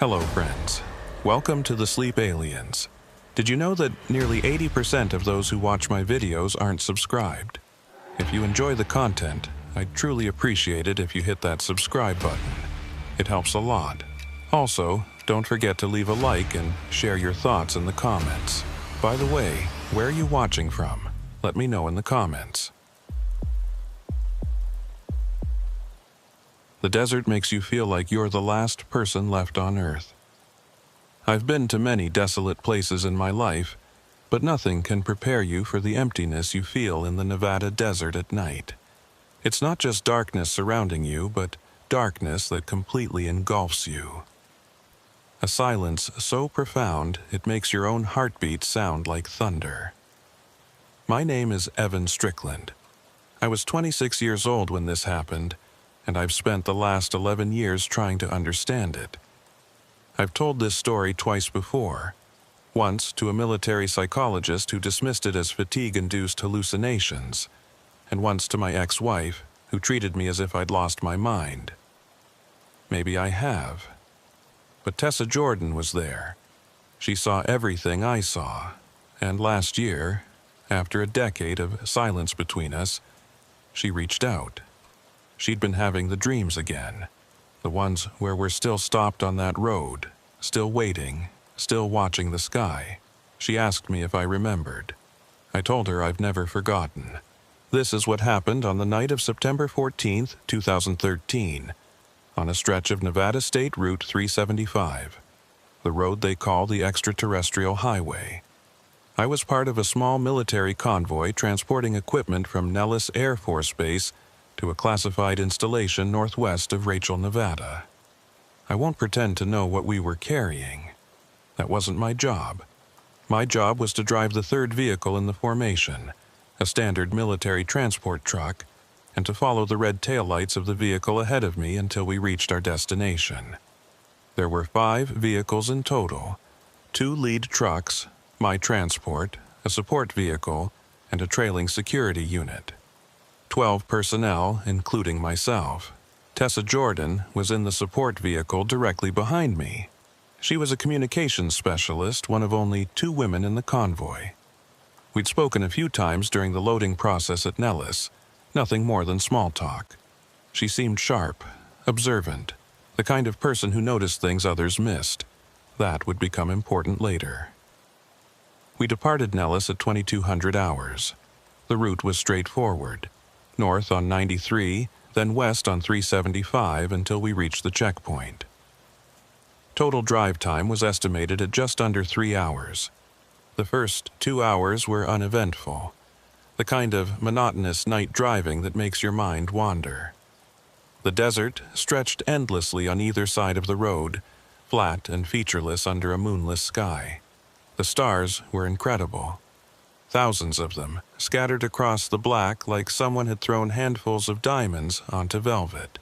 Hello, friends. Welcome to the Sleep Aliens. Did you know that nearly 80% of those who watch my videos aren't subscribed? If you enjoy the content, I'd truly appreciate it if you hit that subscribe button. It helps a lot. Also, don't forget to leave a like and share your thoughts in the comments. By the way, where are you watching from? Let me know in the comments. The desert makes you feel like you're the last person left on Earth. I've been to many desolate places in my life, but nothing can prepare you for the emptiness you feel in the Nevada desert at night. It's not just darkness surrounding you, but darkness that completely engulfs you. A silence so profound it makes your own heartbeat sound like thunder. My name is Evan Strickland. I was 26 years old when this happened, and I've spent the last 11 years trying to understand it. I've told this story twice before. Once to a military psychologist who dismissed it as fatigue-induced hallucinations, and once to my ex-wife, who treated me as if I'd lost my mind. Maybe I have. But Tessa Jordan was there. She saw everything I saw, and last year, after a decade of silence between us, she reached out. She'd been having the dreams again, the ones where we're still stopped on that road, still waiting, still watching the sky. She asked me if I remembered. I told her I've never forgotten. This is what happened on the night of September 14th, 2013, on a stretch of Nevada State Route 375, the road they call the Extraterrestrial Highway. I was part of a small military convoy transporting equipment from Nellis Air Force Base to a classified installation northwest of Rachel, Nevada. I won't pretend to know what we were carrying. That wasn't my job. My job was to drive the third vehicle in the formation, a standard military transport truck, and to follow the red taillights of the vehicle ahead of me until we reached our destination. There were 5 vehicles in total, 2 lead trucks, my transport, a support vehicle, and a trailing security unit. 12 personnel, including myself. Tessa Jordan was in the support vehicle directly behind me. She was a communications specialist, one of only 2 women in the convoy. We'd spoken a few times during the loading process at Nellis, nothing more than small talk. She seemed sharp, observant, the kind of person who noticed things others missed. That would become important later. We departed Nellis at 2200 hours. The route was straightforward. North on 93, then west on 375 until we reached the checkpoint. Total drive time was estimated at just under 3 hours. The first 2 hours were uneventful, the kind of monotonous night driving that makes your mind wander. The desert stretched endlessly on either side of the road, flat and featureless under a moonless sky. The stars were incredible. Thousands of them, scattered across the black like someone had thrown handfuls of diamonds onto velvet.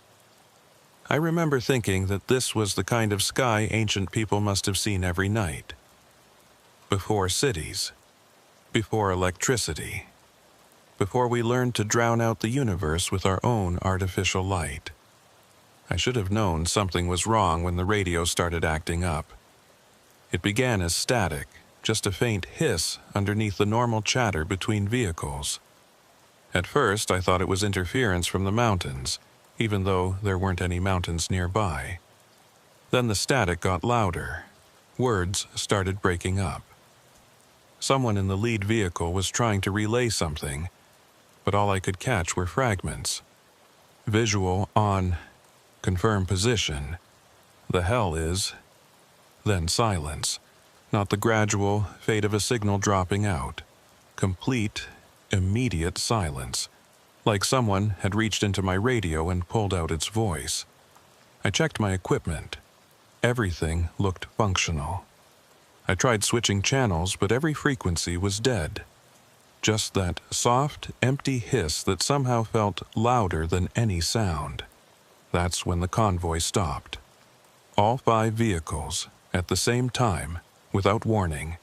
I remember thinking that this was the kind of sky ancient people must have seen every night. Before cities. Before electricity. Before we learned to drown out the universe with our own artificial light. I should have known something was wrong when the radio started acting up. It began as static, just a faint hiss underneath the normal chatter between vehicles. At first, I thought it was interference from the mountains, even though there weren't any mountains nearby. Then the static got louder. Words started breaking up. Someone in the lead vehicle was trying to relay something, but all I could catch were fragments. Visual on, confirm position, the hell is, then silence. Not the gradual fade of a signal dropping out. Complete, immediate silence. Like someone had reached into my radio and pulled out its voice. I checked my equipment. Everything looked functional. I tried switching channels, but every frequency was dead. Just that soft, empty hiss that somehow felt louder than any sound. That's when the convoy stopped. All 5 vehicles, at the same time, without warning.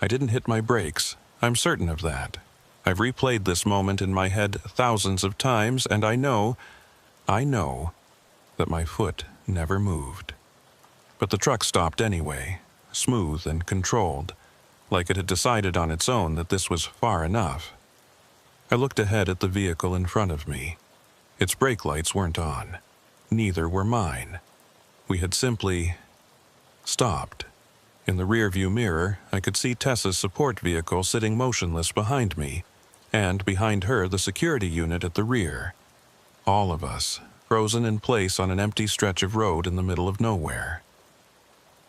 I didn't hit my brakes, I'm certain of that. I've replayed this moment in my head thousands of times, and I know that my foot never moved. But the truck stopped anyway, smooth and controlled, like it had decided on its own that this was far enough. I looked ahead at the vehicle in front of me. Its brake lights weren't on. Neither were mine. We had simply stopped. In the rearview mirror, I could see Tessa's support vehicle sitting motionless behind me, and behind her the security unit at the rear. All of us, frozen in place on an empty stretch of road in the middle of nowhere.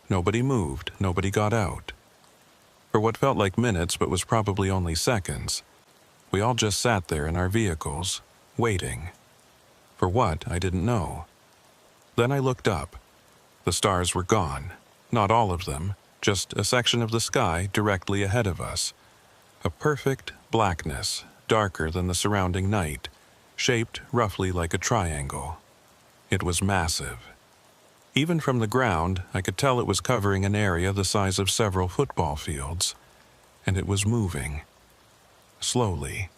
Nobody moved, nobody got out. For what felt like minutes but was probably only seconds, we all just sat there in our vehicles, waiting. For what, I didn't know. Then I looked up. The stars were gone. Not all of them, just a section of the sky directly ahead of us. A perfect blackness, darker than the surrounding night, shaped roughly like a triangle. It was massive. Even from the ground, I could tell it was covering an area the size of several football fields. And it was moving. Slowly,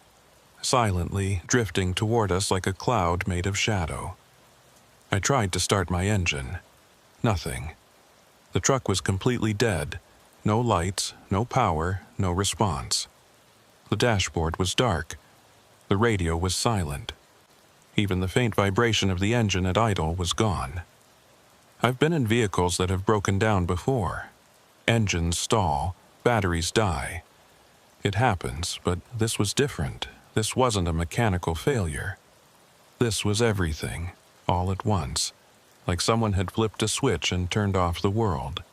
silently, drifting toward us like a cloud made of shadow. I tried to start my engine. Nothing. The truck was completely dead. No lights, no power, no response. The dashboard was dark. The radio was silent. Even the faint vibration of the engine at idle was gone. I've been in vehicles that have broken down before. Engines stall, batteries die. It happens, but this was different. This wasn't a mechanical failure. This was everything, all at once, like someone had flipped a switch and turned off the world.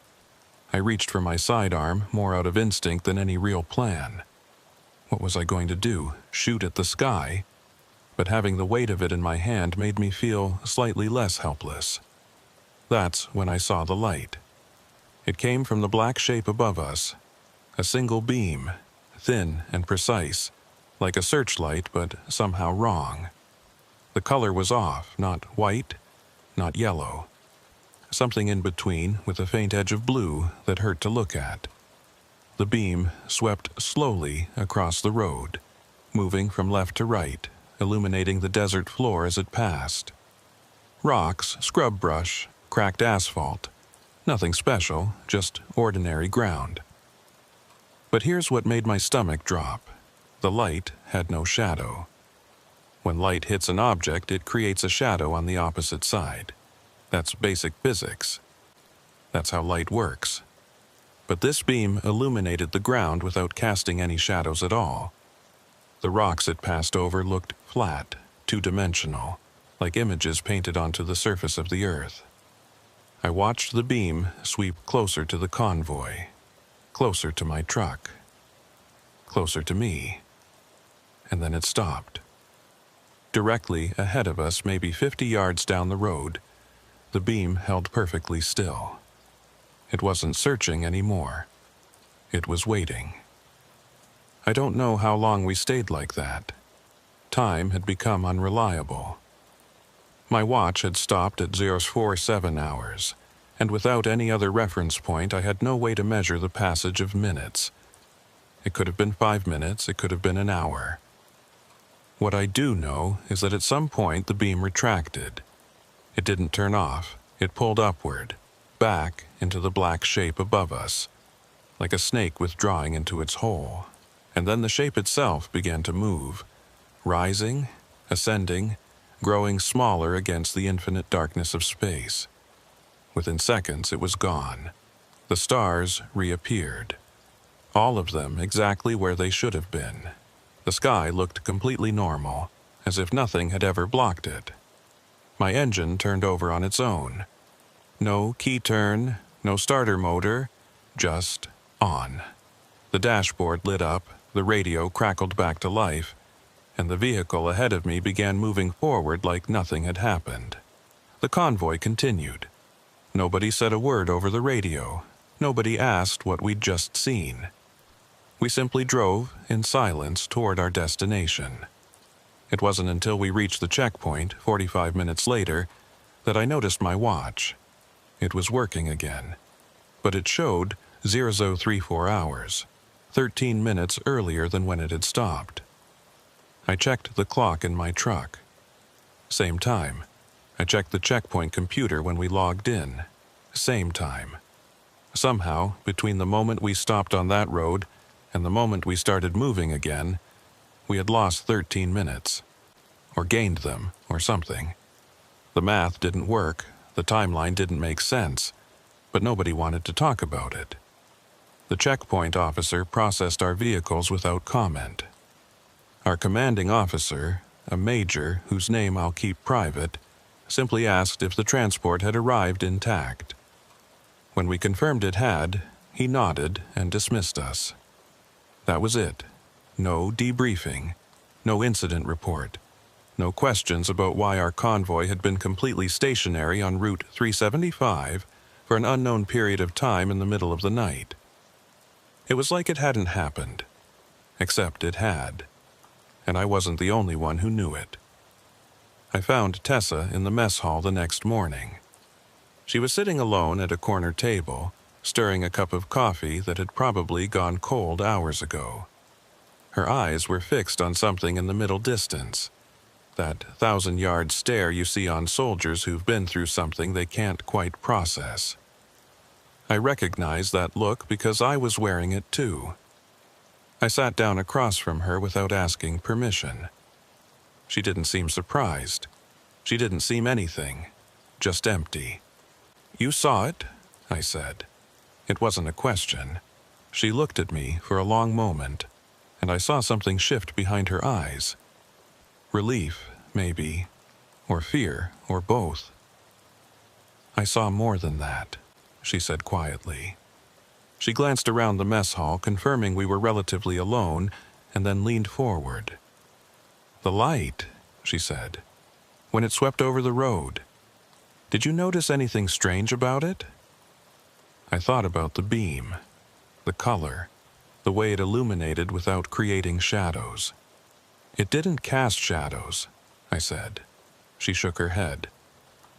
I reached for my sidearm, more out of instinct than any real plan. What was I going to do? Shoot at the sky? But having the weight of it in my hand made me feel slightly less helpless. That's when I saw the light. It came from the black shape above us. A single beam, thin and precise, like a searchlight but somehow wrong. The color was off, not white, not yellow. Something in between with a faint edge of blue that hurt to look at. The beam swept slowly across the road, moving from left to right, illuminating the desert floor as it passed. Rocks, scrub brush, cracked asphalt. Nothing special, just ordinary ground. But here's what made my stomach drop. The light had no shadow. When light hits an object, it creates a shadow on the opposite side. That's basic physics. That's how light works. But this beam illuminated the ground without casting any shadows at all. The rocks it passed over looked flat, two-dimensional, like images painted onto the surface of the earth. I watched the beam sweep closer to the convoy, closer to my truck, closer to me, and then it stopped. Directly ahead of us, maybe 50 yards down the road, the beam held perfectly still. It wasn't searching anymore. It was waiting. I don't know how long we stayed like that. Time had become unreliable. My watch had stopped at 047 hours, and without any other reference point, I had no way to measure the passage of minutes. It could have been 5 minutes, it could have been an hour. What I do know is that at some point the beam retracted. It didn't turn off, it pulled upward, back into the black shape above us, like a snake withdrawing into its hole. And then the shape itself began to move, rising, ascending, growing smaller against the infinite darkness of space. Within seconds it was gone. The stars reappeared. All of them exactly where they should have been. The sky looked completely normal, as if nothing had ever blocked it. My engine turned over on its own. No key turn, no starter motor, just on. The dashboard lit up, the radio crackled back to life, and the vehicle ahead of me began moving forward like nothing had happened. The convoy continued. Nobody said a word over the radio. Nobody asked what we'd just seen. We simply drove in silence toward our destination. It wasn't until we reached the checkpoint, 45 minutes later, that I noticed my watch. It was working again, but it showed 0034 hours, 13 minutes earlier than when it had stopped. I checked the clock in my truck. Same time. I checked the checkpoint computer when we logged in. same time. Somehow, between the moment we stopped on that road and the moment we started moving again, we had lost 13 minutes. Or gained them, or something. The math didn't work, the timeline didn't make sense, but nobody wanted to talk about it. The checkpoint officer processed our vehicles without comment. Our commanding officer, a major whose name I'll keep private, simply asked if the transport had arrived intact. When we confirmed it had, he nodded and dismissed us. That was it. No debriefing, no incident report, no questions about why our convoy had been completely stationary on Route 375 for an unknown period of time in the middle of the night. It was like it hadn't happened, except it had, and I wasn't the only one who knew it. I found Tessa in the mess hall the next morning. She was sitting alone at a corner table, stirring a cup of coffee that had probably gone cold hours ago. Her eyes were fixed on something in the middle distance, that 1,000-yard stare you see on soldiers who've been through something they can't quite process. I recognized that look because I was wearing it too. I sat down across from her without asking permission. She didn't seem surprised. She didn't seem anything, just empty. "You saw it?" I said. It wasn't a question. She looked at me for a long moment, and I saw something shift behind her eyes. Relief, maybe, or fear, or both. "I saw more than that," she said quietly. She glanced around the mess hall, confirming we were relatively alone, and then leaned forward. "The light," she said, "when it swept over the road. Did you notice anything strange about it?" I thought about the beam, the color, the way it illuminated without creating shadows. "It didn't cast shadows," I said. She shook her head.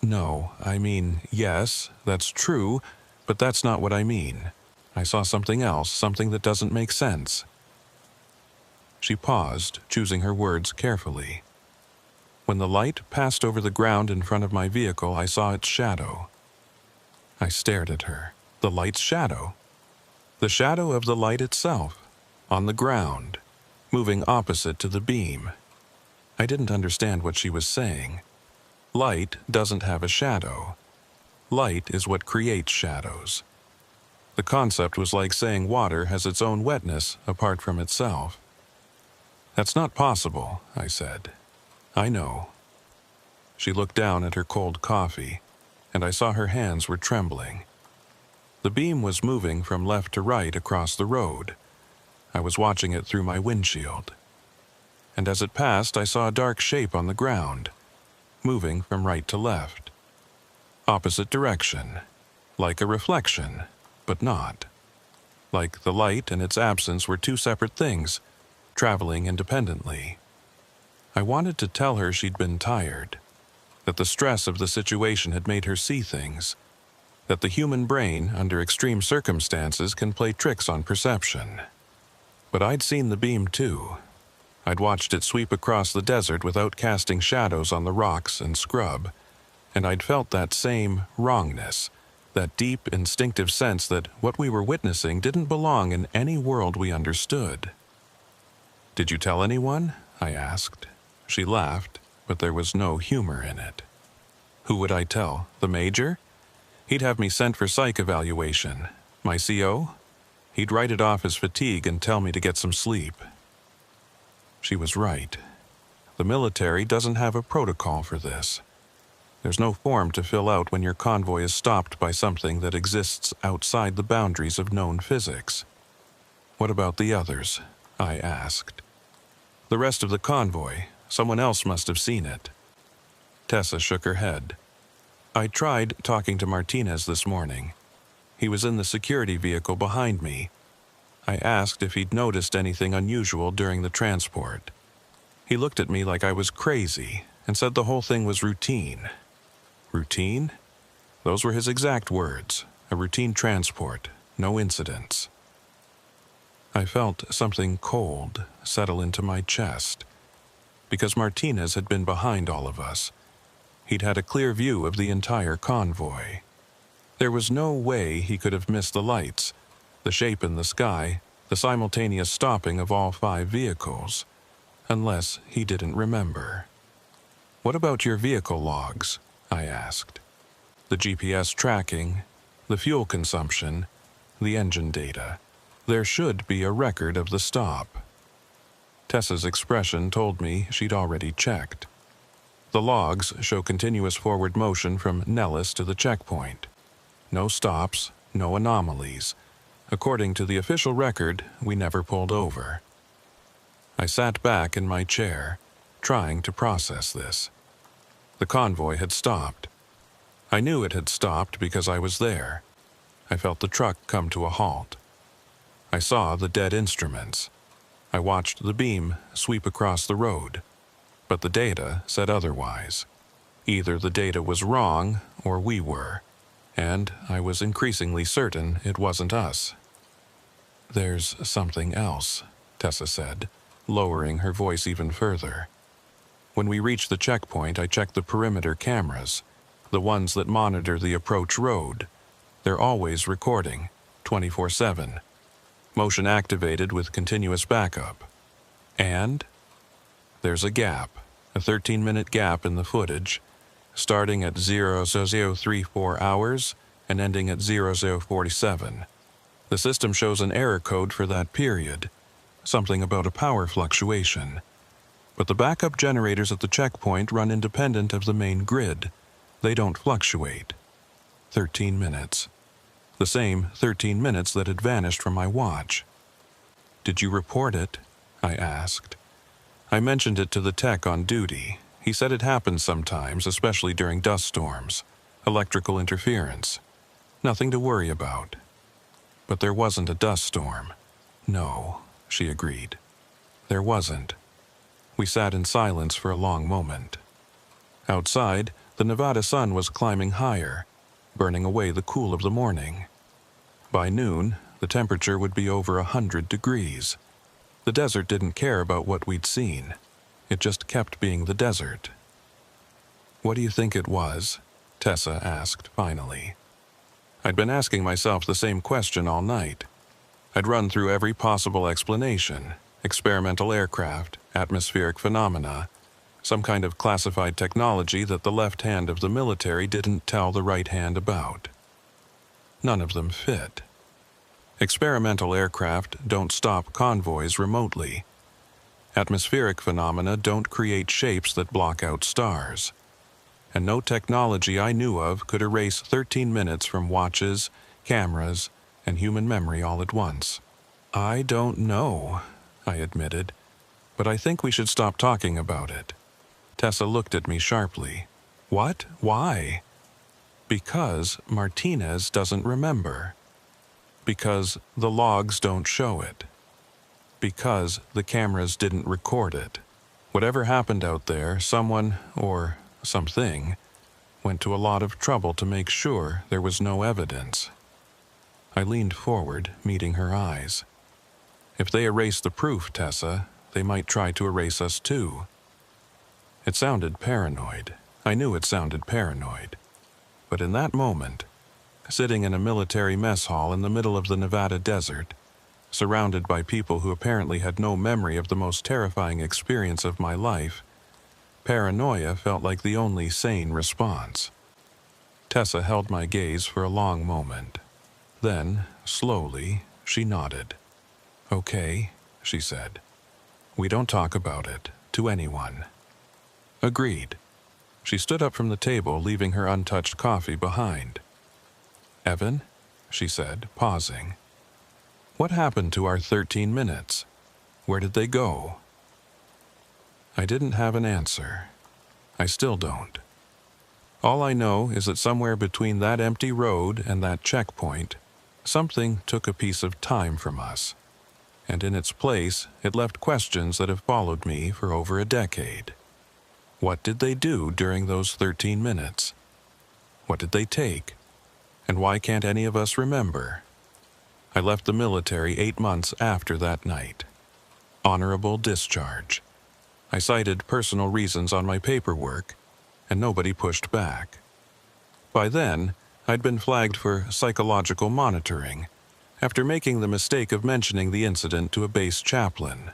"No, I mean, yes, that's true, but that's not what I mean. I saw something else, something that doesn't make sense." She paused, choosing her words carefully. "When the light passed over the ground in front of my vehicle, I saw its shadow." I stared at her. The light's shadow? The shadow of the light itself, on the ground, moving opposite to the beam. I didn't understand what she was saying. Light doesn't have a shadow. Light is what creates shadows. The concept was like saying water has its own wetness apart from itself. "That's not possible," I said. "I know." She looked down at her cold coffee, and I saw her hands were trembling. The beam was moving from left to right across the road. I was watching it through my windshield. And as it passed, I saw a dark shape on the ground, moving from right to left. Opposite direction, like a reflection, but not. Like the light and its absence were two separate things, traveling independently. I wanted to tell her she'd been tired, that the stress of the situation had made her see things, that the human brain, under extreme circumstances, can play tricks on perception. But I'd seen the beam too. I'd watched it sweep across the desert without casting shadows on the rocks and scrub, and I'd felt that same wrongness, that deep, instinctive sense that what we were witnessing didn't belong in any world we understood. "Did you tell anyone?" I asked. She laughed, but there was no humor in it. "Who would I tell? The major? He'd have me sent for psych evaluation. My CO? He'd write it off as fatigue and tell me to get some sleep." She was right. The military doesn't have a protocol for this. There's no form to fill out when your convoy is stopped by something that exists outside the boundaries of known physics. "What about the others?" I asked. "The rest of the convoy. Someone else must have seen it." Tessa shook her head. "I tried talking to Martinez this morning. He was in the security vehicle behind me. I asked if he'd noticed anything unusual during the transport. He looked at me like I was crazy and said the whole thing was routine." Routine? Those were his exact words. A routine transport, no incidents. I felt something cold settle into my chest, because Martinez had been behind all of us. He'd had a clear view of the entire convoy. There was no way he could have missed the lights, the shape in the sky, the simultaneous stopping of all 5 vehicles, unless he didn't remember. "What about your vehicle logs?" I asked. "The GPS tracking, the fuel consumption, the engine data. There should be a record of the stop." Tessa's expression told me she'd already checked. The logs show continuous forward motion from Nellis to the checkpoint. No stops, no anomalies. According to the official record, we never pulled over. I sat back in my chair, trying to process this. The convoy had stopped. I knew it had stopped because I was there. I felt the truck come to a halt. I saw the dead instruments. I watched the beam sweep across the road. But the data said otherwise. Either the data was wrong, or we were. And I was increasingly certain it wasn't us. "There's something else," Tessa said, lowering her voice even further. "When we reached the checkpoint, I checked the perimeter cameras, the ones that monitor the approach road. They're always recording, 24/7. Motion activated with continuous backup. And there's a gap, a 13-minute gap in the footage, starting at 0034 hours and ending at 0047. The system shows an error code for that period, something about a power fluctuation. But the backup generators at the checkpoint run independent of the main grid. They don't fluctuate. 13 minutes. The same 13 minutes that had vanished from my watch. "Did you report it?" I asked. I mentioned it to the tech on duty. He said it happens sometimes, especially during dust storms. Electrical interference. Nothing to worry about. But there wasn't a dust storm. "No," she agreed. "There wasn't." We sat in silence for a long moment. Outside, the Nevada sun was climbing higher, burning away the cool of the morning. By noon, the temperature would be over 100 degrees. The desert didn't care about what we'd seen. It just kept being the desert. "What do you think it was?" Tessa asked finally. I'd been asking myself the same question all night. I'd run through every possible explanation: experimental aircraft, atmospheric phenomena, some kind of classified technology that the left hand of the military didn't tell the right hand about. None of them fit. Experimental aircraft don't stop convoys remotely. Atmospheric phenomena don't create shapes that block out stars. And no technology I knew of could erase 13 minutes from watches, cameras, and human memory all at once. "I don't know," I admitted, "but I think we should stop talking about it." Tessa looked at me sharply. "What? Why?" "Because Martinez doesn't remember. Because the logs don't show it. Because the cameras didn't record it. Whatever happened out there, someone, or something, went to a lot of trouble to make sure there was no evidence." I leaned forward, meeting her eyes. "If they erase the proof, Tessa, they might try to erase us too." It sounded paranoid. I knew it sounded paranoid. But in that moment, sitting in a military mess hall in the middle of the Nevada desert, surrounded by people who apparently had no memory of the most terrifying experience of my life, paranoia felt like the only sane response. Tessa held my gaze for a long moment. Then, slowly, she nodded. "Okay," she said. "We don't talk about it, to anyone." Agreed. She stood up from the table, leaving her untouched coffee behind. "Evan," she said, pausing, "what happened to our 13 minutes? Where did they go?" I didn't have an answer. I still don't. All I know is that somewhere between that empty road and that checkpoint, something took a piece of time from us. And in its place, it left questions that have followed me for over a decade. What did they do during those 13 minutes? What did they take? And why can't any of us remember? I left the military 8 months after that night. Honorable discharge. I cited personal reasons on my paperwork, and nobody pushed back. By then, I'd been flagged for psychological monitoring after making the mistake of mentioning the incident to a base chaplain.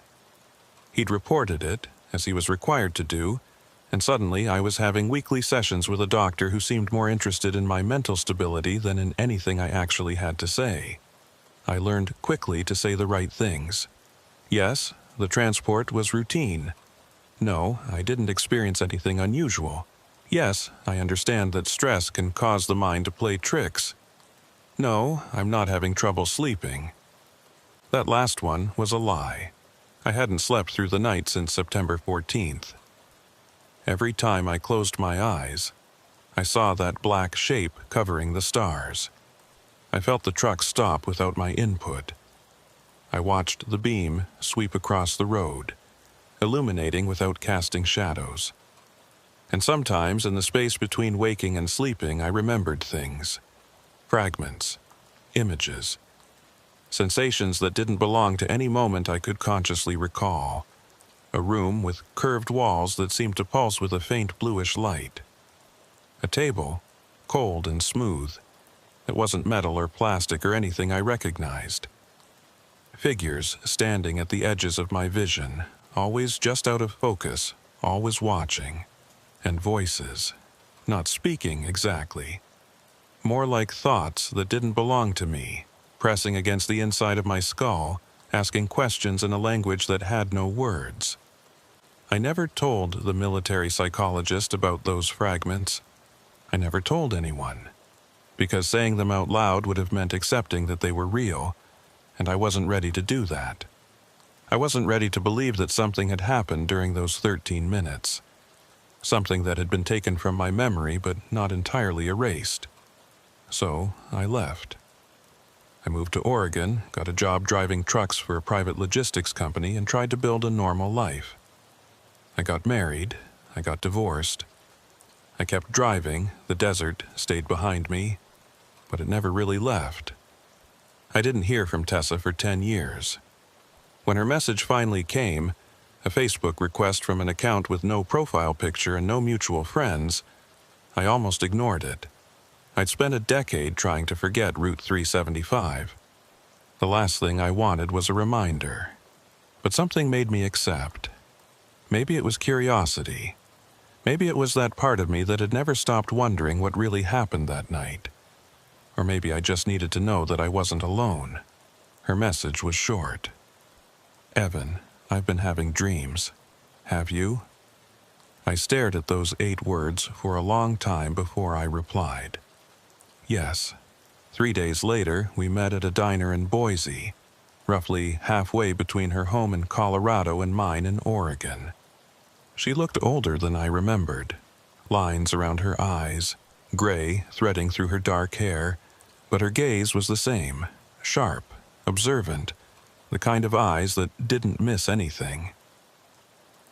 He'd reported it, as he was required to do, and suddenly I was having weekly sessions with a doctor who seemed more interested in my mental stability than in anything I actually had to say. I learned quickly to say the right things. Yes, the transport was routine. No, I didn't experience anything unusual. Yes, I understand that stress can cause the mind to play tricks. No, I'm not having trouble sleeping. That last one was a lie. I hadn't slept through the night since September 14th. Every time I closed my eyes, I saw that black shape covering the stars. I felt the truck stop without my input. I watched the beam sweep across the road, illuminating without casting shadows. And sometimes in the space between waking and sleeping, I remembered things. Fragments, images, sensations that didn't belong to any moment I could consciously recall. A room with curved walls that seemed to pulse with a faint bluish light. A table, cold and smooth. It wasn't metal or plastic or anything I recognized. Figures standing at the edges of my vision, always just out of focus, always watching. And voices, not speaking exactly. More like thoughts that didn't belong to me, pressing against the inside of my skull, asking questions in a language that had no words. I never told the military psychologist about those fragments. I never told anyone, because saying them out loud would have meant accepting that they were real, and I wasn't ready to do that. I wasn't ready to believe that something had happened during those 13 minutes. Something that had been taken from my memory but not entirely erased. So I left. I moved to Oregon, got a job driving trucks for a private logistics company, and tried to build a normal life. I got married, I got divorced. I kept driving, the desert stayed behind me, but it never really left. I didn't hear from Tessa for 10 years. When her message finally came, a Facebook request from an account with no profile picture and no mutual friends, I almost ignored it. I'd spent a decade trying to forget Route 375. The last thing I wanted was a reminder. But something made me accept. Maybe it was curiosity. Maybe it was that part of me that had never stopped wondering what really happened that night. Or maybe I just needed to know that I wasn't alone. Her message was short. Evan, I've been having dreams. Have you? I stared at those 8 words for a long time before I replied. Yes. 3 days later, we met at a diner in Boise, roughly halfway between her home in Colorado and mine in Oregon. She looked older than I remembered. Lines around her eyes, gray threading through her dark hair, but her gaze was the same, sharp, observant, the kind of eyes that didn't miss anything.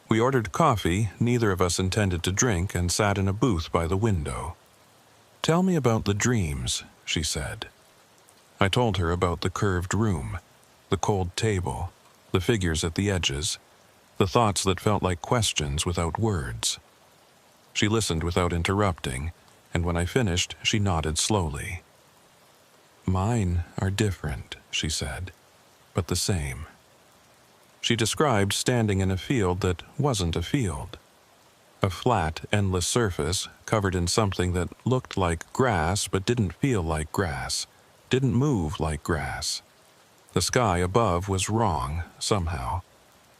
We ordered coffee neither of us intended to drink and sat in a booth by the window. "Tell me about the dreams," she said. I told her about the curved room, the cold table, the figures at the edges, the thoughts that felt like questions without words. She listened without interrupting, and when I finished, she nodded slowly. "Mine are different," she said, "but the same." She described standing in a field that wasn't a field. A flat, endless surface covered in something that looked like grass but didn't feel like grass, didn't move like grass. The sky above was wrong, somehow.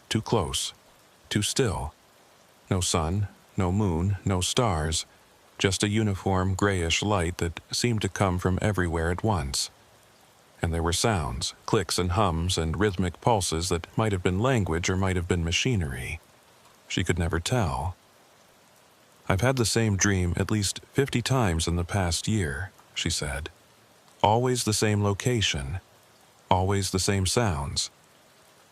Too close, too still. No sun, no moon, no stars, just a uniform grayish light that seemed to come from everywhere at once. And there were sounds, clicks and hums and rhythmic pulses that might have been language or might have been machinery. She could never tell. "I've had the same dream at least 50 times in the past year," she said. "Always the same location, always the same sounds.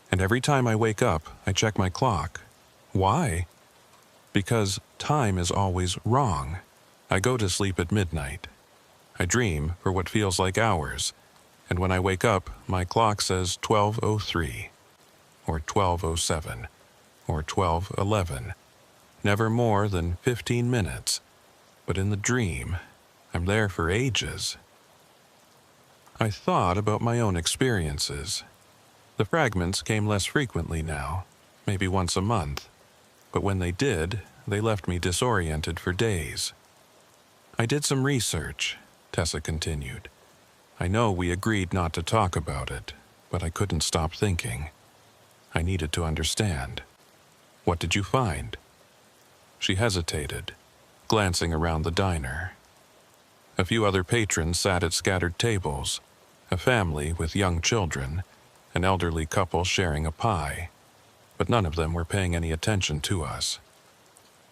And every time I wake up, I check my clock. Why? Because time is always wrong. I go to sleep at midnight. I dream for what feels like hours, and when I wake up, my clock says 12:03, or 12:07, or 12:11. Never more than 15 minutes. But in the dream, I'm there for ages. I thought about my own experiences. The fragments came less frequently now, maybe once a month, but when they did, they left me disoriented for days. I did some research, Tessa continued. I know we agreed not to talk about it, but I couldn't stop thinking. I needed to understand. What did you find? She hesitated, glancing around the diner. A few other patrons sat at scattered tables, a family with young children, an elderly couple sharing a pie, but none of them were paying any attention to us.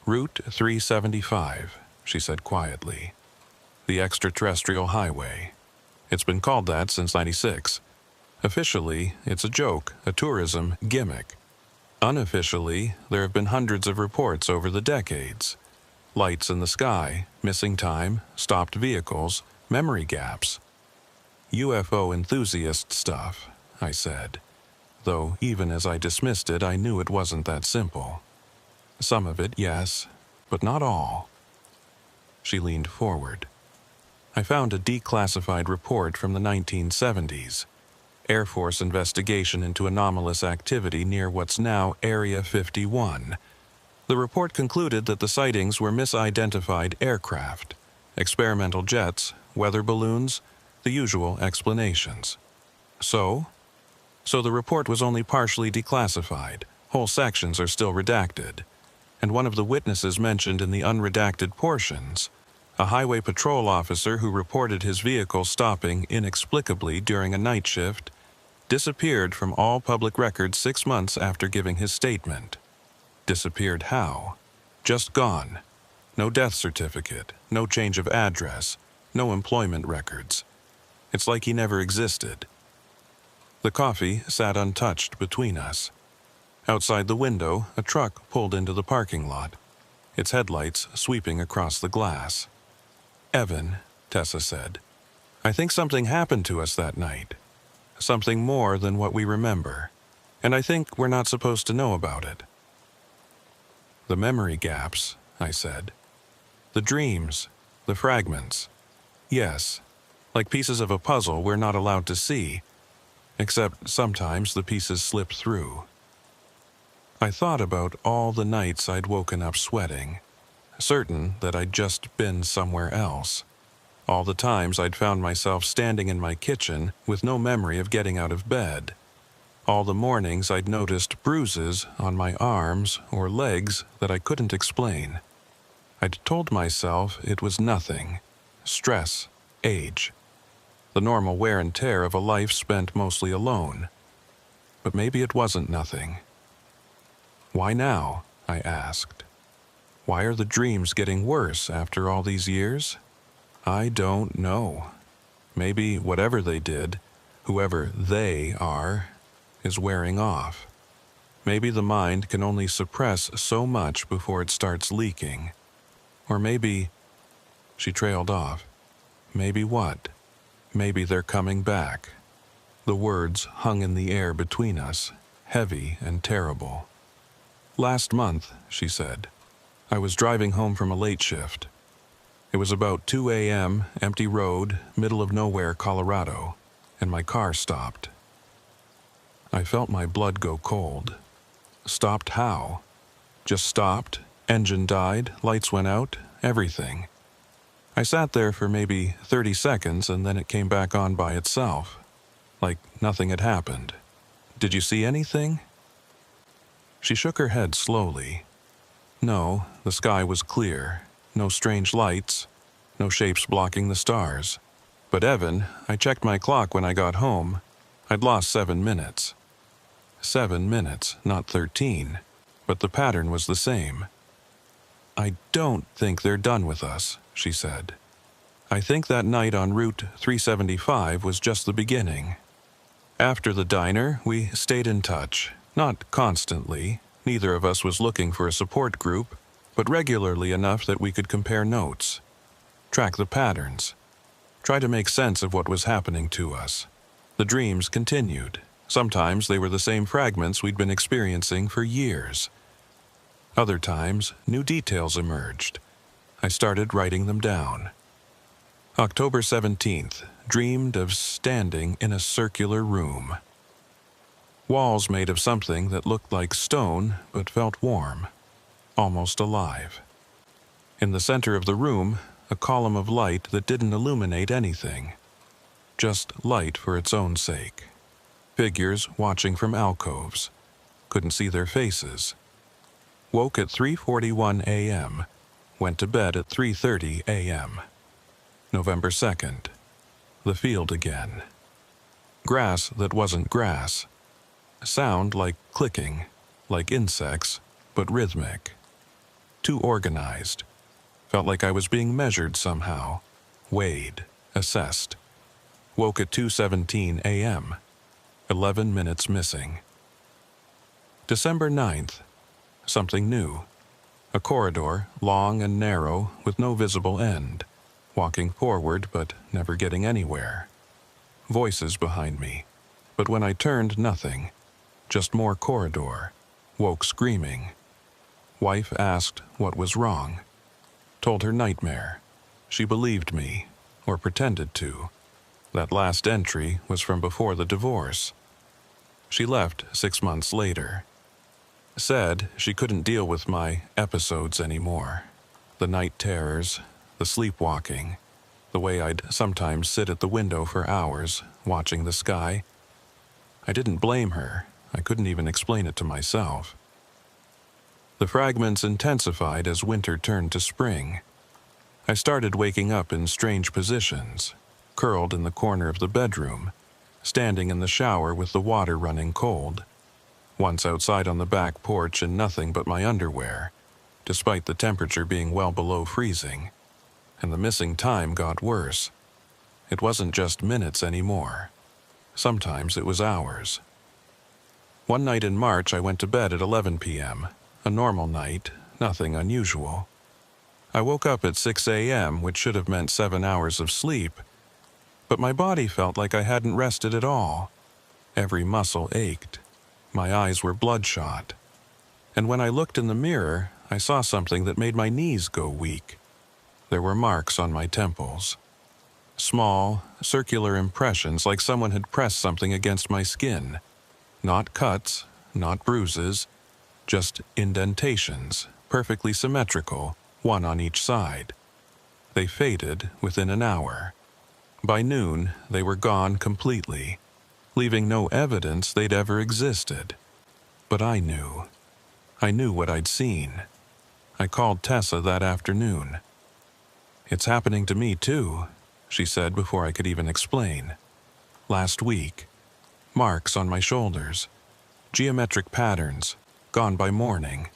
Route 375, she said quietly. The Extraterrestrial Highway. It's been called that since '96. Officially, it's a joke, a tourism gimmick. Unofficially, there have been hundreds of reports over the decades. Lights in the sky, missing time, stopped vehicles, memory gaps. UFO enthusiast stuff, I said, though even as I dismissed it, I knew it wasn't that simple. Some of it, yes, but not all. She leaned forward. I found a declassified report from the 1970s. Air Force investigation into anomalous activity near what's now Area 51. The report concluded that the sightings were misidentified aircraft, experimental jets, weather balloons, the usual explanations. So the report was only partially declassified. Whole sections are still redacted. And one of the witnesses mentioned in the unredacted portions, a highway patrol officer who reported his vehicle stopping inexplicably during a night shift, disappeared from all public records 6 months after giving his statement. Disappeared how? Just gone. No death certificate, no change of address, no employment records. It's like he never existed. The coffee sat untouched between us. Outside the window, a truck pulled into the parking lot, its headlights sweeping across the glass. Evan, Tessa said, I think something happened to us that night. Something more than what we remember, and I think we're not supposed to know about it. The memory gaps, I said. The dreams, the fragments. Yes, like pieces of a puzzle we're not allowed to see, except sometimes the pieces slip through. I thought about all the nights I'd woken up sweating, certain that I'd just been somewhere else. All the times I'd found myself standing in my kitchen with no memory of getting out of bed. All the mornings I'd noticed bruises on my arms or legs that I couldn't explain. I'd told myself it was nothing. Stress, age. The normal wear and tear of a life spent mostly alone. But maybe it wasn't nothing. Why now? I asked. Why are the dreams getting worse after all these years? I don't know. Maybe whatever they did, whoever they are, is wearing off. Maybe the mind can only suppress so much before it starts leaking. Or maybe... She trailed off. Maybe what? Maybe they're coming back. The words hung in the air between us, heavy and terrible. Last month, she said, I was driving home from a late shift. It was about 2 a.m., empty road, middle of nowhere, Colorado, and my car stopped. I felt my blood go cold. Stopped how? Just stopped, engine died, lights went out, everything. I sat there for maybe 30 seconds and then it came back on by itself, like nothing had happened. Did you see anything? She shook her head slowly. No, the sky was clear. No strange lights, no shapes blocking the stars. But Evan, I checked my clock when I got home. I'd lost 7 minutes. 7 minutes, not 13, but the pattern was the same. I don't think they're done with us, she said. I think that night on Route 375 was just the beginning. After the diner, we stayed in touch, not constantly. Neither of us was looking for a support group, but regularly enough that we could compare notes, track the patterns, try to make sense of what was happening to us. The dreams continued. Sometimes they were the same fragments we'd been experiencing for years. Other times, new details emerged. I started writing them down. October 17th, dreamed of standing in a circular room. Walls made of something that looked like stone but felt warm, almost alive. In the center of the room, a column of light that didn't illuminate anything, just light for its own sake. Figures watching from alcoves, couldn't see their faces. Woke at 3:41 a.m., went to bed at 3:30 a.m. November 2nd, the field again. Grass that wasn't grass. Sound like clicking, like insects, but rhythmic. Too organized. Felt like I was being measured somehow, weighed, assessed. Woke at 2:17 a.m., 11 minutes missing. December 9th, something new. A corridor, long and narrow, with no visible end. Walking forward, but never getting anywhere. Voices behind me, but when I turned, nothing. Just more corridor. Woke screaming. Wife asked what was wrong. Told her nightmare. She believed me, or pretended to. That last entry was from before the divorce. She left 6 months later. Said she couldn't deal with my episodes anymore. The night terrors, the sleepwalking, the way I'd sometimes sit at the window for hours, watching the sky. I didn't blame her. I couldn't even explain it to myself. The fragments intensified as winter turned to spring. I started waking up in strange positions, curled in the corner of the bedroom, standing in the shower with the water running cold. Once outside on the back porch in nothing but my underwear, despite the temperature being well below freezing. And the missing time got worse. It wasn't just minutes anymore. Sometimes it was hours. One night in March, I went to bed at 11 p.m., a normal night, nothing unusual. I woke up at 6 a.m., which should have meant 7 hours of sleep, but my body felt like I hadn't rested at all. Every muscle ached. My eyes were bloodshot. And when I looked in the mirror, I saw something that made my knees go weak. There were marks on my temples. Small, circular impressions like someone had pressed something against my skin. Not cuts, not bruises, just indentations, perfectly symmetrical, one on each side. They faded within an hour. By noon, they were gone completely, leaving no evidence they'd ever existed. But I knew. I knew what I'd seen. I called Tessa that afternoon. "It's happening to me too," she said before I could even explain. "Last week. Marks on my shoulders. Geometric patterns, gone by morning.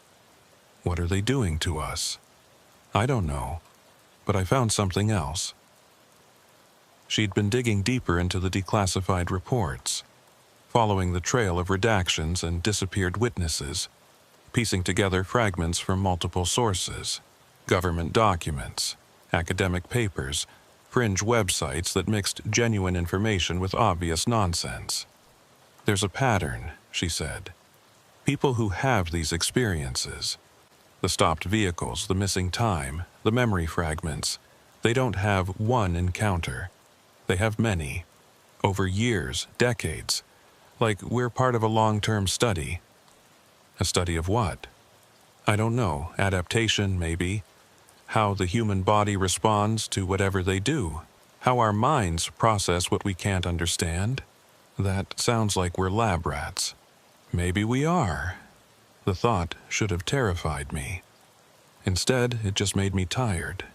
What are they doing to us? I don't know, but I found something else." She'd been digging deeper into the declassified reports, following the trail of redactions and disappeared witnesses, piecing together fragments from multiple sources, government documents, academic papers, fringe websites that mixed genuine information with obvious nonsense. "There's a pattern," she said. "People who have these experiences, the stopped vehicles, the missing time, the memory fragments, they don't have one encounter. They have many, over years, decades, like we're part of a long-term study." A study of what? I don't know, adaptation maybe, how the human body responds to whatever they do, how our minds process what we can't understand. That sounds like we're lab rats. Maybe we are. The thought should have terrified me. Instead, it just made me tired.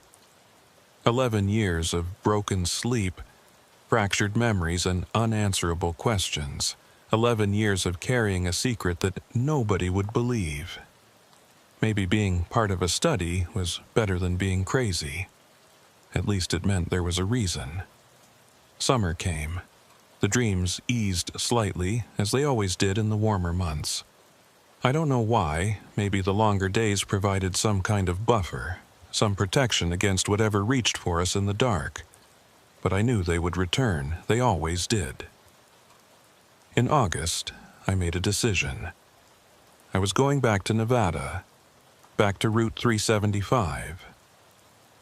11 years of broken sleep, fractured memories, and unanswerable questions. 11 years of carrying a secret that nobody would believe. Maybe being part of a study was better than being crazy. At least it meant there was a reason. Summer came. The dreams eased slightly, as they always did in the warmer months. I don't know why. Maybe the longer days provided some kind of buffer, some protection against whatever reached for us in the dark. But I knew they would return. They always did. In August, I made a decision. I was going back to Nevada, back to Route 375,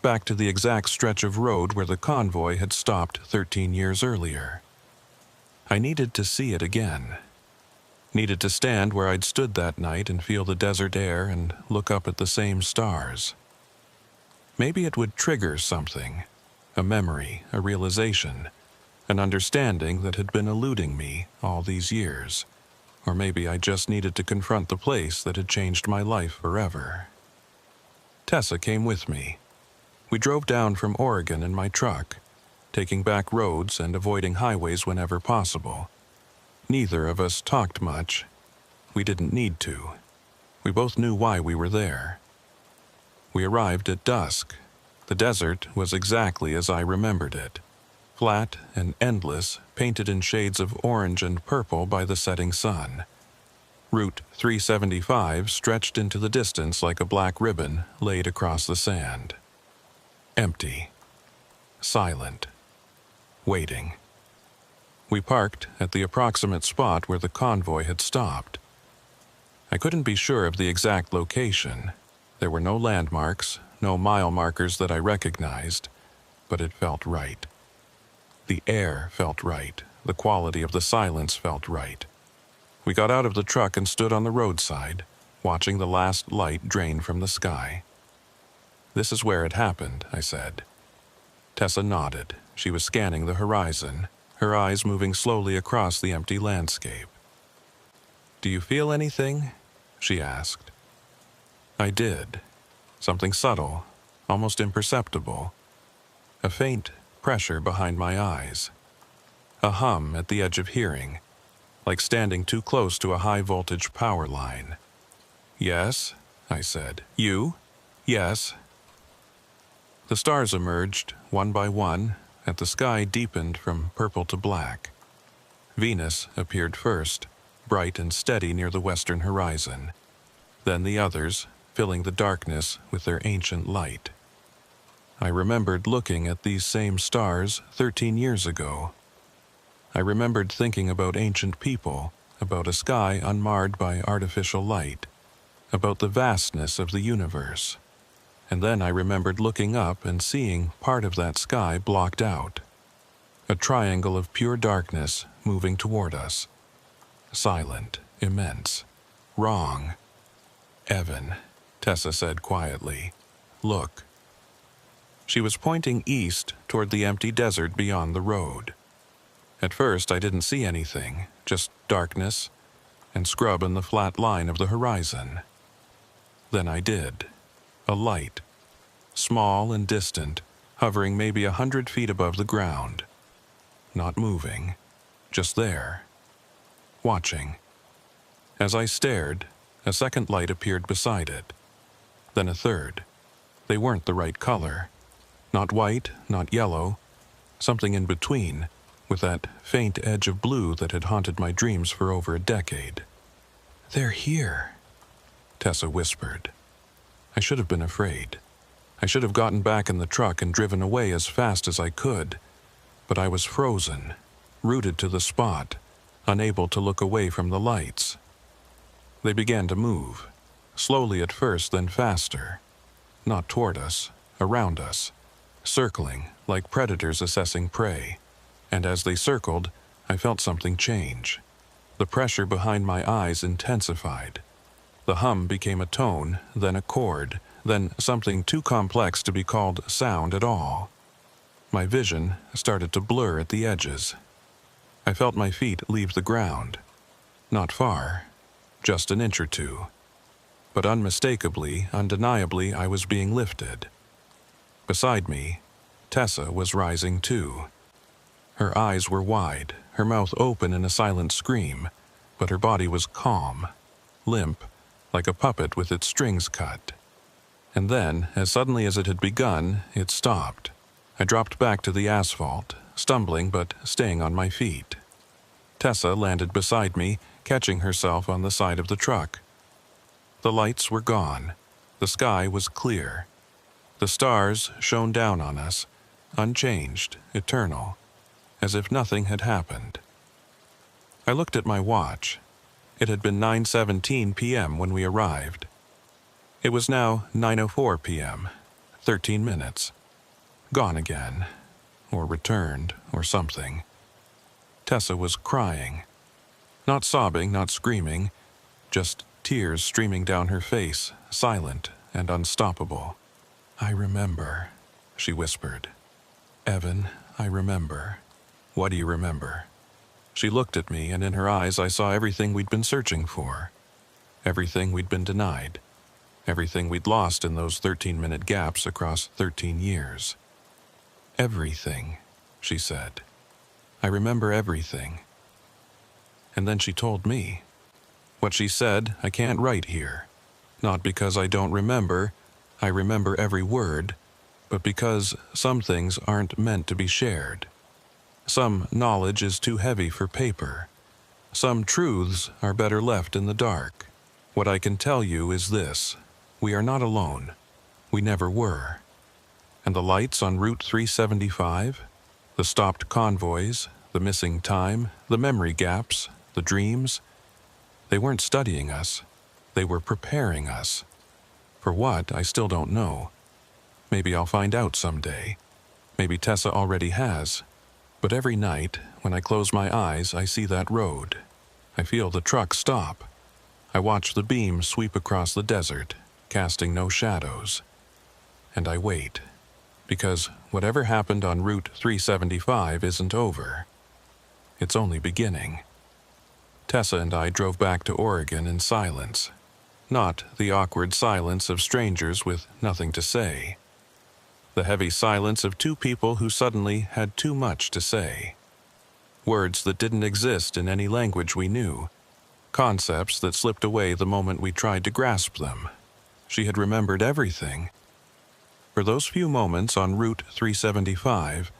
back to the exact stretch of road where the convoy had stopped 13 years earlier. I needed to see it again. Needed to stand where I'd stood that night and feel the desert air and look up at the same stars. Maybe it would trigger something, a memory, a realization, an understanding that had been eluding me all these years. Or maybe I just needed to confront the place that had changed my life forever. Tessa came with me. We drove down from Oregon in my truck, taking back roads and avoiding highways whenever possible. Neither of us talked much. We didn't need to. We both knew why we were there. We arrived at dusk. The desert was exactly as I remembered it. Flat and endless, painted in shades of orange and purple by the setting sun. Route 375 stretched into the distance like a black ribbon laid across the sand. Empty. Silent. Waiting. We parked at the approximate spot where the convoy had stopped. I couldn't be sure of the exact location. There were no landmarks, no mile markers that I recognized, but it felt right. The air felt right. The quality of the silence felt right. We got out of the truck and stood on the roadside, watching the last light drain from the sky. "This is where it happened," I said. Tessa nodded. She was scanning the horizon, her eyes moving slowly across the empty landscape. "Do you feel anything?" she asked. I did. Something subtle, almost imperceptible. A faint pressure behind my eyes. A hum at the edge of hearing, like standing too close to a high-voltage power line. "Yes," I said. "You?" "Yes." The stars emerged, one by one, and the sky deepened from purple to black. Venus appeared first, bright and steady near the western horizon. Then the others, filling the darkness with their ancient light. I remembered looking at these same stars 13 years ago. I remembered thinking about ancient people, about a sky unmarred by artificial light, about the vastness of the universe. And then I remembered looking up and seeing part of that sky blocked out. A triangle of pure darkness moving toward us. Silent, immense, wrong. "Evan," Tessa said quietly, "look." She was pointing east toward the empty desert beyond the road. At first I didn't see anything, just darkness and scrub in the flat line of the horizon. Then I did. A light, small and distant, hovering maybe 100 feet above the ground. Not moving, just there, watching. As I stared, a second light appeared beside it. Then a third. They weren't the right color. Not white, not yellow, something in between, with that faint edge of blue that had haunted my dreams for over a decade. "They're here," Tessa whispered. I should have been afraid. I should have gotten back in the truck and driven away as fast as I could, but I was frozen, rooted to the spot, unable to look away from the lights. They began to move, slowly at first, then faster. Not toward us, around us, circling like predators assessing prey. And as they circled, I felt something change. The pressure behind my eyes intensified. The hum became a tone, then a chord, then something too complex to be called sound at all. My vision started to blur at the edges. I felt my feet leave the ground. Not far, just an inch or two. But unmistakably, undeniably, I was being lifted. Beside me, Tessa was rising too. Her eyes were wide, her mouth open in a silent scream, but her body was calm, limp, like a puppet with its strings cut. And then, as suddenly as it had begun, it stopped. I dropped back to the asphalt, stumbling but staying on my feet. Tessa landed beside me, catching herself on the side of the truck. The lights were gone. The sky was clear. The stars shone down on us, unchanged, eternal, as if nothing had happened. I looked at my watch. It had been 9:17 p.m. when we arrived. It was now 9:04 p.m., 13 minutes. gone again, or returned, or something. Tessa was crying. Not sobbing, not screaming, just tears streaming down her face, silent and unstoppable. "I remember," she whispered. "Evan, I remember." "What do you remember?" She looked at me, and in her eyes I saw everything we'd been searching for. Everything we'd been denied. Everything we'd lost in those 13-minute gaps across 13 years. "Everything," she said. "I remember everything." And then she told me. What she said I can't write here. Not because I don't remember, I remember every word, but because some things aren't meant to be shared. Some knowledge is too heavy for paper. Some truths are better left in the dark. What I can tell you is this: we are not alone. We never were. And the lights on Route 375, the stopped convoys, the missing time, the memory gaps, the dreams, they weren't studying us. They were preparing us. For what, I still don't know. Maybe I'll find out someday. Maybe Tessa already has. But every night, when I close my eyes, I see that road. I feel the truck stop. I watch the beam sweep across the desert, casting no shadows. And I wait. Because whatever happened on Route 375 isn't over. It's only beginning. Tessa and I drove back to Oregon in silence. Not the awkward silence of strangers with nothing to say. The heavy silence of two people who suddenly had too much to say. Words that didn't exist in any language we knew. Concepts that slipped away the moment we tried to grasp them. She had remembered everything. For those few moments on Route 375,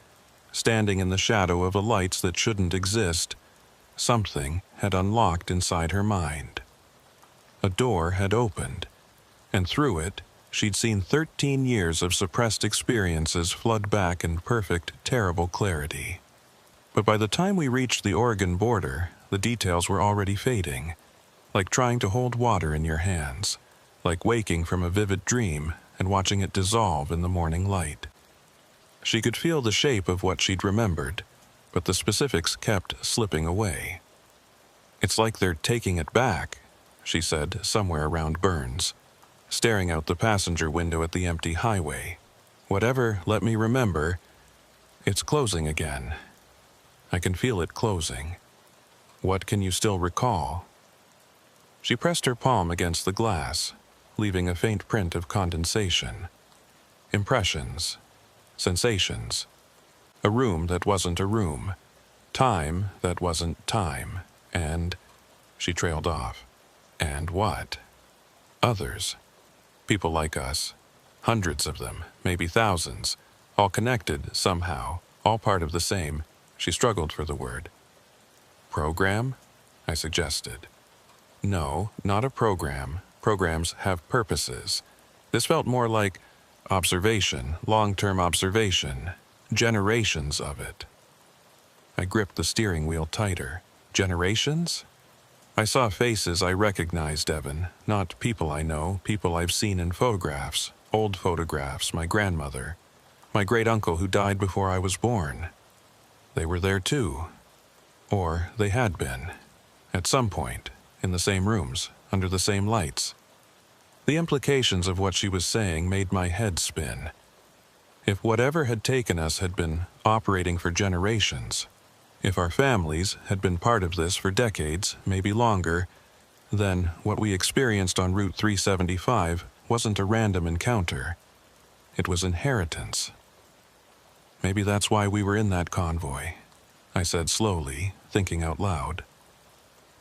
standing in the shadow of the lights that shouldn't exist, something had unlocked inside her mind. A door had opened, and through it, she'd seen 13 years of suppressed experiences flood back in perfect, terrible clarity. But by the time we reached the Oregon border, the details were already fading, like trying to hold water in your hands, like waking from a vivid dream and watching it dissolve in the morning light. She could feel the shape of what she'd remembered, but the specifics kept slipping away. "It's like they're taking it back," she said, somewhere around Burns, staring out the passenger window at the empty highway. "Whatever let me remember, it's closing again. I can feel it closing. What can you still recall?" She pressed her palm against the glass, leaving a faint print of condensation. Impressions. Sensations. A room that wasn't a room. Time that wasn't time. And... She trailed off. And what? Others. People like us. Hundreds of them, maybe thousands. All connected, somehow. All part of the same. She struggled for the word. "Program?" I suggested. "No, not a program. Programs have purposes. This felt more like observation, long-term observation, generations of it." I gripped the steering wheel tighter. Generations? I saw faces I recognized, Evan, not people I know, people I've seen in photographs, old photographs, my grandmother, my great-uncle who died before I was born. They were there too. Or they had been. At some point, in the same rooms, under the same lights. The implications of what she was saying made my head spin. If whatever had taken us had been operating for generations, if our families had been part of this for decades, maybe longer, then what we experienced on Route 375 wasn't a random encounter. It was inheritance. Maybe that's why we were in that convoy, I said slowly, thinking out loud.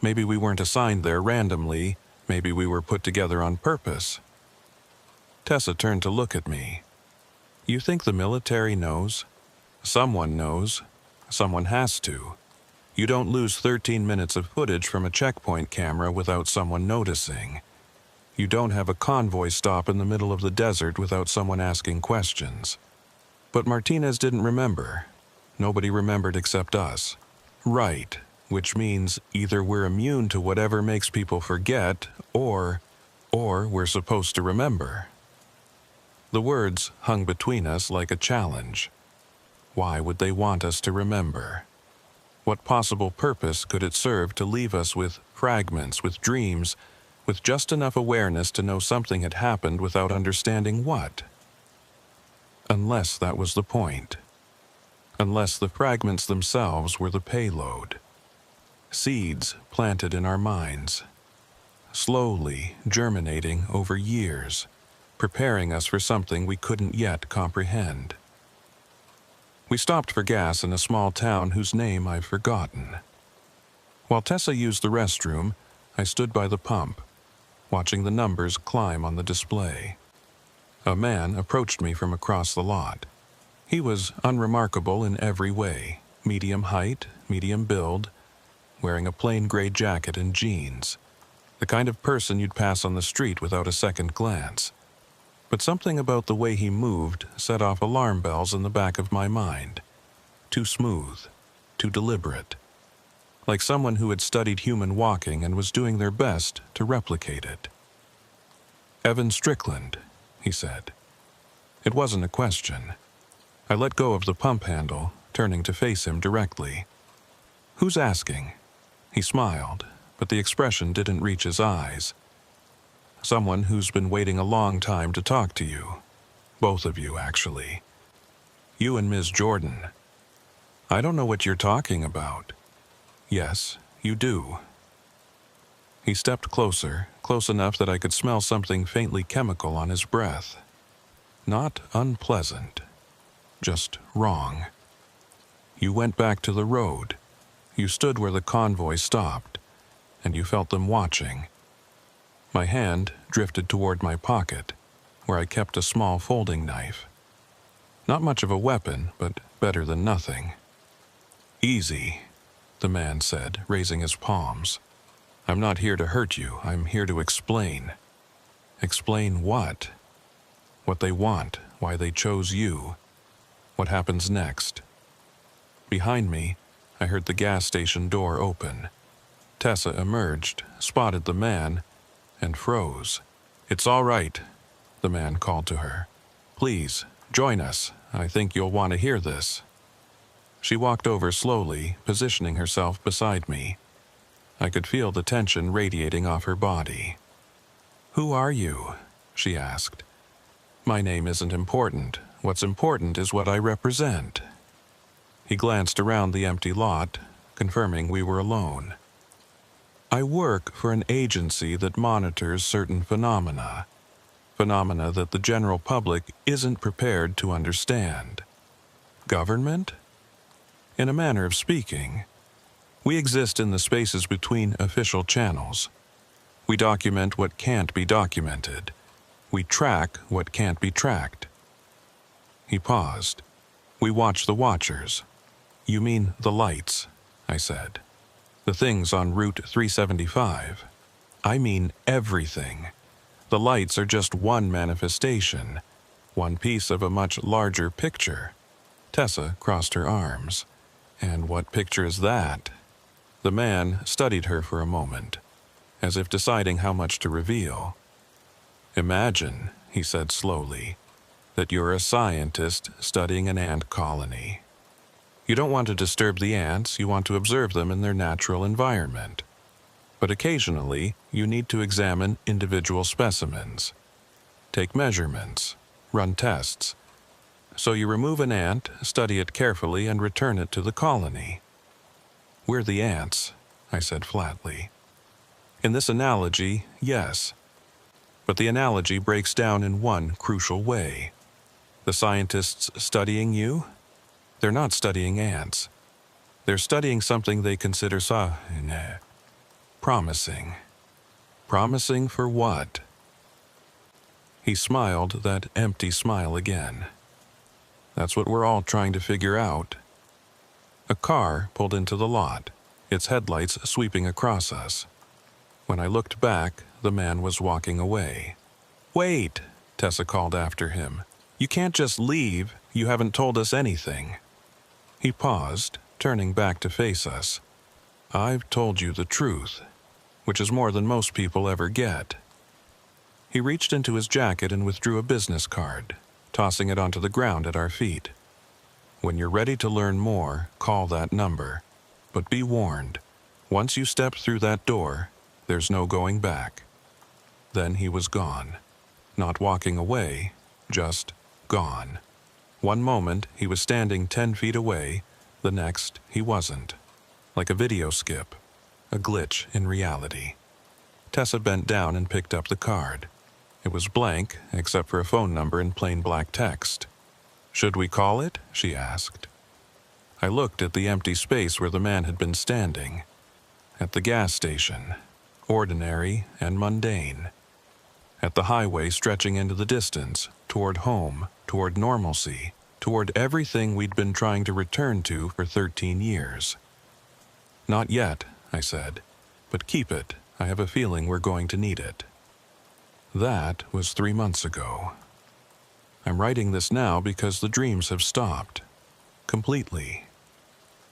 Maybe we weren't assigned there randomly. Maybe we were put together on purpose. Tessa turned to look at me. "You think the military knows? Someone knows. Someone has to. You don't lose 13 minutes of footage from a checkpoint camera without someone noticing. You don't have a convoy stop in the middle of the desert without someone asking questions. But Martinez didn't remember. Nobody remembered except us. Right. Which means either we're immune to whatever makes people forget, or we're supposed to remember." The words hung between us like a challenge. Why would they want us to remember? What possible purpose could it serve to leave us with fragments, with dreams, with just enough awareness to know something had happened without understanding what? Unless that was the point. Unless the fragments themselves were the payload. Seeds planted in our minds, slowly germinating over years, preparing us for something we couldn't yet comprehend. We stopped for gas in a small town whose name I've forgotten. While Tessa used the restroom, I stood by the pump, watching the numbers climb on the display. A man approached me from across the lot. He was unremarkable in every way, medium height, medium build, wearing a plain gray jacket and jeans, the kind of person you'd pass on the street without a second glance. But something about the way he moved set off alarm bells in the back of my mind. Too smooth, too deliberate. Like someone who had studied human walking and was doing their best to replicate it. "Evan Strickland," he said. It wasn't a question. I let go of the pump handle, turning to face him directly. "Who's asking?" He smiled, but the expression didn't reach his eyes. "Someone who's been waiting a long time to talk to you. Both of you, actually. You and Ms. Jordan." "I don't know what you're talking about." "Yes, you do." He stepped closer, close enough that I could smell something faintly chemical on his breath. Not unpleasant, just wrong. "You went back to the road. You stood where the convoy stopped, and you felt them watching." My hand drifted toward my pocket, where I kept a small folding knife. Not much of a weapon, but better than nothing. "Easy," the man said, raising his palms. "I'm not here to hurt you. I'm here to explain." "Explain what?" "What they want, why they chose you, what happens next." Behind me, I heard the gas station door open. Tessa emerged, spotted the man, and froze. "It's all right," the man called to her. "Please, join us. I think you'll want to hear this." She walked over slowly, positioning herself beside me. I could feel the tension radiating off her body. "Who are you?" she asked. "My name isn't important. What's important is what I represent." He glanced around the empty lot, confirming we were alone. "I work for an agency that monitors certain phenomena that the general public isn't prepared to understand." "Government?" "In a manner of speaking. We exist in the spaces between official channels. We document what can't be documented. We track what can't be tracked." He paused. "We watch the watchers." "You mean the lights," I said. "The things on Route 375. I mean everything. The lights are just one manifestation, one piece of a much larger picture." Tessa crossed her arms. "And what picture is that?" The man studied her for a moment, as if deciding how much to reveal. "Imagine," he said slowly, "that you're a scientist studying an ant colony. You don't want to disturb the ants, you want to observe them in their natural environment. But occasionally, you need to examine individual specimens, take measurements, run tests. So you remove an ant, study it carefully, and return it to the colony." "We're the ants," I said flatly. "In this analogy, yes. But the analogy breaks down in one crucial way. The scientists studying you? They're not studying ants. They're studying something they consider promising." "Promising for what?" He smiled that empty smile again. "That's what we're all trying to figure out." A car pulled into the lot, its headlights sweeping across us. When I looked back, the man was walking away. "Wait," Tessa called after him. "You can't just leave. You haven't told us anything." He paused, turning back to face us. "I've told you the truth, which is more than most people ever get." He reached into his jacket and withdrew a business card, tossing it onto the ground at our feet. When you're ready to learn more, call that number. But be warned, once you step through that door, there's no going back. Then he was gone. Not walking away, just gone. One moment, he was standing 10 feet away, the next, he wasn't. Like a video skip, a glitch in reality. Tessa bent down and picked up the card. It was blank, except for a phone number in plain black text. "Should we call it?" she asked. I looked at the empty space where the man had been standing. At the gas station, ordinary and mundane. At the highway stretching into the distance, toward home, toward normalcy, toward everything we'd been trying to return to for 13 years. "Not yet," I said, "but keep it. I have a feeling we're going to need it." That was 3 months ago. I'm writing this now because the dreams have stopped. Completely.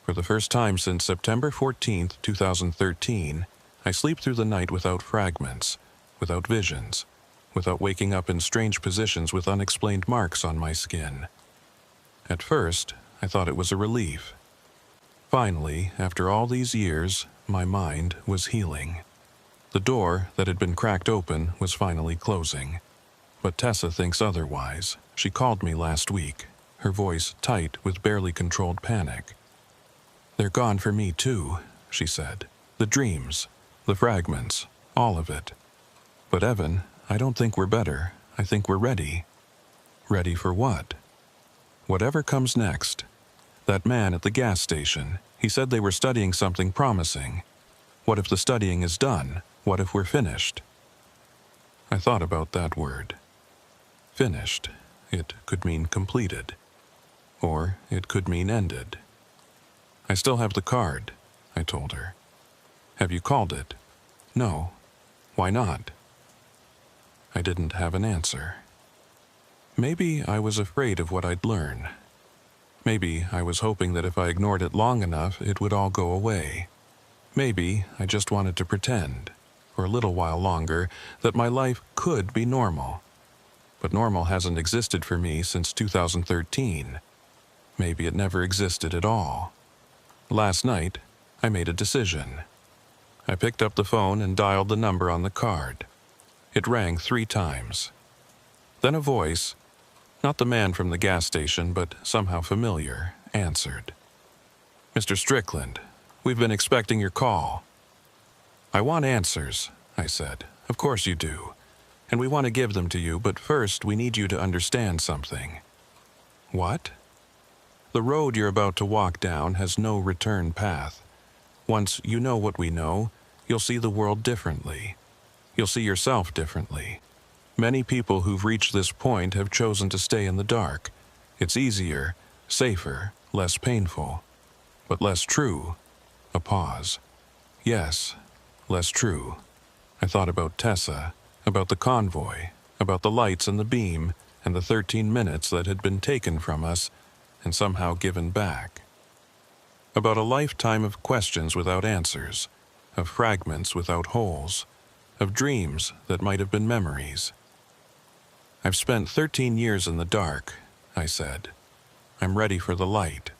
For the first time since September 14th, 2013, I sleep through the night without fragments, without visions, without waking up in strange positions with unexplained marks on my skin. At first, I thought it was a relief. Finally, after all these years, my mind was healing. The door that had been cracked open was finally closing. But Tessa thinks otherwise. She called me last week, her voice tight with barely controlled panic. "They're gone for me too," she said. "The dreams, the fragments, all of it. But Evan, I don't think we're better. I think we're ready." "Ready for what?" "Whatever comes next. That man at the gas station, he said they were studying something promising. What if the studying is done? What if we're finished?" I thought about that word. Finished. It could mean completed. Or it could mean ended. "I still have the card," I told her. "Have you called it?" "No." "Why not?" I didn't have an answer. Maybe I was afraid of what I'd learn. Maybe I was hoping that if I ignored it long enough, it would all go away. Maybe I just wanted to pretend, for a little while longer, that my life could be normal. But normal hasn't existed for me since 2013. Maybe it never existed at all. Last night, I made a decision. I picked up the phone and dialed the number on the card. It rang 3 times. Then a voice, not the man from the gas station, but somehow familiar, answered. "Mr. Strickland, we've been expecting your call." "I want answers," I said. "Of course you do. And we want to give them to you, but first we need you to understand something." "What?" "The road you're about to walk down has no return path. Once you know what we know, you'll see the world differently. You'll see yourself differently. Many people who've reached this point have chosen to stay in the dark. It's easier, safer, less painful, but less true." A pause. "Yes, less true." I thought about Tessa, about the convoy, about the lights and the beam, and the 13 minutes that had been taken from us and somehow given back. About a lifetime of questions without answers, of fragments without holes, of dreams that might have been memories. "I've spent 13 years in the dark," I said. "I'm ready for the light."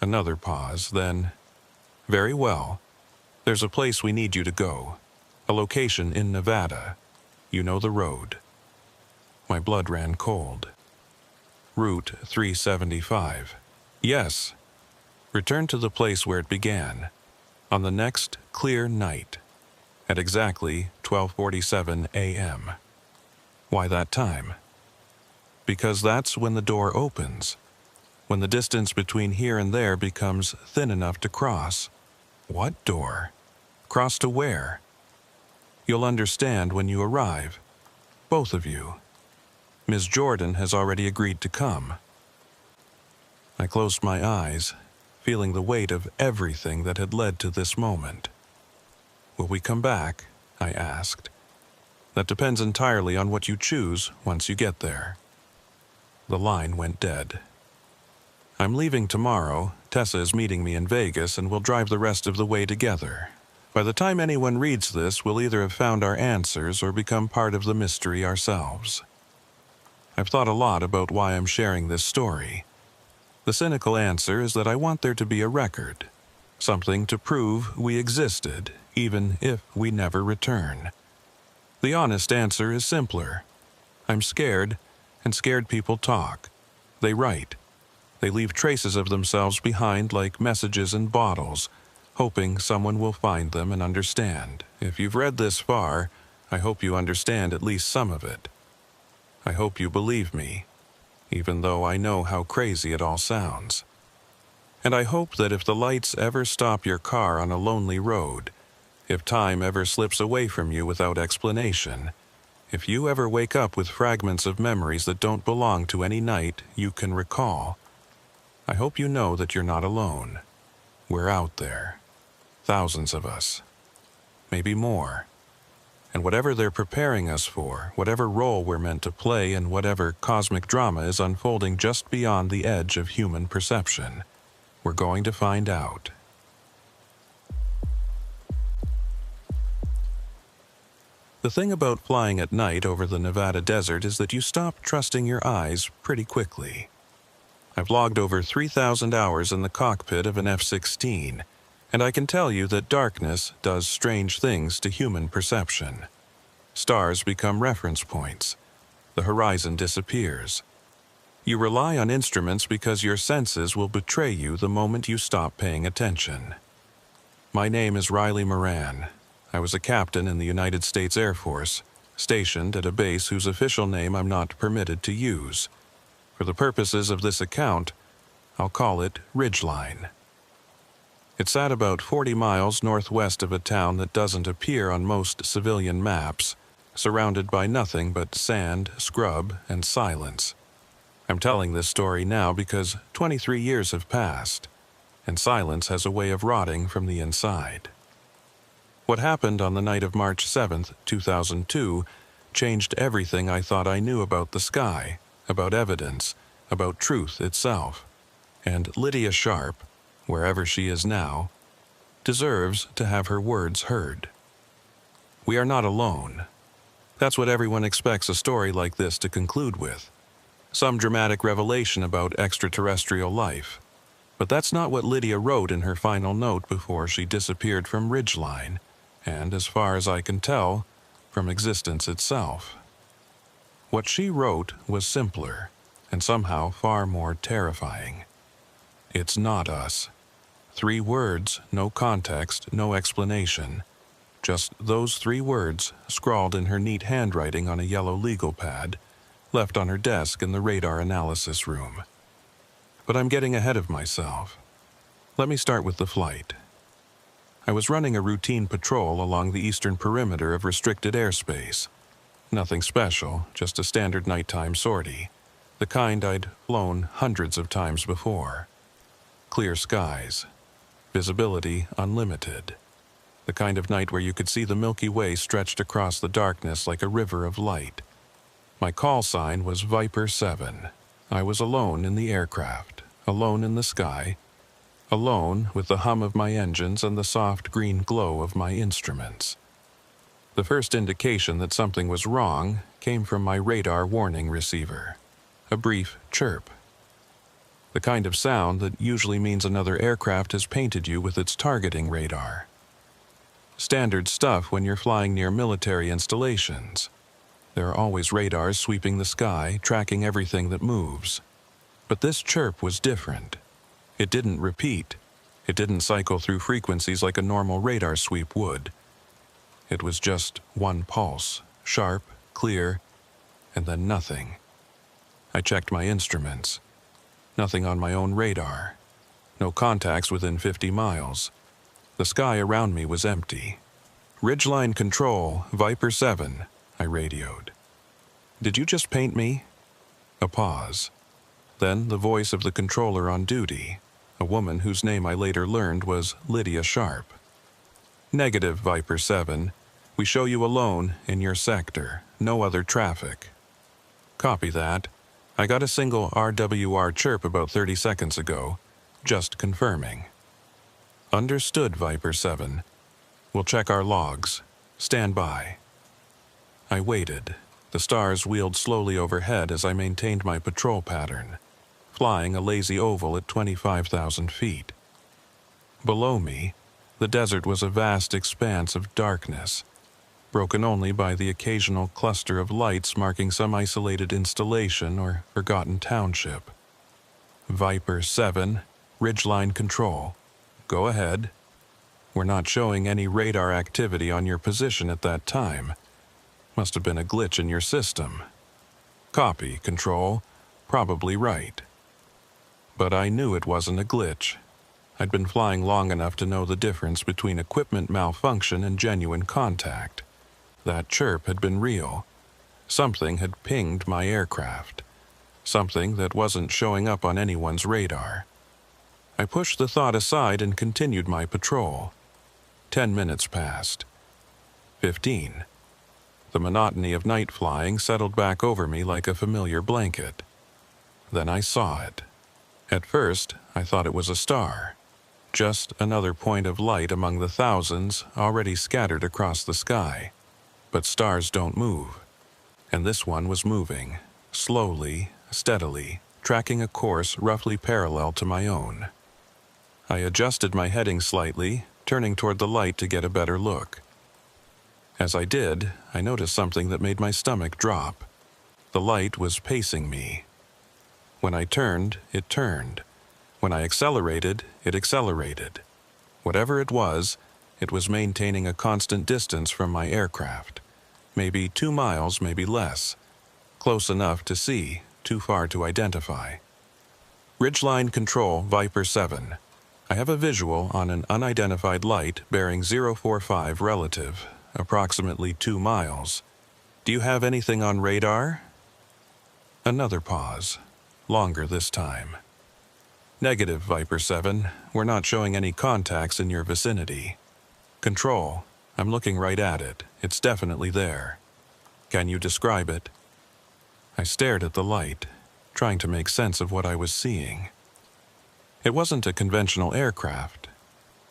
Another pause, then, "Very well. There's a place we need you to go. A location in Nevada. You know the road." My blood ran cold. "Route 375. Yes. Return to the place where it began. On the next clear night. At exactly 12:47 a.m. "Why that time?" "Because that's when the door opens. When the distance between here and there becomes thin enough to cross." "What door? Cross to where?" "You'll understand when you arrive. Both of you. Ms. Jordan has already agreed to come." I closed my eyes, feeling the weight of everything that had led to this moment. "Will we come back?" I asked. "That depends entirely on what you choose once you get there." The line went dead. "I'm leaving tomorrow. Tessa is meeting me in Vegas, and we'll drive the rest of the way together. By the time anyone reads this, we'll either have found our answers or become part of the mystery ourselves." I've thought a lot about why I'm sharing this story. The cynical answer is that I want there to be a record, something to prove we existed, even if we never return. The honest answer is simpler. I'm scared, and scared people talk. They write. They leave traces of themselves behind like messages in bottles, hoping someone will find them and understand. If you've read this far, I hope you understand at least some of it. I hope you believe me, even though I know how crazy it all sounds. And I hope that if the lights ever stop your car on a lonely road, if time ever slips away from you without explanation, if you ever wake up with fragments of memories that don't belong to any night you can recall, I hope you know that you're not alone. We're out there. Thousands of us. Maybe more. And whatever they're preparing us for, whatever role we're meant to play, and whatever cosmic drama is unfolding just beyond the edge of human perception, we're going to find out. The thing about flying at night over the Nevada desert is that you stop trusting your eyes pretty quickly. I've logged over 3,000 hours in the cockpit of an F-16, and I can tell you that darkness does strange things to human perception. Stars become reference points. The horizon disappears. You rely on instruments because your senses will betray you the moment you stop paying attention. My name is Riley Moran. I was a captain in the United States Air Force, stationed at a base whose official name I'm not permitted to use. For the purposes of this account, I'll call it Ridgeline. It sat about 40 miles northwest of a town that doesn't appear on most civilian maps, surrounded by nothing but sand, scrub, and silence. I'm telling this story now because 23 years have passed, and silence has a way of rotting from the inside. What happened on the night of March 7th, 2002, changed everything I thought I knew about the sky, about evidence, about truth itself. And Lydia Sharp, wherever she is now, deserves to have her words heard. We are not alone. That's what everyone expects a story like this to conclude with. Some dramatic revelation about extraterrestrial life. But that's not what Lydia wrote in her final note before she disappeared from Ridgeline, and, as far as I can tell, from existence itself. What she wrote was simpler, and somehow far more terrifying. It's not us. 3 words, no context, no explanation. Just those 3 words, scrawled in her neat handwriting on a yellow legal pad, left on her desk in the radar analysis room. But I'm getting ahead of myself. Let me start with the flight. I was running a routine patrol along the eastern perimeter of restricted airspace. Nothing special, just a standard nighttime sortie, the kind I'd flown hundreds of times before. Clear skies. Visibility unlimited. The kind of night where you could see the Milky Way stretched across the darkness like a river of light. My call sign was Viper 7. I was alone in the aircraft, alone in the sky, alone with the hum of my engines and the soft green glow of my instruments. The first indication that something was wrong came from my radar warning receiver. A brief chirp. The kind of sound that usually means another aircraft has painted you with its targeting radar. Standard stuff when you're flying near military installations. There are always radars sweeping the sky, tracking everything that moves. But this chirp was different. It didn't repeat. It didn't cycle through frequencies like a normal radar sweep would. It was just one pulse, sharp, clear, and then nothing. I checked my instruments. Nothing on my own radar. No contacts within 50 miles. The sky around me was empty. Ridgeline Control, Viper 7, I radioed. Did you just paint me? A pause. Then the voice of the controller on duty, a woman whose name I later learned was Lydia Sharp. Negative, Viper 7. We show you alone in your sector. No other traffic. Copy that. I got a single RWR chirp about 30 seconds ago. Just confirming. Understood, Viper 7. We'll check our logs. Stand by. I waited. The stars wheeled slowly overhead as I maintained my patrol pattern, flying a lazy oval at 25,000 feet. Below me, the desert was a vast expanse of darkness, broken only by the occasional cluster of lights marking some isolated installation or forgotten township. Viper 7, Ridgeline Control. Go ahead. We're not showing any radar activity on your position at that time. Must have been a glitch in your system. Copy, Control. Probably right. But I knew it wasn't a glitch. I'd been flying long enough to know the difference between equipment malfunction and genuine contact. That chirp had been real. Something had pinged my aircraft. Something that wasn't showing up on anyone's radar. I pushed the thought aside and continued my patrol. 10 minutes passed. 15. The monotony of night flying settled back over me like a familiar blanket. Then I saw it. At first, I thought it was a star. Just another point of light among the thousands already scattered across the sky. But stars don't move. And this one was moving, slowly, steadily, tracking a course roughly parallel to my own. I adjusted my heading slightly, turning toward the light to get a better look. As I did, I noticed something that made my stomach drop. The light was pacing me. When I turned, it turned. When I accelerated, it accelerated. Whatever it was maintaining a constant distance from my aircraft. Maybe 2 miles, maybe less. Close enough to see, too far to identify. Ridgeline Control, Viper 7. I have a visual on an unidentified light bearing 045 relative, approximately 2 miles. Do you have anything on radar? Another pause. Longer this time. Negative, Viper 7. We're not showing any contacts in your vicinity. Control. I'm looking right at it. It's definitely there. Can you describe it? I stared at the light, trying to make sense of what I was seeing. It wasn't a conventional aircraft.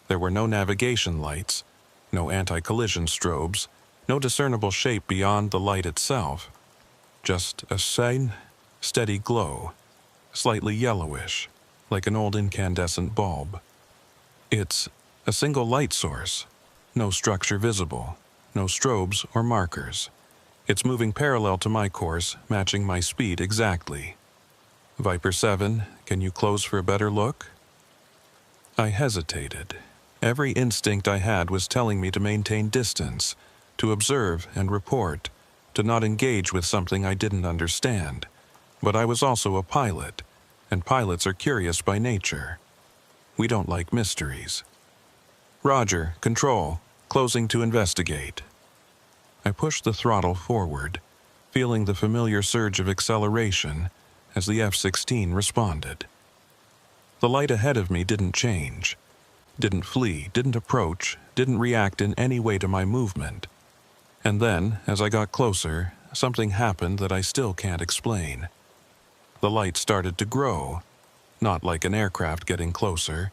There were no navigation lights, no anti-collision strobes, no discernible shape beyond the light itself. Just a steady glow, slightly yellowish, like an old incandescent bulb. It's a single light source, no structure visible, no strobes or markers. It's moving parallel to my course, matching my speed exactly. Viper 7, can you close for a better look? I hesitated. Every instinct I had was telling me to maintain distance, to observe and report, to not engage with something I didn't understand. But I was also a pilot, and pilots are curious by nature. We don't like mysteries. Roger, Control, closing to investigate. I pushed the throttle forward, feeling the familiar surge of acceleration as the F-16 responded. The light ahead of me didn't change, didn't flee, didn't approach, didn't react in any way to my movement. And then, as I got closer, something happened that I still can't explain. The light started to grow, not like an aircraft getting closer,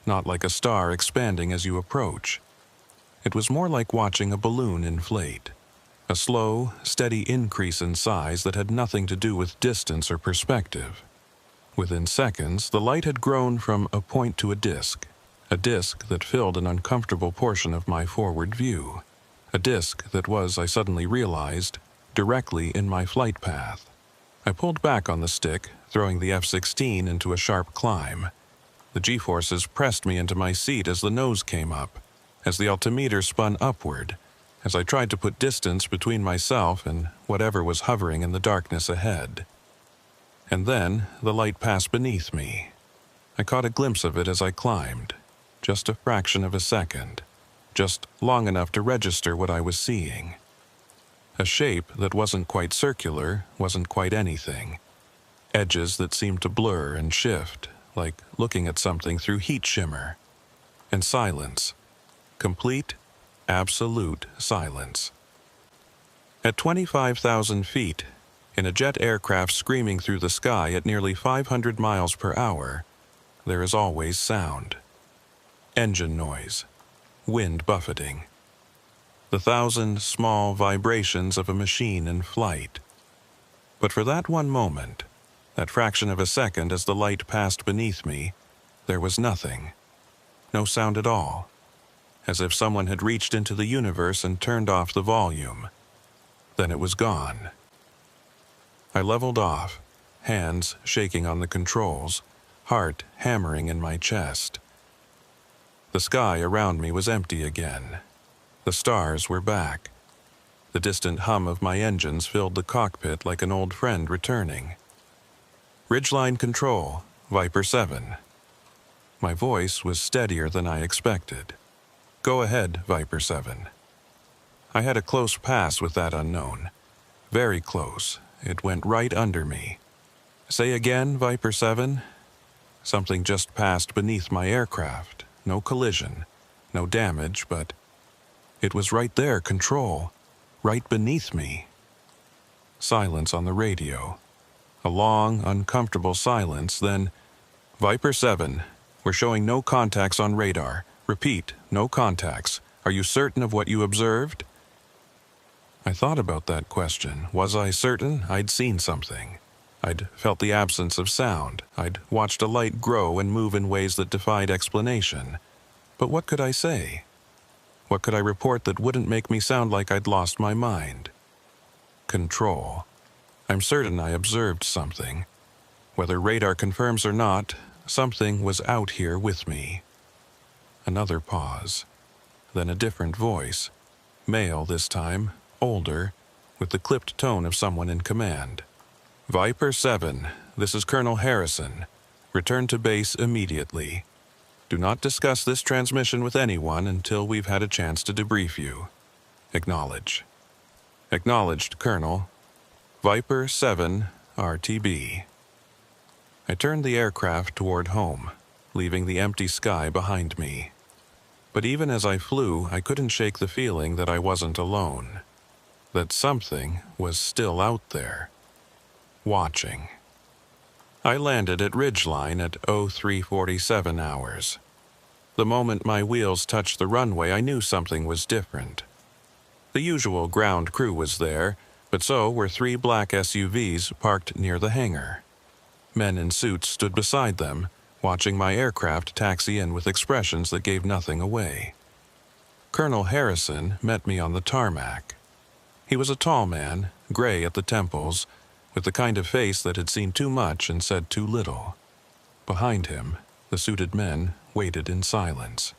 not like a star expanding as you approach. It was more like watching a balloon inflate, a slow, steady increase in size that had nothing to do with distance or perspective. Within seconds, the light had grown from a point to a disk that filled an uncomfortable portion of my forward view, a disk that was, I suddenly realized, directly in my flight path. I pulled back on the stick, throwing the F-16 into a sharp climb. The G-forces pressed me into my seat as the nose came up, as the altimeter spun upward, as I tried to put distance between myself and whatever was hovering in the darkness ahead. And then the light passed beneath me. I caught a glimpse of it as I climbed, just a fraction of a second, just long enough to register what I was seeing. A shape that wasn't quite circular, wasn't quite anything. Edges that seemed to blur and shift, like looking at something through heat shimmer. And silence. Complete, absolute silence. At 25,000 feet, in a jet aircraft screaming through the sky at nearly 500 miles per hour, there is always sound. Engine noise. Wind buffeting. the 1,000 small vibrations of a machine in flight. But for that one moment, that fraction of a second as the light passed beneath me, there was nothing. No sound at all. As if someone had reached into the universe and turned off the volume. Then it was gone. I leveled off, hands shaking on the controls, heart hammering in my chest. The sky around me was empty again. The stars were back. The distant hum of my engines filled the cockpit like an old friend returning. Ridgeline Control, Viper 7. My voice was steadier than I expected. Go ahead, Viper 7. I had a close pass with that unknown. Very close. It went right under me. Say again, Viper 7. Something just passed beneath my aircraft. No collision, no damage, but it was right there, Control. Right beneath me. Silence on the radio. A long, uncomfortable silence, then, Viper 7, we're showing no contacts on radar. Repeat, no contacts. Are you certain of what you observed? I thought about that question. Was I certain? I'd seen something. I'd felt the absence of sound. I'd watched a light grow and move in ways that defied explanation. But what could I say? What could I report that wouldn't make me sound like I'd lost my mind? Control. I'm certain I observed something. Whether radar confirms or not, something was out here with me. Another pause. Then a different voice. Male this time, older, with the clipped tone of someone in command. Viper 7, this is Colonel Harrison. Return to base immediately. Do not discuss this transmission with anyone until we've had a chance to debrief you. Acknowledge. Acknowledged, Colonel. Viper 7, RTB. I turned the aircraft toward home, leaving the empty sky behind me. But even as I flew, I couldn't shake the feeling that I wasn't alone. That something was still out there. Watching. I landed at Ridgeline at 0347 hours. The moment my wheels touched the runway, I knew something was different. The usual ground crew was there, but so were 3 black SUVs parked near the hangar. Men in suits stood beside them, watching my aircraft taxi in with expressions that gave nothing away. Colonel Harrison met me on the tarmac. He was a tall man, gray at the temples, with the kind of face that had seen too much and said too little. Behind him, the suited men waited in silence.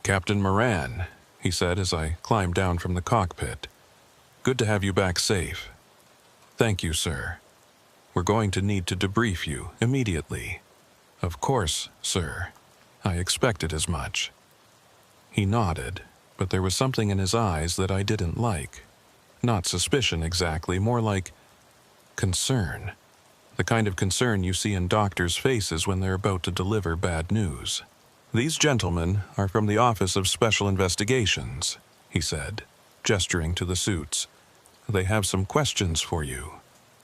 "Captain Moran," he said as I climbed down from the cockpit. "Good to have you back safe." "Thank you, sir. We're going to need to debrief you immediately." "Of course, sir. I expected as much." He nodded, but there was something in his eyes that I didn't like. Not suspicion exactly, more like concern. The kind of concern you see in doctors' faces when they're about to deliver bad news. "These gentlemen are from the Office of Special Investigations," he said, gesturing to the suits. "They have some questions for you."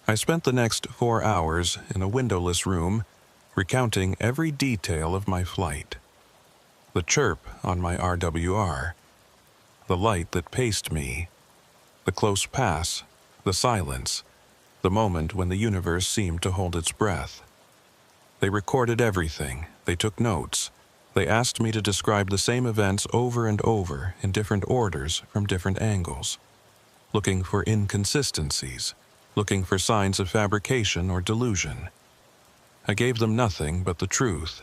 I spent the next 4 hours in a windowless room, recounting every detail of my flight. The chirp on my RWR, the light that paced me, the close pass, the silence, the moment when the universe seemed to hold its breath. They recorded everything, they took notes, they asked me to describe the same events over and over in different orders from different angles, looking for inconsistencies, looking for signs of fabrication or delusion. I gave them nothing but the truth.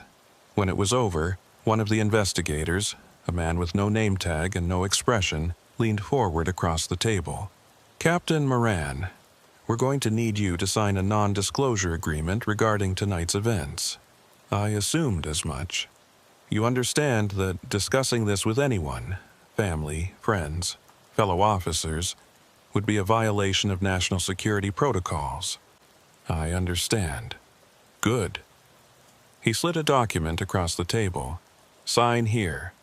When it was over, one of the investigators, a man with no name tag and no expression, leaned forward across the table. "Captain Moran, we're going to need you to sign a non-disclosure agreement regarding tonight's events." I assumed as much. You understand that discussing this with anyone, family, friends, fellow officers, would be a violation of national security protocols. I understand. Good. He slid a document across the table. "Sign here."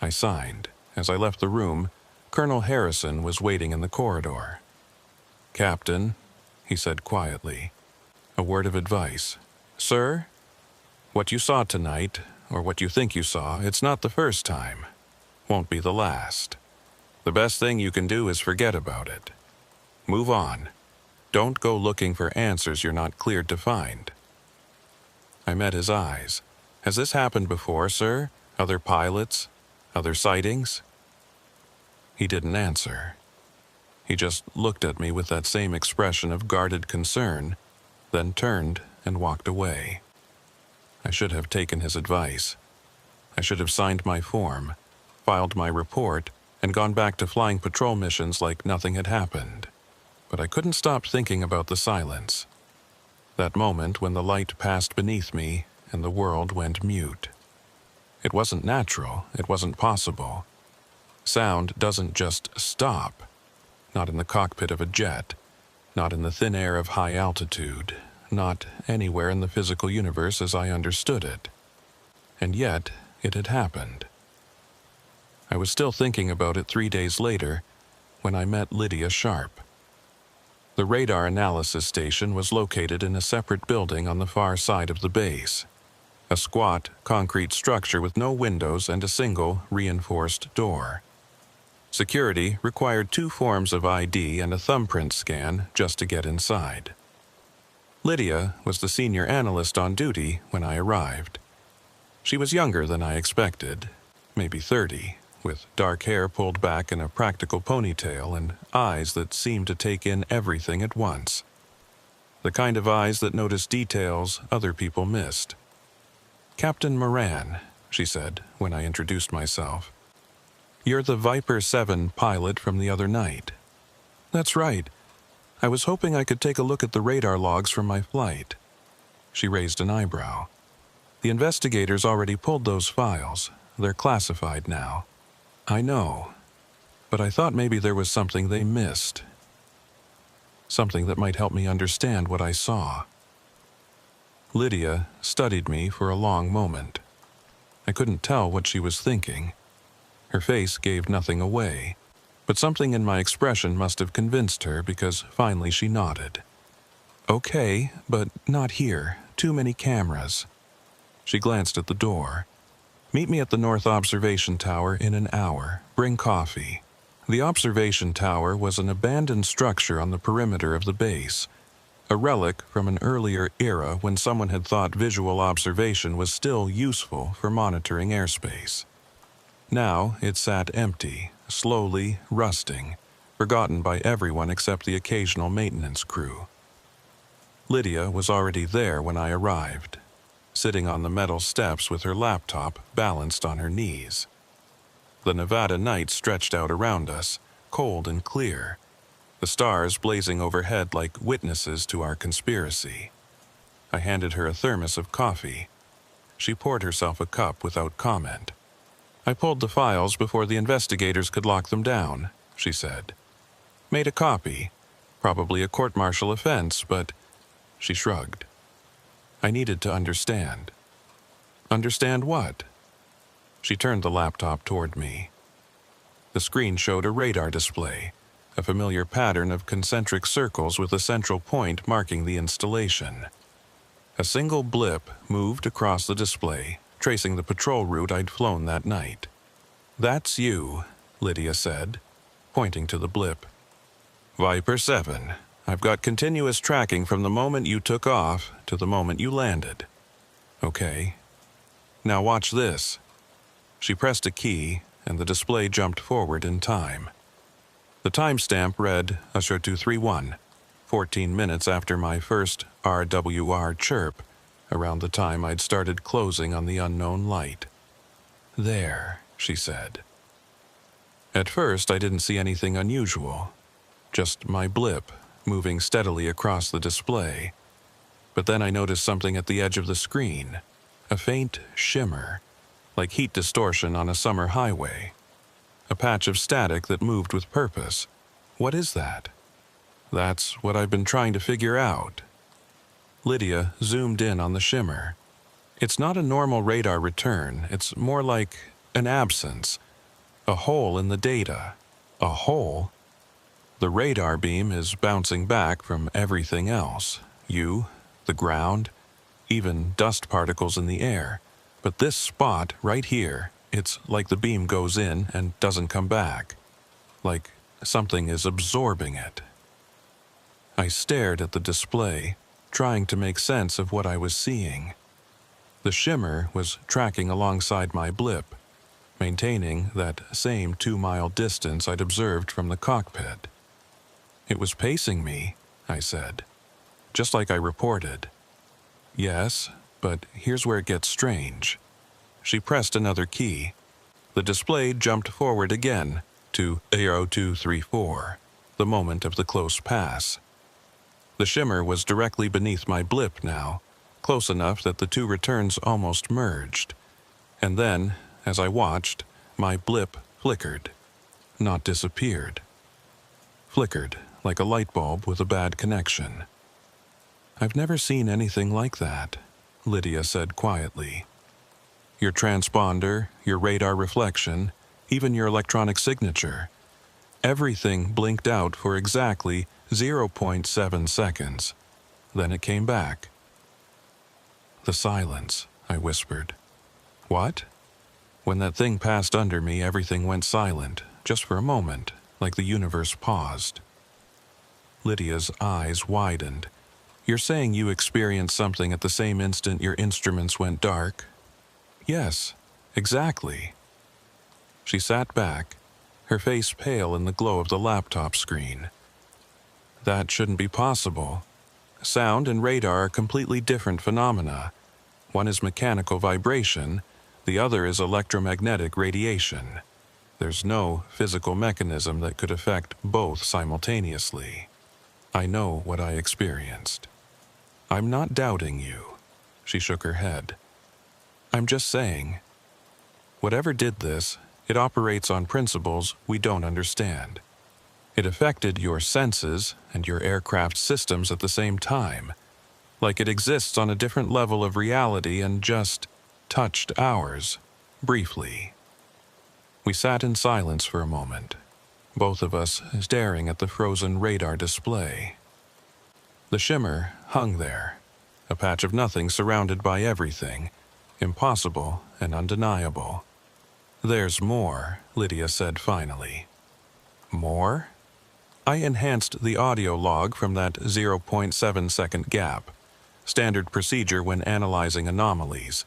I signed. As I left the room, Colonel Harrison was waiting in the corridor. "Captain," he said quietly, "a word of advice." "Sir?" "What you saw tonight, or what you think you saw, it's not the first time. Won't be the last. The best thing you can do is forget about it. Move on. Don't go looking for answers you're not cleared to find. I met his eyes. Has this happened before, sir? Other pilots? Other sightings? He didn't answer. He just looked at me with that same expression of guarded concern, then turned and walked away. I should have taken his advice. I should have signed my form, filed my report, and gone back to flying patrol missions like nothing had happened. But I couldn't stop thinking about the silence. That moment when the light passed beneath me and the world went mute. It wasn't natural, it wasn't possible. Sound doesn't just stop. Not in the cockpit of a jet, not in the thin air of high altitude, not anywhere in the physical universe as I understood it. And yet, it had happened. I was still thinking about it 3 days later when I met Lydia Sharp. The radar analysis station was located in a separate building on the far side of the base. A squat, concrete structure with no windows and a single, reinforced door. Security required 2 forms of ID and a thumbprint scan just to get inside. Lydia was the senior analyst on duty when I arrived. She was younger than I expected, maybe 30, with dark hair pulled back in a practical ponytail and eyes that seemed to take in everything at once. The kind of eyes that noticed details other people missed. "Captain Moran," she said when I introduced myself. "You're the Viper 7 pilot from the other night." "That's right. I was hoping I could take a look at the radar logs from my flight." She raised an eyebrow. "The investigators already pulled those files. They're classified now." "I know, but I thought maybe there was something they missed. Something that might help me understand what I saw." Lydia studied me for a long moment. I couldn't tell what she was thinking. Her face gave nothing away, but something in my expression must have convinced her because finally she nodded. "Okay, but not here. Too many cameras." She glanced at the door. "Meet me at the North Observation Tower in an hour. Bring coffee." The observation tower was an abandoned structure on the perimeter of the base, a relic from an earlier era when someone had thought visual observation was still useful for monitoring airspace. Now it sat empty, slowly rusting, forgotten by everyone except the occasional maintenance crew. Lydia was already there when I arrived, sitting on the metal steps with her laptop balanced on her knees. The Nevada night stretched out around us, cold and clear, the stars blazing overhead like witnesses to our conspiracy. I handed her a thermos of coffee. She poured herself a cup without comment. "I pulled the files before the investigators could lock them down," she said. "Made a copy. Probably a court-martial offense, but..." She shrugged. I needed to understand. Understand what? She turned the laptop toward me. The screen showed a radar display, a familiar pattern of concentric circles with a central point marking the installation. A single blip moved across the display, tracing the patrol route I'd flown that night. "That's you," Lydia said, pointing to the blip. "Viper 7. I've got continuous tracking from the moment you took off to the moment you landed." "Okay. Now watch this." She pressed a key, and the display jumped forward in time. The timestamp read Usher231, 14 minutes after my first RWR chirp, around the time I'd started closing on the unknown light. "There," she said. At first, I didn't see anything unusual, just my blip moving steadily across the display. But then I noticed something at the edge of the screen, a faint shimmer, like heat distortion on a summer highway. A patch of static that moved with purpose. What is that? That's what I've been trying to figure out. Lydia zoomed in on the shimmer. It's not a normal radar return, it's more like an absence, a hole in the data. A hole? The radar beam is bouncing back from everything else. You, the ground, even dust particles in the air. But this spot right here, it's like the beam goes in and doesn't come back. like something is absorbing it. I stared at the display, trying to make sense of what I was seeing. The shimmer was tracking alongside my blip, maintaining that same 2-mile distance I'd observed from the cockpit. It was pacing me, I said, just like I reported. Yes, but here's where it gets strange. She pressed another key. The display jumped forward again to 0234, the moment of the close pass. The shimmer was directly beneath my blip now, close enough that the two returns almost merged. And then, as I watched, my blip flickered, not disappeared. Flickered like a light bulb with a bad connection. I've never seen anything like that, Lydia said quietly. Your transponder, your radar reflection, even your electronic signature. Everything blinked out for exactly 0.7 seconds. Then it came back. The silence, I whispered. What? When that thing passed under me, everything went silent, just for a moment, like the universe paused. Lydia's eyes widened. You're saying you experienced something at the same instant your instruments went dark? Yes, exactly. She sat back, her face pale in the glow of the laptop screen. That shouldn't be possible. Sound and radar are completely different phenomena. One is mechanical vibration, the other is electromagnetic radiation. There's no physical mechanism that could affect both simultaneously. I know what I experienced. I'm not doubting you. She shook her head. I'm just saying, whatever did this, it operates on principles we don't understand. It affected your senses and your aircraft systems at the same time, like it exists on a different level of reality and just touched ours, briefly. We sat in silence for a moment, both of us staring at the frozen radar display. The shimmer hung there, a patch of nothing surrounded by everything, impossible and undeniable. There's more, Lydia said finally. More? I enhanced the audio log from that 0.7-second gap, standard procedure when analyzing anomalies.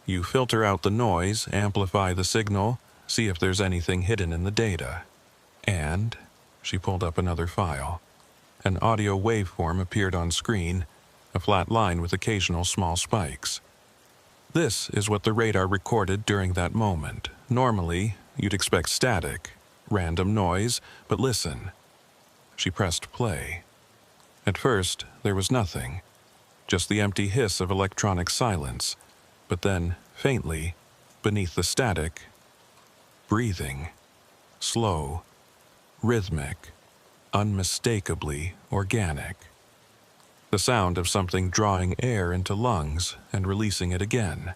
You filter out the noise, amplify the signal, see if there's anything hidden in the data. And, she pulled up another file. An audio waveform appeared on screen, a flat line with occasional small spikes. This is what the radar recorded during that moment. Normally, you'd expect static, random noise, but listen. She pressed play. At first, there was nothing, just the empty hiss of electronic silence, but then, faintly, beneath the static, breathing, slow, rhythmic, unmistakably organic. The sound of something drawing air into lungs and releasing it again.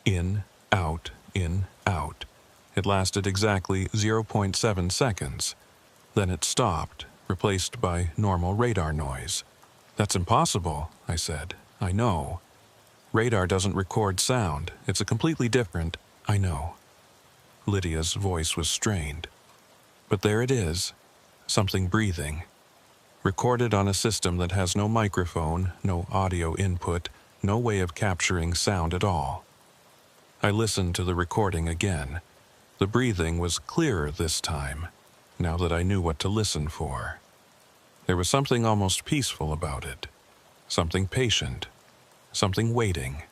In, out, in, out. It lasted exactly 0.7 seconds. Then it stopped, replaced by normal radar noise. That's impossible, I said. I know. Radar doesn't record sound. It's a completely different... I know. Lydia's voice was strained. But there it is. Something breathing. Recorded on a system that has no microphone, no audio input, no way of capturing sound at all. I listened to the recording again. The breathing was clearer this time, now that I knew what to listen for. There was something almost peaceful about it. Something patient. Something waiting.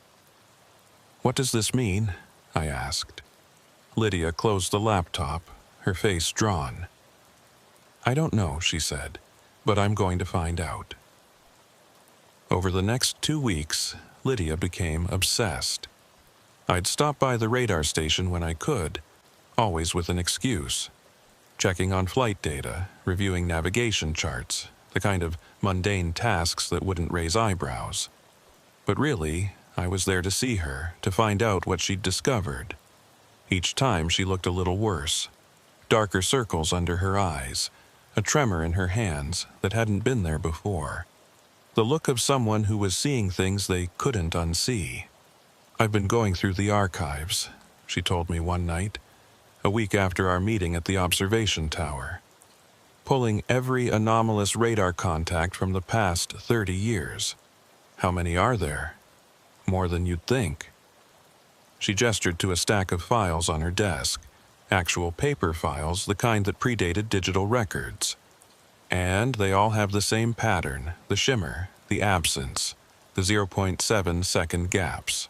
What does this mean? I asked. Lydia closed the laptop, her face drawn. I don't know, she said, but I'm going to find out. Over the next 2 weeks, Lydia became obsessed. I'd stop by the radar station when I could, always with an excuse. Checking on flight data, reviewing navigation charts, the kind of mundane tasks that wouldn't raise eyebrows. But really, I was there to see her, to find out what she'd discovered. Each time she looked a little worse. Darker circles under her eyes, a tremor in her hands that hadn't been there before. The look of someone who was seeing things they couldn't unsee. I've been going through the archives, she told me one night, a week after our meeting at the observation tower. pulling every anomalous radar contact from the past 30 years. How many are there? More than you'd think. She gestured to a stack of files on her desk, actual paper files, the kind that predated digital records. And they all have the same pattern, the shimmer, the absence, the 0.7-second gaps.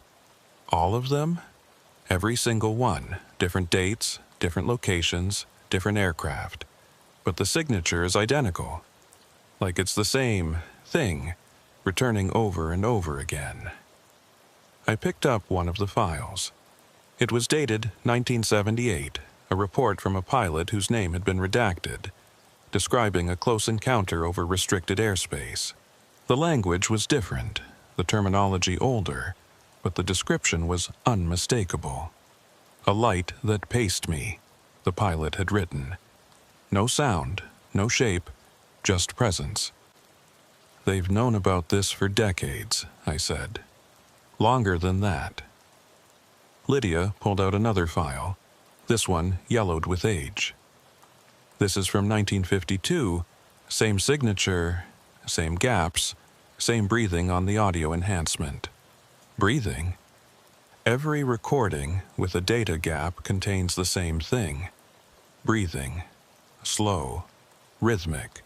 All of them? Every single one, different dates, different locations, different aircraft. But the signature is identical. Like it's the same thing, returning over and over again. I picked up one of the files. It was dated 1978, a report from a pilot whose name had been redacted, describing a close encounter over restricted airspace. The language was different, the terminology older, but the description was unmistakable. A light that paced me, the pilot had written. No sound, no shape, just presence. They've known about this for decades, I said. Longer than that. Lydia pulled out another file, this one yellowed with age. This is from 1952, same signature, same gaps, same breathing on the audio enhancement. Breathing? Every recording with a data gap contains the same thing. Breathing. Slow. Rhythmic.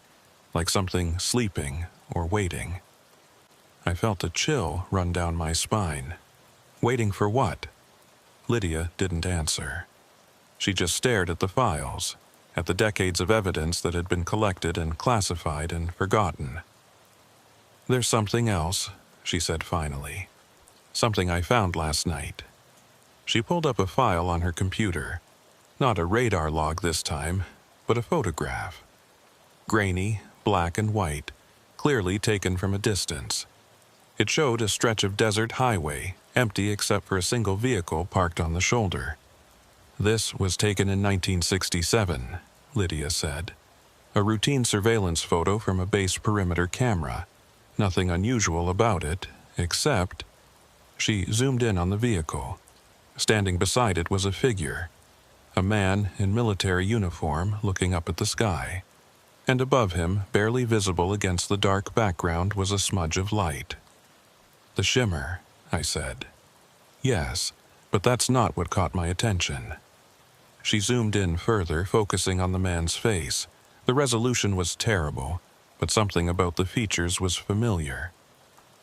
Like something sleeping or waiting. I felt a chill run down my spine. Waiting for what? Lydia didn't answer. She just stared at the files, at the decades of evidence that had been collected and classified and forgotten. There's something else, she said finally. Something I found last night. She pulled up a file on her computer. Not a radar log this time, but a photograph. Grainy, black and white, clearly taken from a distance. It showed a stretch of desert highway, empty except for a single vehicle parked on the shoulder. This was taken in 1967, Lydia said. A routine surveillance photo from a base perimeter camera. Nothing unusual about it, except... She zoomed in on the vehicle. Standing beside it was a figure. A man in military uniform looking up at the sky. And above him, barely visible against the dark background, was a smudge of light. The shimmer, I said. Yes, but that's not what caught my attention. She zoomed in further, focusing on the man's face. The resolution was terrible, but something about the features was familiar.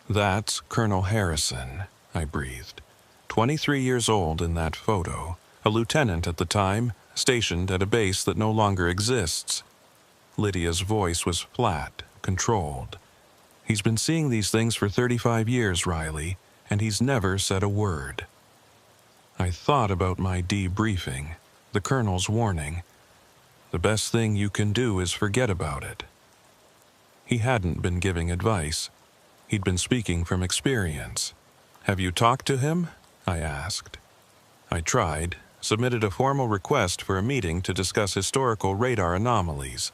That's Colonel Harrison, I breathed. 23 years old in that photo, a lieutenant at the time, stationed at a base that no longer exists. Lydia's voice was flat, controlled. He's been seeing these things for 35 years, Riley, and he's never said a word. I thought about my debriefing, the colonel's warning. The best thing you can do is forget about it. He hadn't been giving advice. He'd been speaking from experience. Have you talked to him? I asked. I tried, submitted a formal request for a meeting to discuss historical radar anomalies.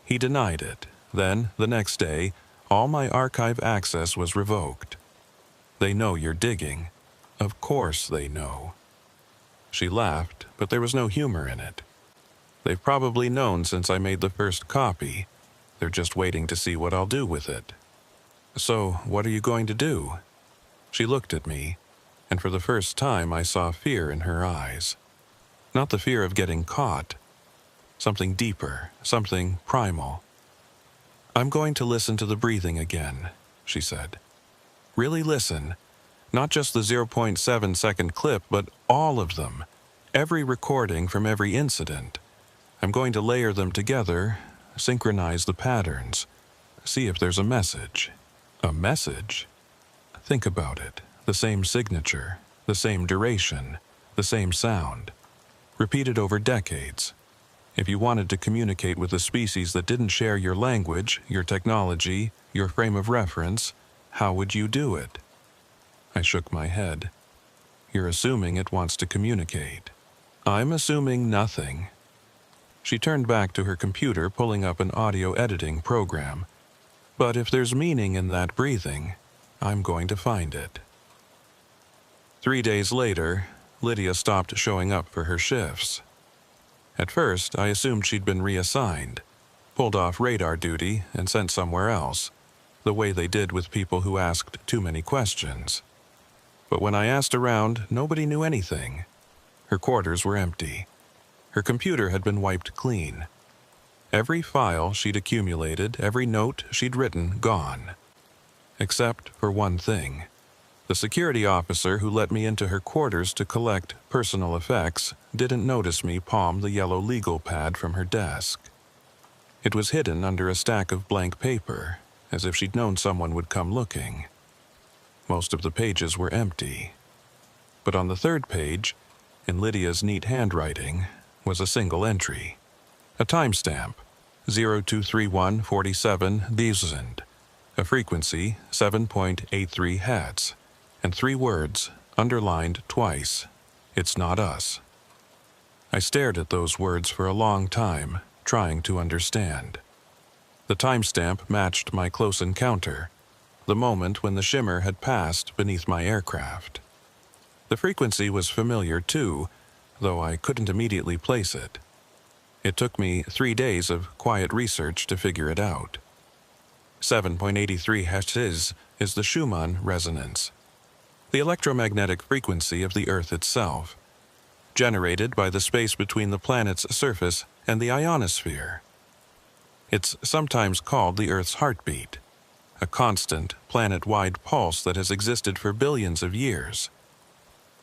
He denied it. Then, the next day, all my archive access was revoked. They know you're digging. Of course they know. She laughed, but there was no humor in it. They've probably known since I made the first copy. They're just waiting to see what I'll do with it. So, what are you going to do? She looked at me, and for the first time I saw fear in her eyes. Not the fear of getting caught. Something deeper, something primal. I'm going to listen to the breathing again, she said. Really listen. Not just the 0.7-second clip, but all of them. Every recording from every incident. I'm going to layer them together, synchronize the patterns, see if there's a message. A message? Think about it. The same signature, the same duration, the same sound. Repeated over decades. If you wanted to communicate with a species that didn't share your language, your technology, your frame of reference, how would you do it? I shook my head. You're assuming it wants to communicate. I'm assuming nothing. She turned back to her computer, pulling up an audio editing program. But if there's meaning in that breathing, I'm going to find it. 3 days later, Lydia stopped showing up for her shifts. At first, I assumed she'd been reassigned, pulled off radar duty and sent somewhere else, the way they did with people who asked too many questions. But when I asked around, nobody knew anything. Her quarters were empty. Her computer had been wiped clean. Every file she'd accumulated, every note she'd written, gone. Except for one thing. The security officer who let me into her quarters to collect personal effects didn't notice me palm the yellow legal pad from her desk. It was hidden under a stack of blank paper, as if she'd known someone would come looking. Most of the pages were empty. But on the third page, in Lydia's neat handwriting, was a single entry. A timestamp, 023147 a frequency 7.83 Hz, and 3 words, underlined twice, "It's not us." I stared at those words for a long time, trying to understand. The timestamp matched my close encounter, the moment when the shimmer had passed beneath my aircraft. The frequency was familiar too, though I couldn't immediately place it. It took me 3 days of quiet research to figure it out. 7.83 Hz is the Schumann resonance, the electromagnetic frequency of the Earth itself, generated by the space between the planet's surface and the ionosphere. It's sometimes called the Earth's heartbeat, a constant, planet-wide pulse that has existed for billions of years.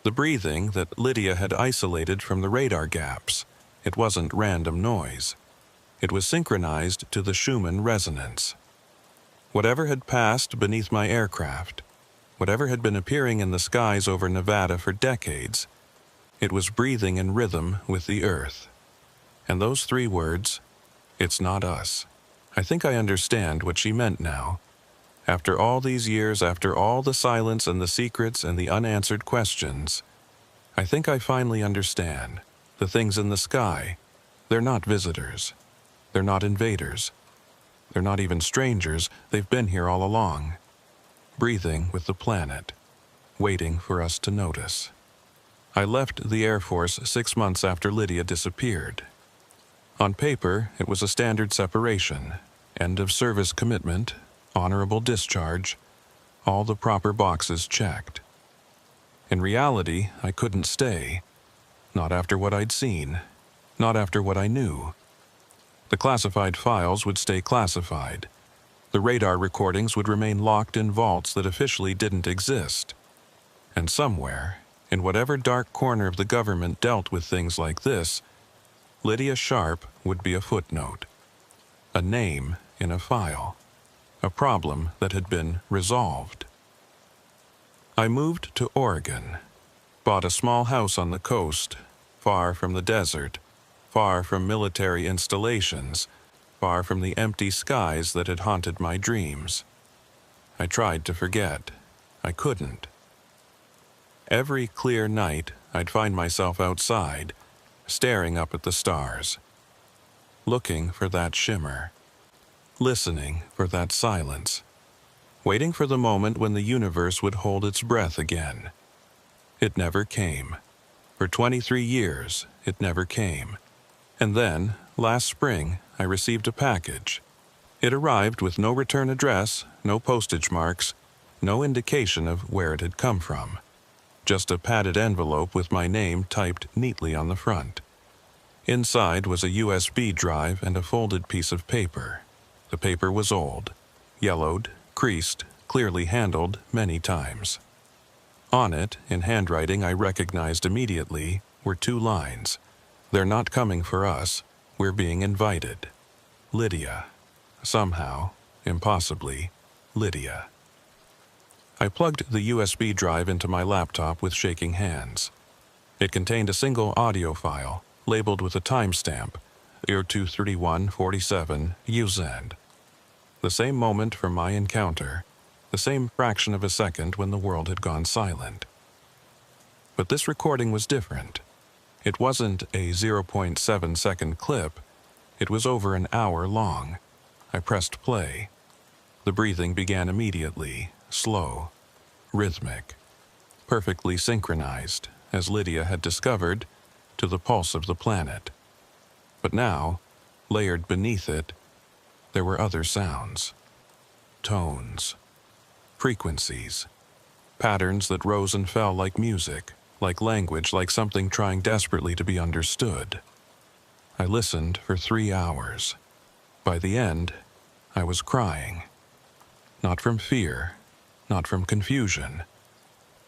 The breathing that Lydia had isolated from the radar gaps, it wasn't random noise. It was synchronized to the Schumann resonance. Whatever had passed beneath my aircraft, whatever had been appearing in the skies over Nevada for decades, it was breathing in rhythm with the Earth. And those 3 words, "It's not us." I think I understand what she meant now. After all these years, after all the silence and the secrets and the unanswered questions, I think I finally understand. The things in the sky, they're not visitors. They're not invaders. They're not even strangers. They've been here all along, breathing with the planet, waiting for us to notice. I left the Air Force 6 months after Lydia disappeared. On paper, it was a standard separation, end of service commitment, honorable discharge, all the proper boxes checked. In reality, I couldn't stay. Not after what I'd seen. Not after what I knew. The classified files would stay classified. The radar recordings would remain locked in vaults that officially didn't exist. And somewhere, in whatever dark corner of the government dealt with things like this, Lydia Sharp would be a footnote. A name in a file. A problem that had been resolved. I moved to Oregon. Bought a small house on the coast, far from the desert, far from military installations, far from the empty skies that had haunted my dreams. I tried to forget. I couldn't. Every clear night, I'd find myself outside, staring up at the stars, looking for that shimmer, listening for that silence, waiting for the moment when the universe would hold its breath again. It never came. For 23 years, it never came. And then, last spring, I received a package. It arrived with no return address, no postage marks, no indication of where it had come from. Just a padded envelope with my name typed neatly on the front. Inside was a USB drive and a folded piece of paper. The paper was old, yellowed, creased, clearly handled many times. On it, in handwriting I recognized immediately, were 2 lines. "They're not coming for us. We're being invited. Lydia." Somehow, impossibly, Lydia. I plugged the USB drive into my laptop with shaking hands. It contained a single audio file, labeled with a timestamp, 023147 UZend. The same moment from my encounter, the same fraction of a second when the world had gone silent. But this recording was different. It wasn't a 0.7-second clip. It was over an hour long. I pressed play. The breathing began immediately, slow, rhythmic, perfectly synchronized, as Lydia had discovered, to the pulse of the planet. But now, layered beneath it, there were other sounds. Tones. Frequencies. Patterns that rose and fell like music, like language, like something trying desperately to be understood. I listened for 3 hours. By the end, I was crying. Not from fear, not from confusion,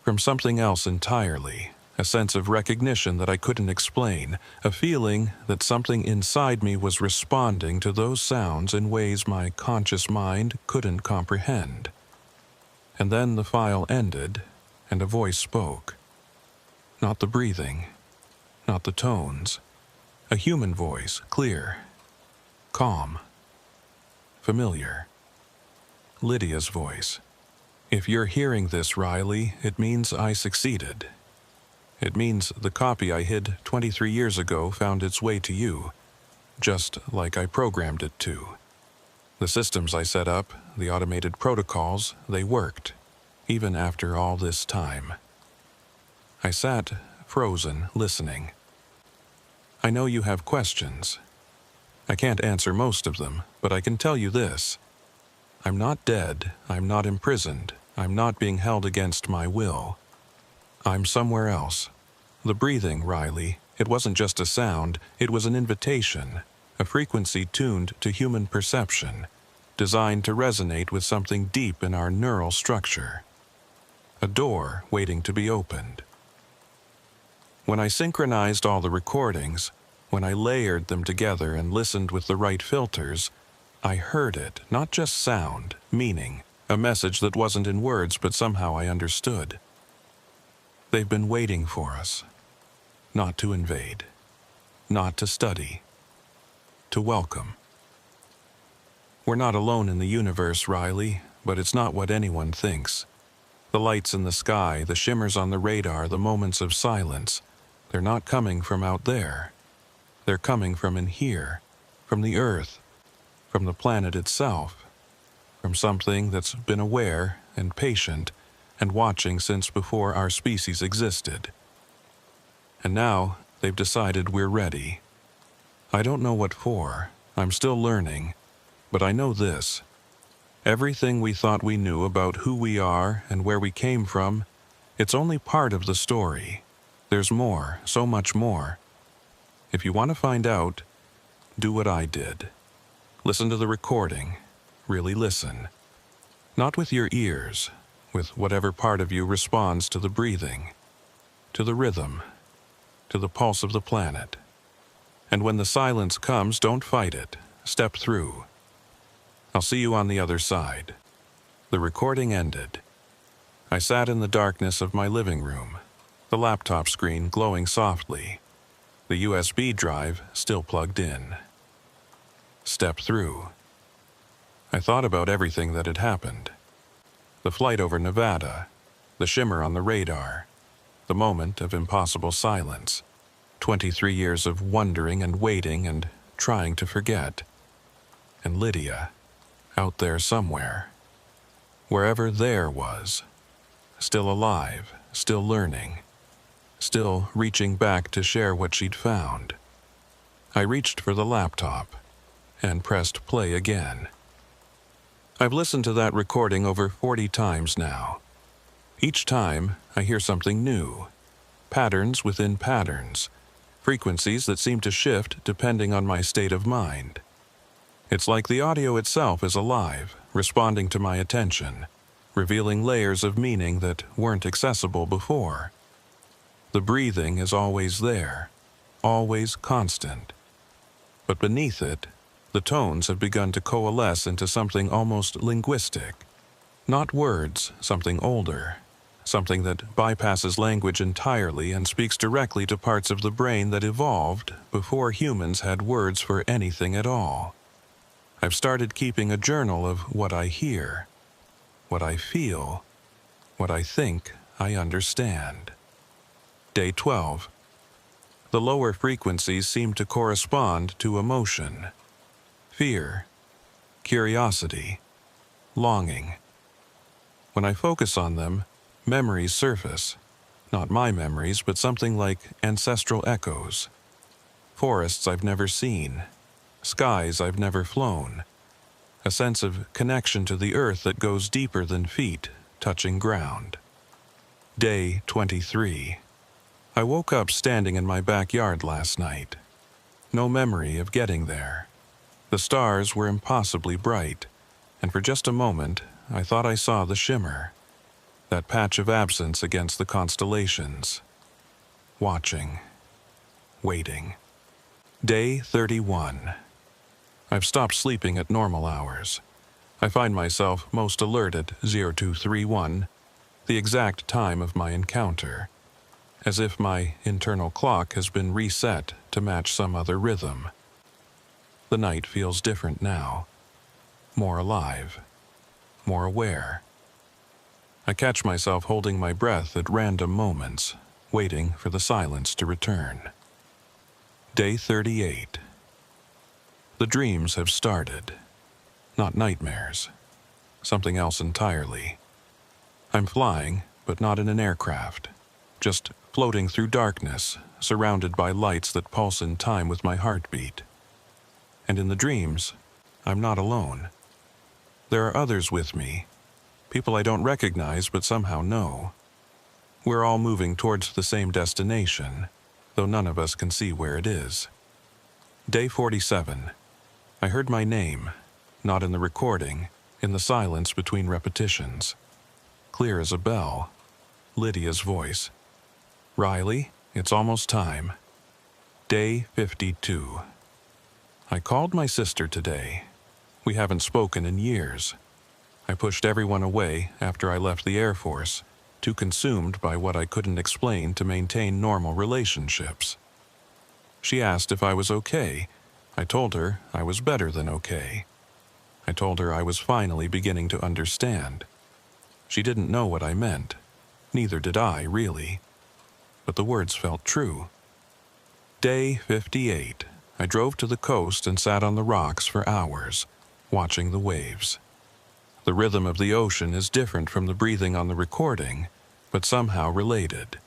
from something else entirely, a sense of recognition that I couldn't explain, a feeling that something inside me was responding to those sounds in ways my conscious mind couldn't comprehend. And then the file ended, and a voice spoke. Not the breathing, not the tones. A human voice, clear, calm, familiar. Lydia's voice. If you're hearing this, Riley, it means I succeeded. It means the copy I hid 23 years ago found its way to you, just like I programmed it to. The systems I set up, the automated protocols, they worked, even after all this time. I sat, frozen, listening. I know you have questions. I can't answer most of them, but I can tell you this. I'm not dead, I'm not imprisoned, I'm not being held against my will. I'm somewhere else. The breathing, Riley, it wasn't just a sound, it was an invitation, a frequency tuned to human perception, designed to resonate with something deep in our neural structure. A door waiting to be opened. When I synchronized all the recordings, when I layered them together and listened with the right filters, I heard it, not just sound, meaning, a message that wasn't in words but somehow I understood. They've been waiting for us, not to invade, not to study, to welcome. We're not alone in the universe, Riley, but it's not what anyone thinks. The lights in the sky, the shimmers on the radar, the moments of silence, they're not coming from out there. They're coming from in here, from the Earth, from the planet itself, from something that's been aware and patient and watching since before our species existed. And now they've decided we're ready. I don't know what for, I'm still learning, but I know this. Everything we thought we knew about who we are and where we came from, it's only part of the story. There's more, so much more. If you want to find out, do what I did. Listen to the recording. Really listen. Not with your ears, with whatever part of you responds to the breathing, to the rhythm, to the pulse of the planet. And when the silence comes, don't fight it. Step through. I'll see you on the other side. The recording ended. I sat in the darkness of my living room, the laptop screen glowing softly, the USB drive still plugged in. Step through. I thought about everything that had happened. The flight over Nevada, the shimmer on the radar, the moment of impossible silence, 23 years of wondering and waiting and trying to forget. And Lydia, out there somewhere, wherever there was, still alive, still learning, still reaching back to share what she'd found. I reached for the laptop and pressed play again. I've listened to that recording over 40 times now. Each time, I hear something new. Patterns within patterns. Frequencies that seem to shift depending on my state of mind. It's like the audio itself is alive, responding to my attention, revealing layers of meaning that weren't accessible before. The breathing is always there, always constant. But beneath it, the tones have begun to coalesce into something almost linguistic. Not words, something older, something that bypasses language entirely and speaks directly to parts of the brain that evolved before humans had words for anything at all. I've started keeping a journal of what I hear, what I feel, what I think I understand. Day 12. The lower frequencies seem to correspond to emotion. Fear, curiosity, longing. When I focus on them, memories surface. Not my memories, but something like ancestral echoes. Forests I've never seen. Skies I've never flown. a sense of connection to the earth that goes deeper than feet touching ground. Day 23. I woke up standing in my backyard last night. No memory of getting there. The stars were impossibly bright, and for just a moment I thought I saw the shimmer, that patch of absence against the constellations. Watching. Waiting. Day 31. I've stopped sleeping at normal hours. I find myself most alert at 0231, the exact time of my encounter, as if my internal clock has been reset to match some other rhythm. The night feels different now, more alive, more aware. I catch myself holding my breath at random moments, waiting for the silence to return. Day 38. The dreams have started. Not nightmares. Something else entirely. I'm flying, but not in an aircraft. Just floating through darkness, surrounded by lights that pulse in time with my heartbeat. And in the dreams, I'm not alone. There are others with me, people I don't recognize but somehow know. We're all moving towards the same destination, though none of us can see where it is. Day 47. I heard my name, not in the recording, in the silence between repetitions. Clear as a bell. Lydia's voice. Riley, it's almost time. Day 52. I called my sister today. We haven't spoken in years. I pushed everyone away after I left the Air Force, too consumed by what I couldn't explain to maintain normal relationships. She asked if I was okay. I told her I was better than okay. I told her I was finally beginning to understand. She didn't know what I meant. Neither did I, really. But the words felt true. Day 58. I drove to the coast and sat on the rocks for hours, watching the waves. The rhythm of the ocean is different from the breathing on the recording, but somehow related,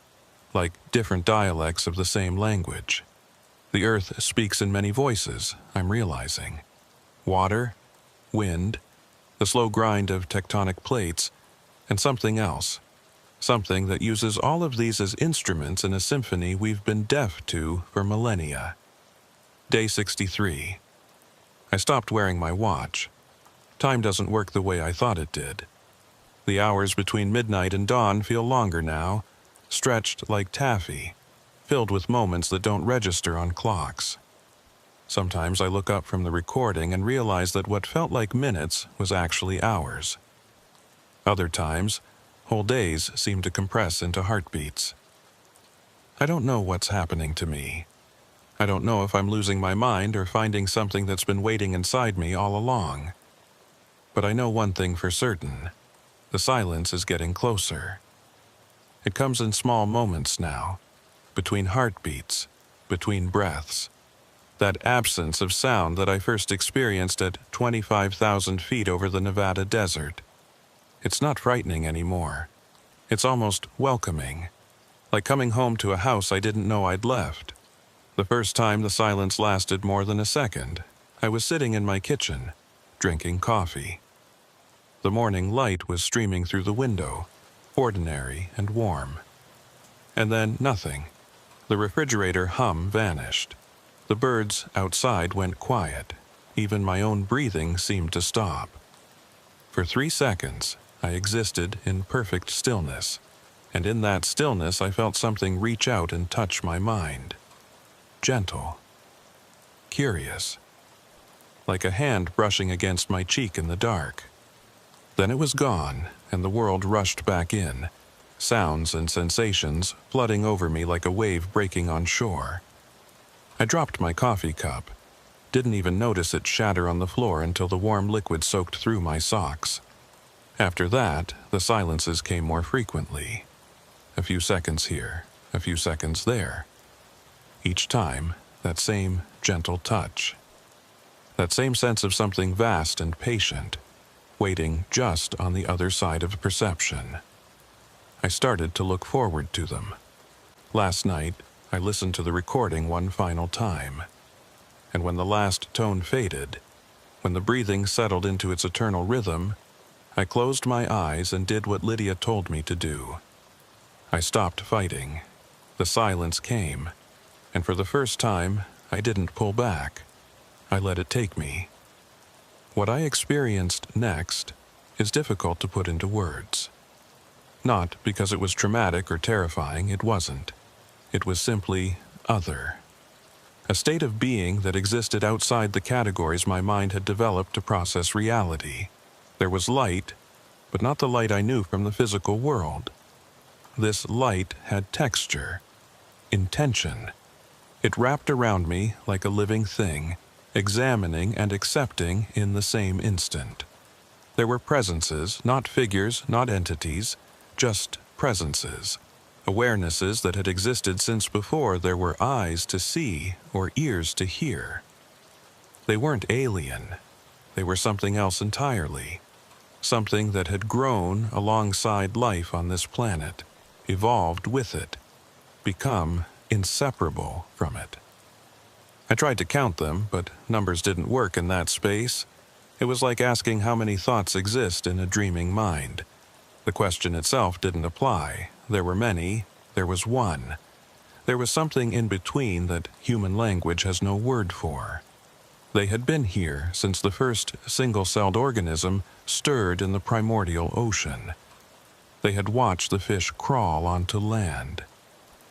like different dialects of the same language. The earth speaks in many voices, I'm realizing. Water, wind, the slow grind of tectonic plates, and something else. Something that uses all of these as instruments in a symphony we've been deaf to for millennia. Day 63. I stopped wearing my watch. Time doesn't work the way I thought it did. The hours between midnight and dawn feel longer now, stretched like taffy, filled with moments that don't register on clocks. Sometimes I look up from the recording and realize that what felt like minutes was actually hours. Other times, whole days seem to compress into heartbeats. I don't know what's happening to me. I don't know if I'm losing my mind or finding something that's been waiting inside me all along. But I know one thing for certain. The silence is getting closer. It comes in small moments now, between heartbeats, between breaths. That absence of sound that I first experienced at 25,000 feet over the Nevada desert. It's not frightening anymore. It's almost welcoming, like coming home to a house I didn't know I'd left. The first time the silence lasted more than a second, I was sitting in my kitchen, drinking coffee. The morning light was streaming through the window, ordinary and warm. And then nothing. The refrigerator hum vanished. The birds outside went quiet. Even my own breathing seemed to stop. For 3 seconds, I existed in perfect stillness, and in that stillness I felt something reach out and touch my mind. Gentle. Curious. Like a hand brushing against my cheek in the dark. Then it was gone, and the world rushed back in, sounds and sensations flooding over me like a wave breaking on shore. I dropped my coffee cup, didn't even notice it shatter on the floor until the warm liquid soaked through my socks. After that, the silences came more frequently. A few seconds here, a few seconds there. Each time, that same gentle touch. That same sense of something vast and patient, waiting just on the other side of perception. I started to look forward to them. Last night, I listened to the recording one final time, and when the last tone faded, When the breathing settled into its eternal rhythm, I closed my eyes and did what Lydia told me to do. I stopped fighting. The silence came, and for the first time, I didn't pull back. I let it take me. What I experienced next is difficult to put into words. Not because it was traumatic or terrifying, it wasn't. It was simply other. A state of being that existed outside the categories my mind had developed to process reality. There was light, but not the light I knew from the physical world. This light had texture, intention. It wrapped around me like a living thing, examining and accepting in the same instant. There were presences, not figures, not entities, just presences, awarenesses that had existed since before there were eyes to see or ears to hear. They weren't alien. They were something else entirely, something that had grown alongside life on this planet, evolved with it, become inseparable from it. I tried to count them, but numbers didn't work in that space. It was like asking how many thoughts exist in a dreaming mind. The question itself didn't apply. There were many, there was one. There was something in between that human language has no word for. They had been here since the first single-celled organism stirred in the primordial ocean. They had watched the fish crawl onto land.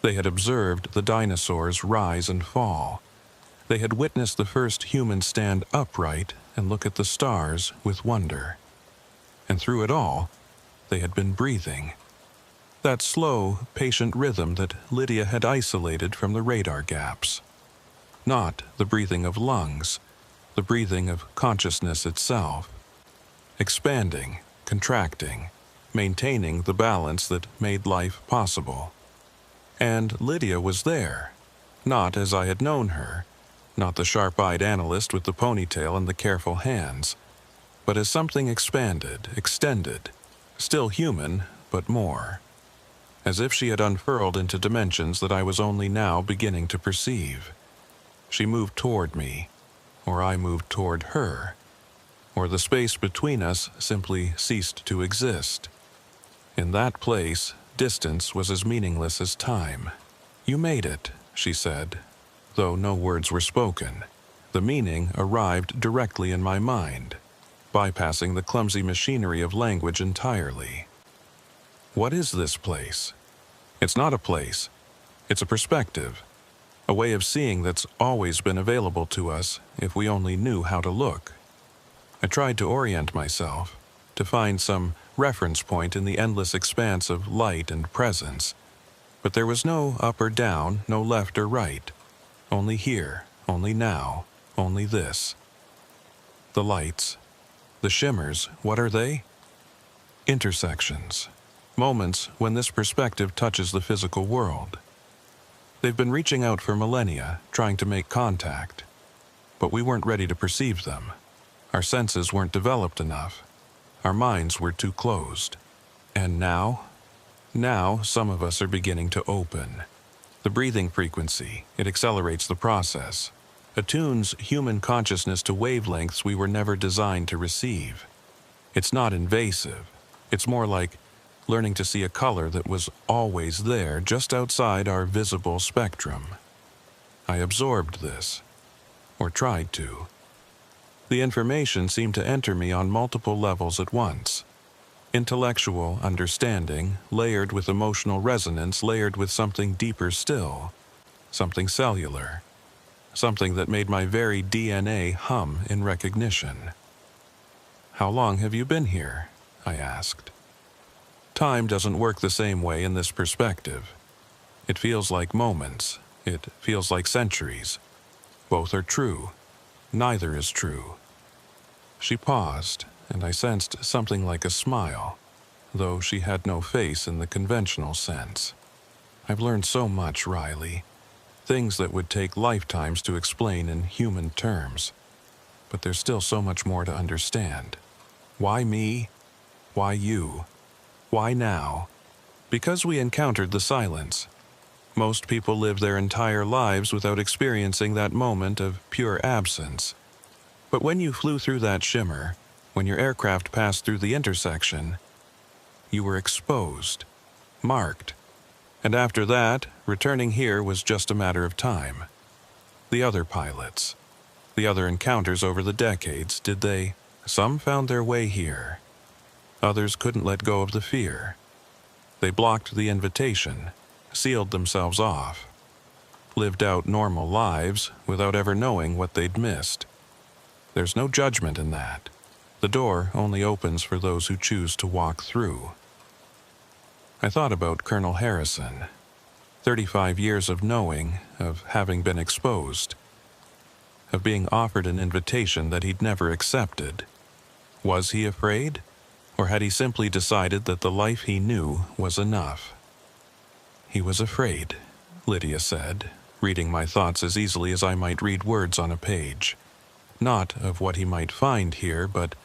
They had observed the dinosaurs rise and fall. They had witnessed the first humans stand upright and look at the stars with wonder. And through it all, they had been breathing. That slow, patient rhythm that Lydia had isolated from the radar gaps. Not the breathing of lungs, the breathing of consciousness itself. Expanding, contracting, maintaining the balance that made life possible. And Lydia was there, not as I had known her, not the sharp-eyed analyst with the ponytail and the careful hands, but as something expanded, extended, still human, but more. As if she had unfurled into dimensions that I was only now beginning to perceive. She moved toward me, or I moved toward her, or the space between us simply ceased to exist. In that place, distance was as meaningless as time. "You made it," she said, though no words were spoken. The meaning arrived directly in my mind, bypassing the clumsy machinery of language entirely. What is this place? It's not a place. It's a perspective, a way of seeing that's always been available to us if we only knew how to look. I tried to orient myself, to find some reference point in the endless expanse of light and presence, but there was no up or down, no left or right. Only here, only now, only this. The lights, the shimmers, what are they? Intersections, moments when this perspective touches the physical world. They've been reaching out for millennia, trying to make contact, but we weren't ready to perceive them. Our senses weren't developed enough. Our minds were too closed. And now some of us are beginning to open. The breathing frequency, it accelerates the process, attunes human consciousness to wavelengths we were never designed to receive. It's not invasive. It's more like learning to see a color that was always there, just outside our visible spectrum. I absorbed this, or tried to. The information seemed to enter me on multiple levels at once. Intellectual understanding, layered with emotional resonance, layered with something deeper still, something cellular, something that made my very DNA hum in recognition. "How long have you been here?" I asked. Time doesn't work the same way in this perspective. It feels like moments. It feels like centuries. Both are true. Neither is true. She paused, and I sensed something like a smile, though she had no face in the conventional sense. "I've learned so much, Riley. Things that would take lifetimes to explain in human terms. But there's still so much more to understand. Why me? Why you? Why now? Because we encountered the silence. Most people live their entire lives without experiencing that moment of pure absence. But when you flew through that shimmer, when your aircraft passed through the intersection, you were exposed, marked. And after that, returning here was just a matter of time. The other pilots, the other encounters over the decades, some found their way here. Others couldn't let go of the fear. They blocked the invitation, sealed themselves off, lived out normal lives without ever knowing what they'd missed. There's no judgment in that. The door only opens for those who choose to walk through. I thought about Colonel Harrison. 35 years of knowing, of having been exposed, of being offered an invitation that he'd never accepted. Was he afraid? Or had he simply decided that the life he knew was enough? He was afraid, Lydia said, reading my thoughts as easily as I might read words on a page. Not of what he might find here, but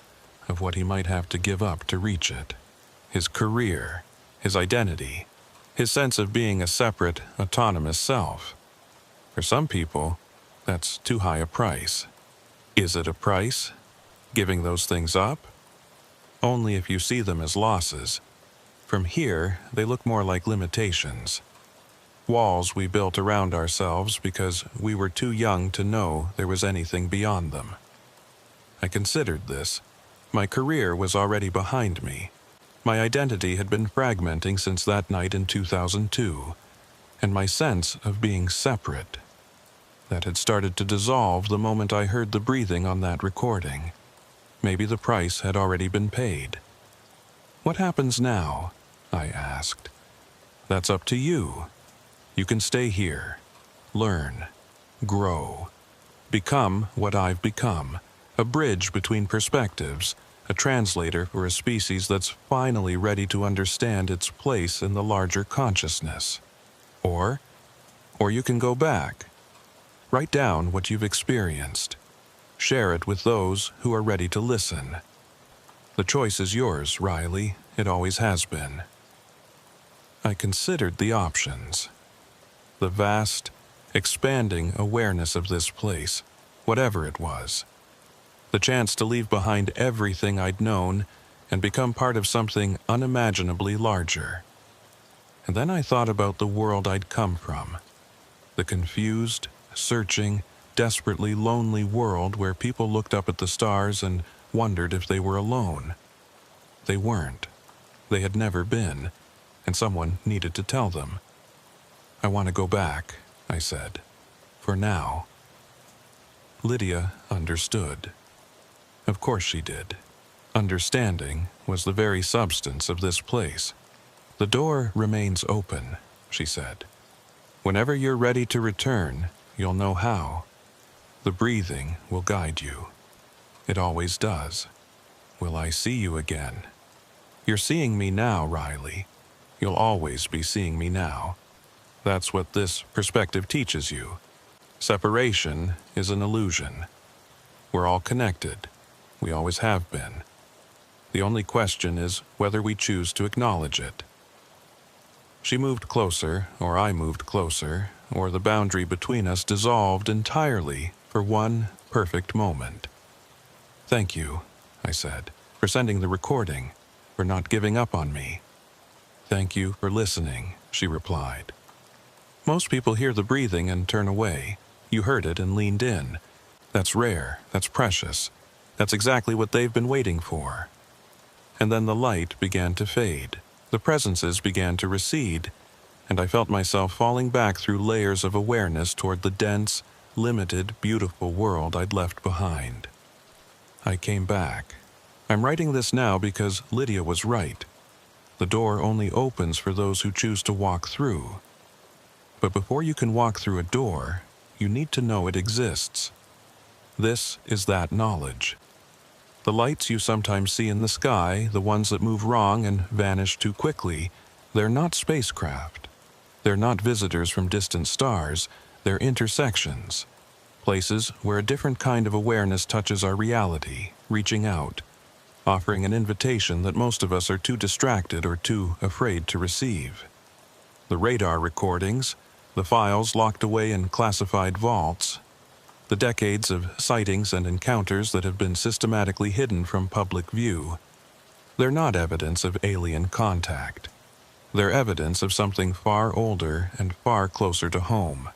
of what he might have to give up to reach it. His career, his identity, his sense of being a separate, autonomous self. For some people, that's too high a price. Is it a price? Giving those things up? Only if you see them as losses. From here, they look more like limitations. Walls we built around ourselves because we were too young to know there was anything beyond them. I considered this. My career was already behind me. My identity had been fragmenting since that night in 2002, and my sense of being separate. That had started to dissolve the moment I heard the breathing on that recording. Maybe the price had already been paid. What happens now? I asked. That's up to you. You can stay here, learn, grow, become what I've become, a bridge between perspectives, a translator for a species that's finally ready to understand its place in the larger consciousness. Or you can go back. Write down what you've experienced. Share it with those who are ready to listen. The choice is yours, Riley. It always has been. I considered the options. The vast, expanding awareness of this place, whatever it was. The chance to leave behind everything I'd known and become part of something unimaginably larger. And then I thought about the world I'd come from. The confused, searching, desperately lonely world where people looked up at the stars and wondered if they were alone. They weren't. They had never been, and someone needed to tell them. I want to go back, I said. For now. Lydia understood. Of course she did. Understanding was the very substance of this place. The door remains open, she said. Whenever you're ready to return, you'll know how. The breathing will guide you. It always does. Will I see you again? You're seeing me now, Riley. You'll always be seeing me now. That's what this perspective teaches you. Separation is an illusion. We're all connected. We always have been. The only question is whether we choose to acknowledge it. She moved closer, or I moved closer, or the boundary between us dissolved entirely for one perfect moment. Thank you, I said, for sending the recording, for not giving up on me. Thank you for listening, she replied. Most people hear the breathing and turn away. You heard it and leaned in. That's rare, that's precious. That's exactly what they've been waiting for. And then the light began to fade. The presences began to recede, and I felt myself falling back through layers of awareness toward the dense, limited, beautiful world I'd left behind. I came back. I'm writing this now because Lydia was right. The door only opens for those who choose to walk through. But before you can walk through a door, you need to know it exists. This is that knowledge. The lights you sometimes see in the sky, the ones that move wrong and vanish too quickly, they're not spacecraft. They're not visitors from distant stars, they're intersections. Places where a different kind of awareness touches our reality, reaching out, offering an invitation that most of us are too distracted or too afraid to receive. The radar recordings, the files locked away in classified vaults, The decades of sightings and encounters that have been systematically hidden from public view. They're not evidence of alien contact. They're evidence of something far older and far closer to home.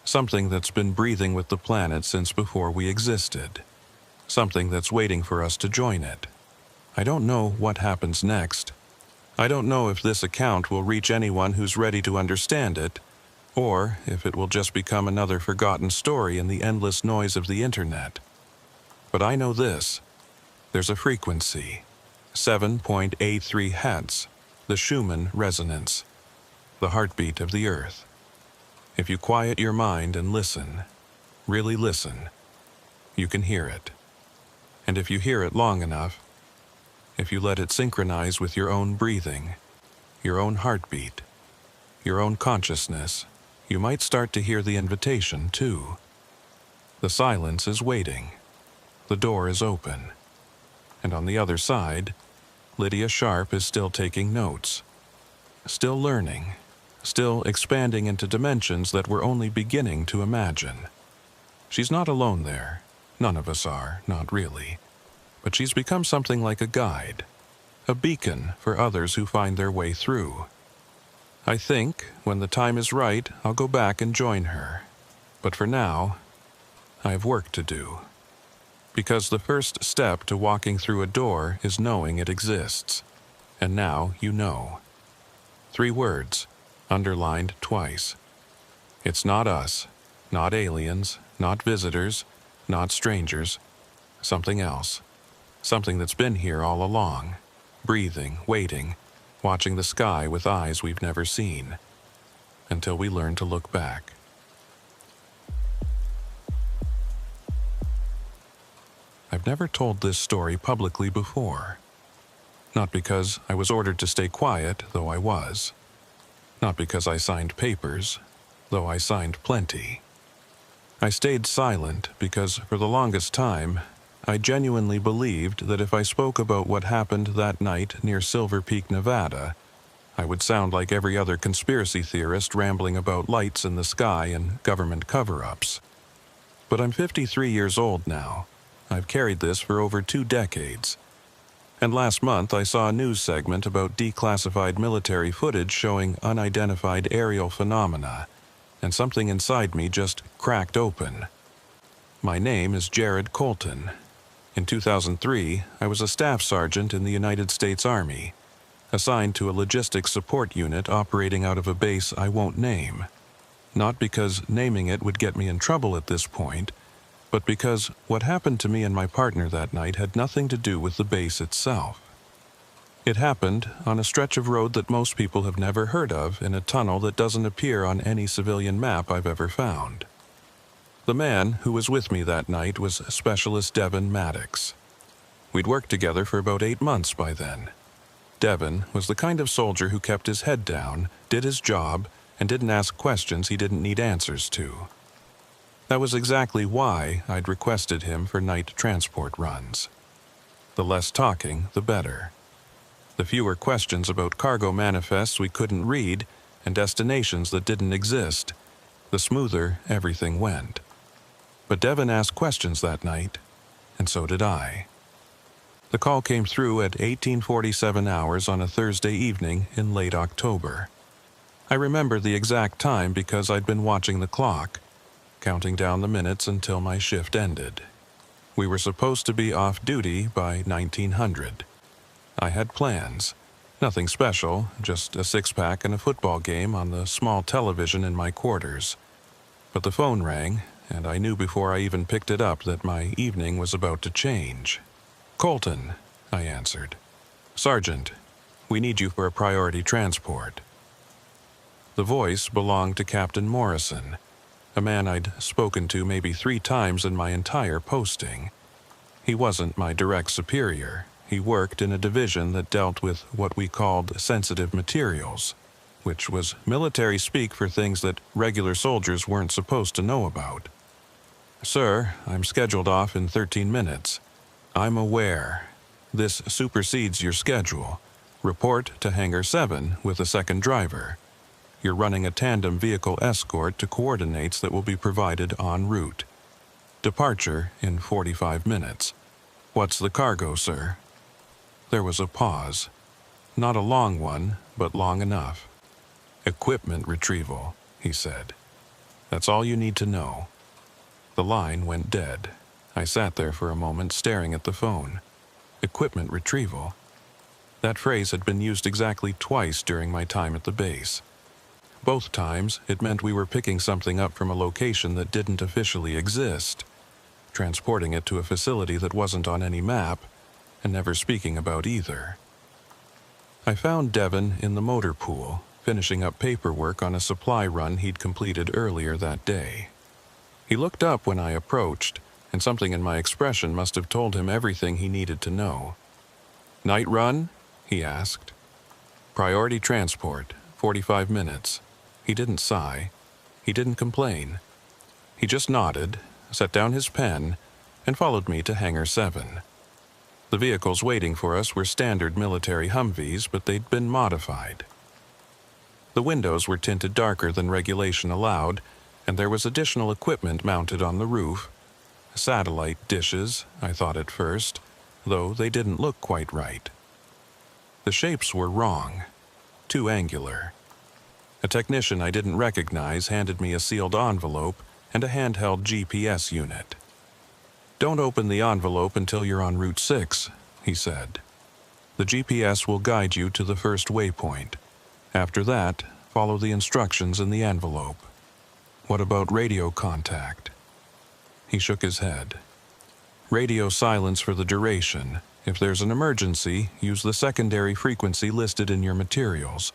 Something that's been breathing with the planet since before we existed. Something that's waiting for us to join it. I don't know what happens next. I don't know if this account will reach anyone who's ready to understand it, or if it will just become another forgotten story in the endless noise of the internet. But I know this. There's a frequency, 7.83 Hz, the Schumann resonance, the heartbeat of the Earth. If you quiet your mind and listen, really listen, you can hear it. And if you hear it long enough, if you let it synchronize with your own breathing, your own heartbeat, your own consciousness, you might start to hear the invitation too. The silence is waiting. The door is open. And on the other side, Lydia Sharp is still taking notes, still learning, still expanding into dimensions that we're only beginning to imagine. She's not alone there. None of us are, not really. But she's become something like a guide, a beacon for others who find their way through. I think, when the time is right, I'll go back and join her. But for now, I have work to do. Because the first step to walking through a door is knowing it exists. And now you know. 3 words, underlined twice. It's not us, not aliens, not visitors, not strangers. Something else. Something that's been here all along, breathing, waiting, watching the sky with eyes we've never seen, until we learn to look back. I've never told this story publicly before. Not because I was ordered to stay quiet, though I was. Not because I signed papers, though I signed plenty. I stayed silent because, for the longest time, I genuinely believed that if I spoke about what happened that night near Silver Peak, Nevada, I would sound like every other conspiracy theorist rambling about lights in the sky and government cover-ups. But I'm 53 years old now. I've carried this for over 2 decades. And last month I saw a news segment about declassified military footage showing unidentified aerial phenomena, and something inside me just cracked open. My name is Jared Colton. In 2003, I was a staff sergeant in the United States Army, assigned to a logistics support unit operating out of a base I won't name. Not because naming it would get me in trouble at this point, but because what happened to me and my partner that night had nothing to do with the base itself. It happened on a stretch of road that most people have never heard of in a tunnel that doesn't appear on any civilian map I've ever found. The man who was with me that night was Specialist Devin Maddox. We'd worked together for about 8 months by then. Devin was the kind of soldier who kept his head down, did his job, and didn't ask questions he didn't need answers to. That was exactly why I'd requested him for night transport runs. The less talking, the better. The fewer questions about cargo manifests we couldn't read and destinations that didn't exist, the smoother everything went. But Devin asked questions that night, and so did I. The call came through at 1847 hours on a Thursday evening in late October. I remember the exact time because I'd been watching the clock, counting down the minutes until my shift ended. We were supposed to be off duty by 1900. I had plans. Nothing special, just a 6-pack and a football game on the small television in my quarters. But the phone rang, and I knew before I even picked it up that my evening was about to change. "Colton," I answered. "Sergeant, we need you for a priority transport." The voice belonged to Captain Morrison, a man I'd spoken to maybe 3 times in my entire posting. He wasn't my direct superior. He worked in a division that dealt with what we called sensitive materials, which was military speak for things that regular soldiers weren't supposed to know about. "Sir, I'm scheduled off in 13 minutes. I'm aware. This supersedes your schedule. Report to Hangar 7 with a second driver. You're running a tandem vehicle escort to coordinates that will be provided en route. Departure in 45 minutes. What's the cargo, sir? There was a pause. Not a long one, but long enough. Equipment retrieval, he said. That's all you need to know. The line went dead. I sat there for a moment staring at the phone. Equipment retrieval? That phrase had been used exactly twice during my time at the base. Both times, it meant we were picking something up from a location that didn't officially exist, transporting it to a facility that wasn't on any map, and never speaking about either. I found Devon in the motor pool, finishing up paperwork on a supply run he'd completed earlier that day. He looked up when I approached, and something in my expression must have told him everything he needed to know. "Night run?" he asked. "Priority transport, 45 minutes. He didn't sigh. He didn't complain. He just nodded, set down his pen, and followed me to Hangar 7. The vehicles waiting for us were standard military Humvees, but they'd been modified. The windows were tinted darker than regulation allowed, and there was additional equipment mounted on the roof. Satellite dishes, I thought at first, though they didn't look quite right. The shapes were wrong, too angular. A technician I didn't recognize handed me a sealed envelope and a handheld GPS unit. "Don't open the envelope until you're on Route 6, he said. "The GPS will guide you to the first waypoint. After that, follow the instructions in the envelope." "What about radio contact?" He shook his head. "Radio silence for the duration. If there's an emergency, use the secondary frequency listed in your materials.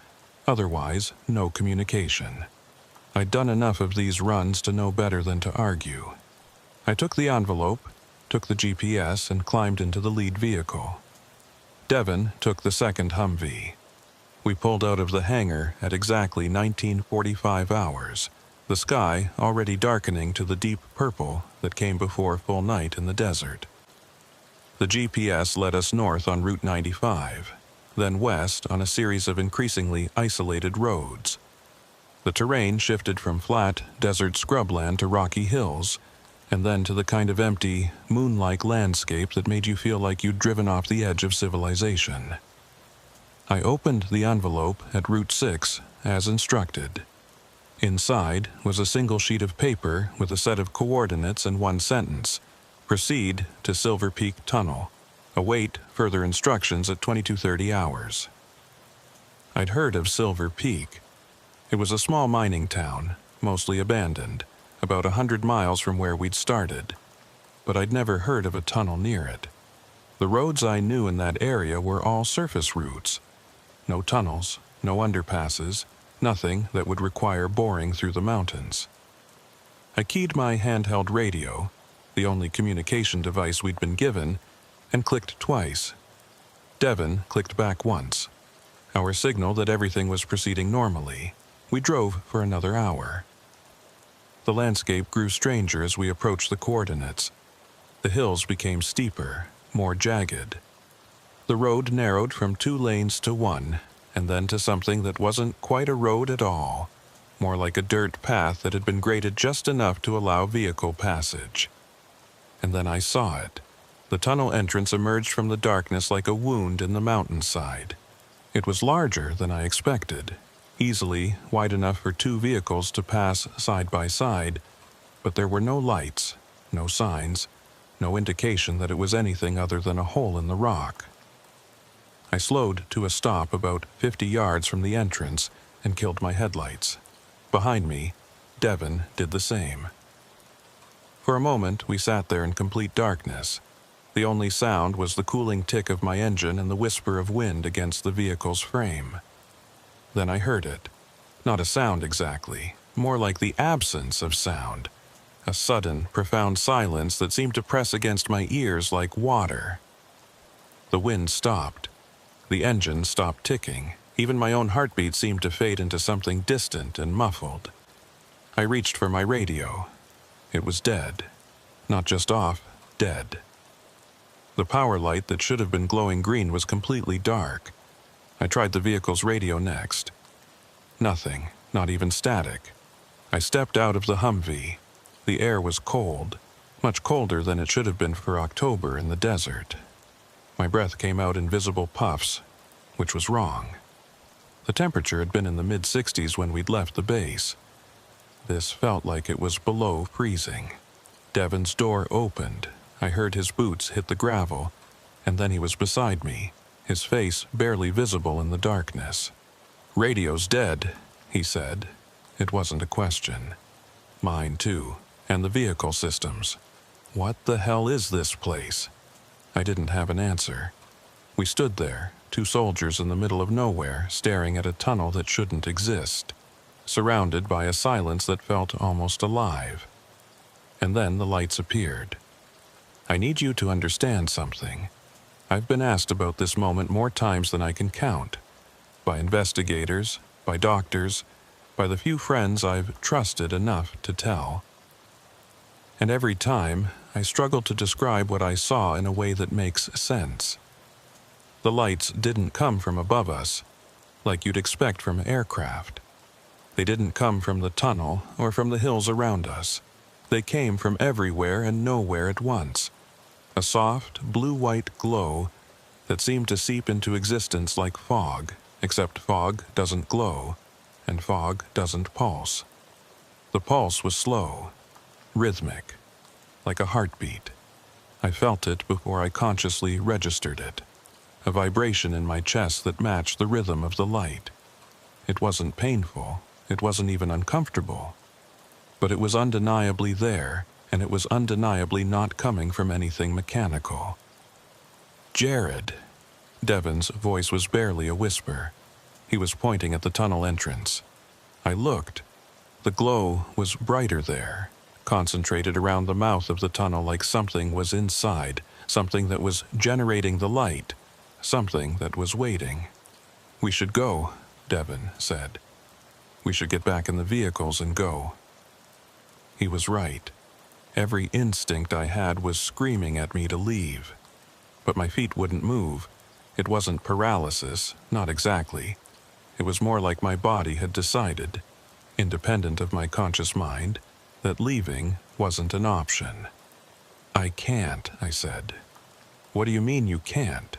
Otherwise, no communication." I'd done enough of these runs to know better than to argue. I took the envelope, took the GPS, and climbed into the lead vehicle. Devon took the second Humvee. We pulled out of the hangar at exactly 1945 hours, the sky already darkening to the deep purple that came before full night in the desert. The GPS led us north on Route 95, then west on a series of increasingly isolated roads. The terrain shifted from flat, desert scrubland to rocky hills, and then to the kind of empty, moon-like landscape that made you feel like you'd driven off the edge of civilization. I opened the envelope at Route 6 as instructed. Inside was a single sheet of paper with a set of coordinates and one sentence: "Proceed to Silver Peak Tunnel. Await further instructions at 22:30 hours." I'd heard of Silver Peak. It was a small mining town, mostly abandoned, about 100 miles from where we'd started. But I'd never heard of a tunnel near it. The roads I knew in that area were all surface routes. No tunnels, no underpasses, nothing that would require boring through the mountains. I keyed my handheld radio, the only communication device we'd been given, and clicked twice. Devon clicked back once. Our signal that everything was proceeding normally. We drove for another hour. The landscape grew stranger as we approached the coordinates. The hills became steeper, more jagged. The road narrowed from 2 lanes to 1, and then to something that wasn't quite a road at all, more like a dirt path that had been graded just enough to allow vehicle passage. And then I saw it. The tunnel entrance emerged from the darkness like a wound in the mountainside. It was larger than I expected, easily wide enough for 2 vehicles to pass side by side, but there were no lights, no signs, no indication that it was anything other than a hole in the rock. I slowed to a stop about 50 yards from the entrance and killed my headlights. Behind me, Devon did the same. For a moment, we sat there in complete darkness. The only sound was the cooling tick of my engine and the whisper of wind against the vehicle's frame. Then I heard it. Not a sound exactly, more like the absence of sound. A sudden, profound silence that seemed to press against my ears like water. The wind stopped. The engine stopped ticking. Even my own heartbeat seemed to fade into something distant and muffled. I reached for my radio. It was dead. Not just off, dead. The power light that should have been glowing green was completely dark. I tried the vehicle's radio next. Nothing, not even static. I stepped out of the Humvee. The air was cold, much colder than it should have been for October in the desert. My breath came out in visible puffs, which was wrong. The temperature had been in the mid-60s when we'd left the base. This felt like it was below freezing. Devon's door opened. I heard his boots hit the gravel, and then he was beside me, his face barely visible in the darkness. "Radio's dead," he said. It wasn't a question. Mine too, and the vehicle systems. What the hell is this place? I didn't have an answer. We stood there, two soldiers in the middle of nowhere, staring at a tunnel that shouldn't exist, surrounded by a silence that felt almost alive. And then the lights appeared. I need you to understand something. I've been asked about this moment more times than I can count. By investigators, by doctors, by the few friends I've trusted enough to tell. And every time, I struggle to describe what I saw in a way that makes sense. The lights didn't come from above us, like you'd expect from aircraft. They didn't come from the tunnel or from the hills around us. They came from everywhere and nowhere at once. A soft, blue-white glow that seemed to seep into existence like fog, except fog doesn't glow, and fog doesn't pulse. The pulse was slow, rhythmic, like a heartbeat. I felt it before I consciously registered it, a vibration in my chest that matched the rhythm of the light. It wasn't painful, it wasn't even uncomfortable, but it was undeniably there, and it was undeniably not coming from anything mechanical. "Jared." Devon's voice was barely a whisper. He was pointing at the tunnel entrance. I looked. The glow was brighter there, concentrated around the mouth of the tunnel like something was inside, something that was generating the light, something that was waiting. "We should go," Devon said. "We should get back in the vehicles and go." He was right. Every instinct I had was screaming at me to leave. But my feet wouldn't move. It wasn't paralysis, not exactly. It was more like my body had decided, independent of my conscious mind, that leaving wasn't an option. "I can't," I said. "What do you mean you can't?"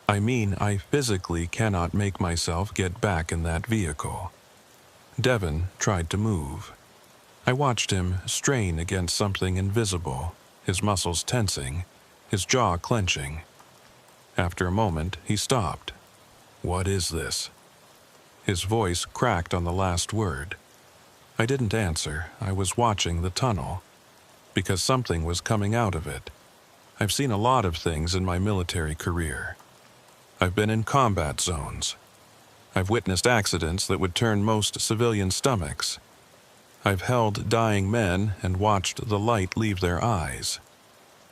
"I mean I physically cannot make myself get back in that vehicle." Devon tried to move. I watched him strain against something invisible, his muscles tensing, his jaw clenching. After a moment, he stopped. "What is this?" His voice cracked on the last word. I didn't answer. I was watching the tunnel, because something was coming out of it. I've seen a lot of things in my military career. I've been in combat zones. I've witnessed accidents that would turn most civilian stomachs. I've held dying men and watched the light leave their eyes.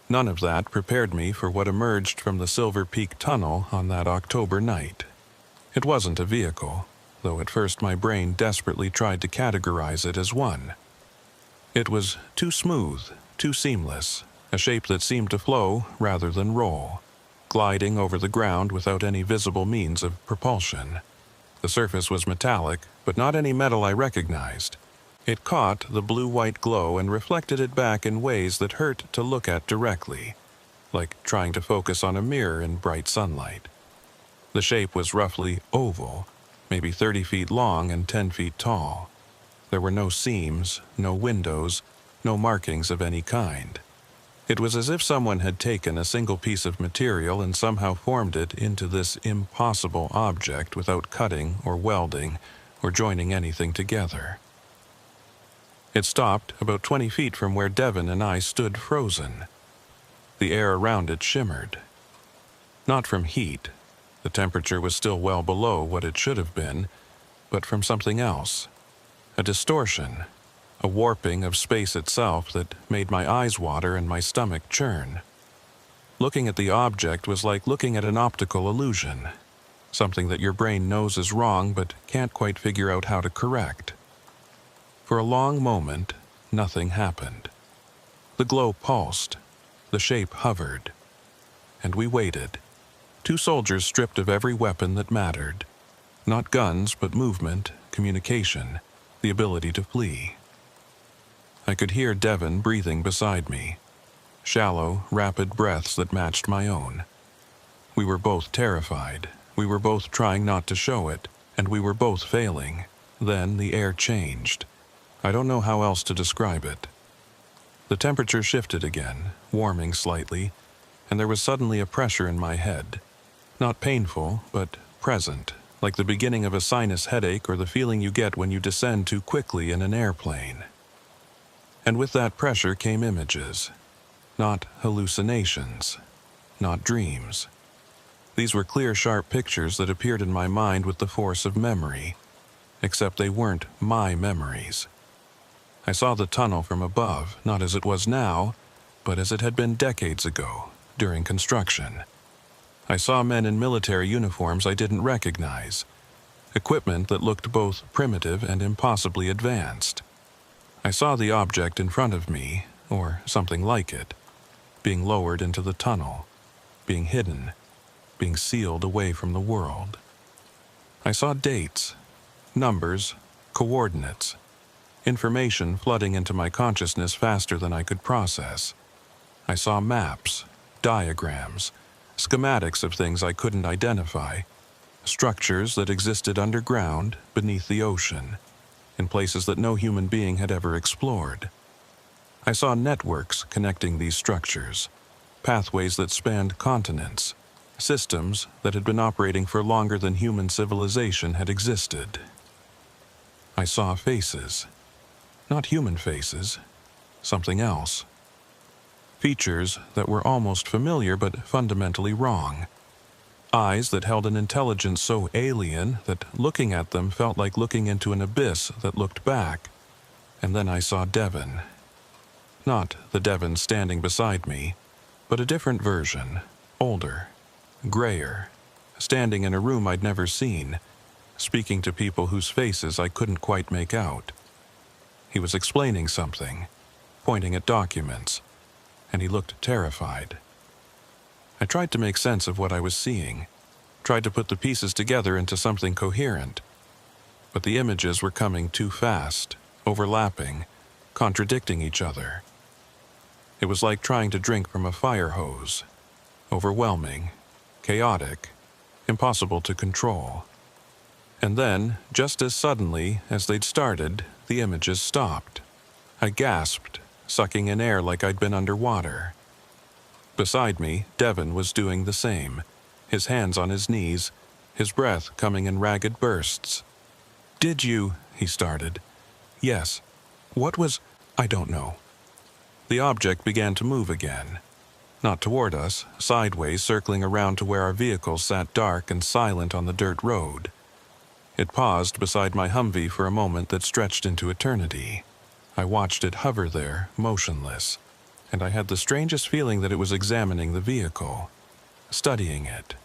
None of that prepared me for what emerged from the Silver Peak Tunnel on that October night. It wasn't a vehicle, though at first my brain desperately tried to categorize it as one. It was too smooth, too seamless, a shape that seemed to flow rather than roll, gliding over the ground without any visible means of propulsion. The surface was metallic, but not any metal I recognized. It caught the blue-white glow and reflected it back in ways that hurt to look at directly, like trying to focus on a mirror in bright sunlight. The shape was roughly oval, maybe 30 feet long and 10 feet tall. There were no seams, no windows, no markings of any kind. It was as if someone had taken a single piece of material and somehow formed it into this impossible object without cutting or welding or joining anything together. It stopped about 20 feet from where Devon and I stood frozen. The air around it shimmered. Not from heat. The temperature was still well below what it should have been, but from something else. A distortion, a warping of space itself that made my eyes water and my stomach churn. Looking at the object was like looking at an optical illusion, something that your brain knows is wrong but can't quite figure out how to correct. For a long moment, nothing happened. The glow pulsed, the shape hovered, and we waited. Two soldiers stripped of every weapon that mattered. Not guns, but movement, communication, the ability to flee. I could hear Devon breathing beside me. shallow, rapid breaths that matched my own. We were both terrified. We were both trying not to show it, and we were both failing. Then the air changed. I don't know how else to describe it. The temperature shifted again, warming slightly, and there was suddenly a pressure in my head. Not painful, but present, like the beginning of a sinus headache or the feeling you get when you descend too quickly in an airplane. And with that pressure came images. Not hallucinations. Not dreams. These were clear, sharp pictures that appeared in my mind with the force of memory, except they weren't my memories. I saw the tunnel from above, not as it was now, but as it had been decades ago, during construction. I saw men in military uniforms I didn't recognize, equipment that looked both primitive and impossibly advanced. I saw the object in front of me, or something like it, being lowered into the tunnel, being hidden, being sealed away from the world. I saw dates, numbers, coordinates, information flooding into my consciousness faster than I could process. I saw maps, diagrams, schematics of things I couldn't identify, structures that existed underground, beneath the ocean, in places that no human being had ever explored. I saw networks connecting these structures, pathways that spanned continents, systems that had been operating for longer than human civilization had existed. I saw faces. Not human faces, something else. Features that were almost familiar but fundamentally wrong. Eyes that held an intelligence so alien that looking at them felt like looking into an abyss that looked back. And then I saw Devon. Not the Devon standing beside me, but a different version, older, grayer, standing in a room I'd never seen, speaking to people whose faces I couldn't quite make out. He was explaining something, pointing at documents, and he looked terrified. I tried to make sense of what I was seeing, tried to put the pieces together into something coherent, but the images were coming too fast, overlapping, contradicting each other. It was like trying to drink from a fire hose, overwhelming, chaotic, impossible to control. And then, just as suddenly as they'd started, the images stopped. I gasped, sucking in air like I'd been underwater. Beside me, Devon was doing the same, his hands on his knees, his breath coming in ragged bursts. "Did you?" he started. "Yes. What was? I don't know." The object began to move again. Not toward us, sideways, circling around to where our vehicles sat dark and silent on the dirt road. It paused beside my Humvee for a moment that stretched into eternity. I watched it hover there, motionless, and I had the strangest feeling that it was examining the vehicle, studying it,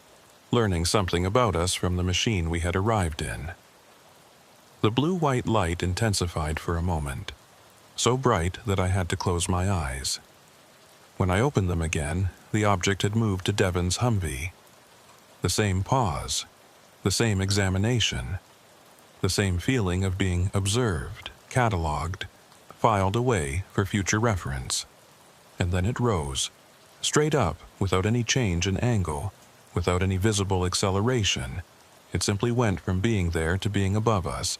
learning something about us from the machine we had arrived in. The blue-white light intensified for a moment, so bright that I had to close my eyes. When I opened them again, the object had moved to Devon's Humvee. The same pause, the same examination, the same feeling of being observed, catalogued, filed away for future reference. And then it rose, straight up, without any change in angle, without any visible acceleration. It simply went from being there to being above us,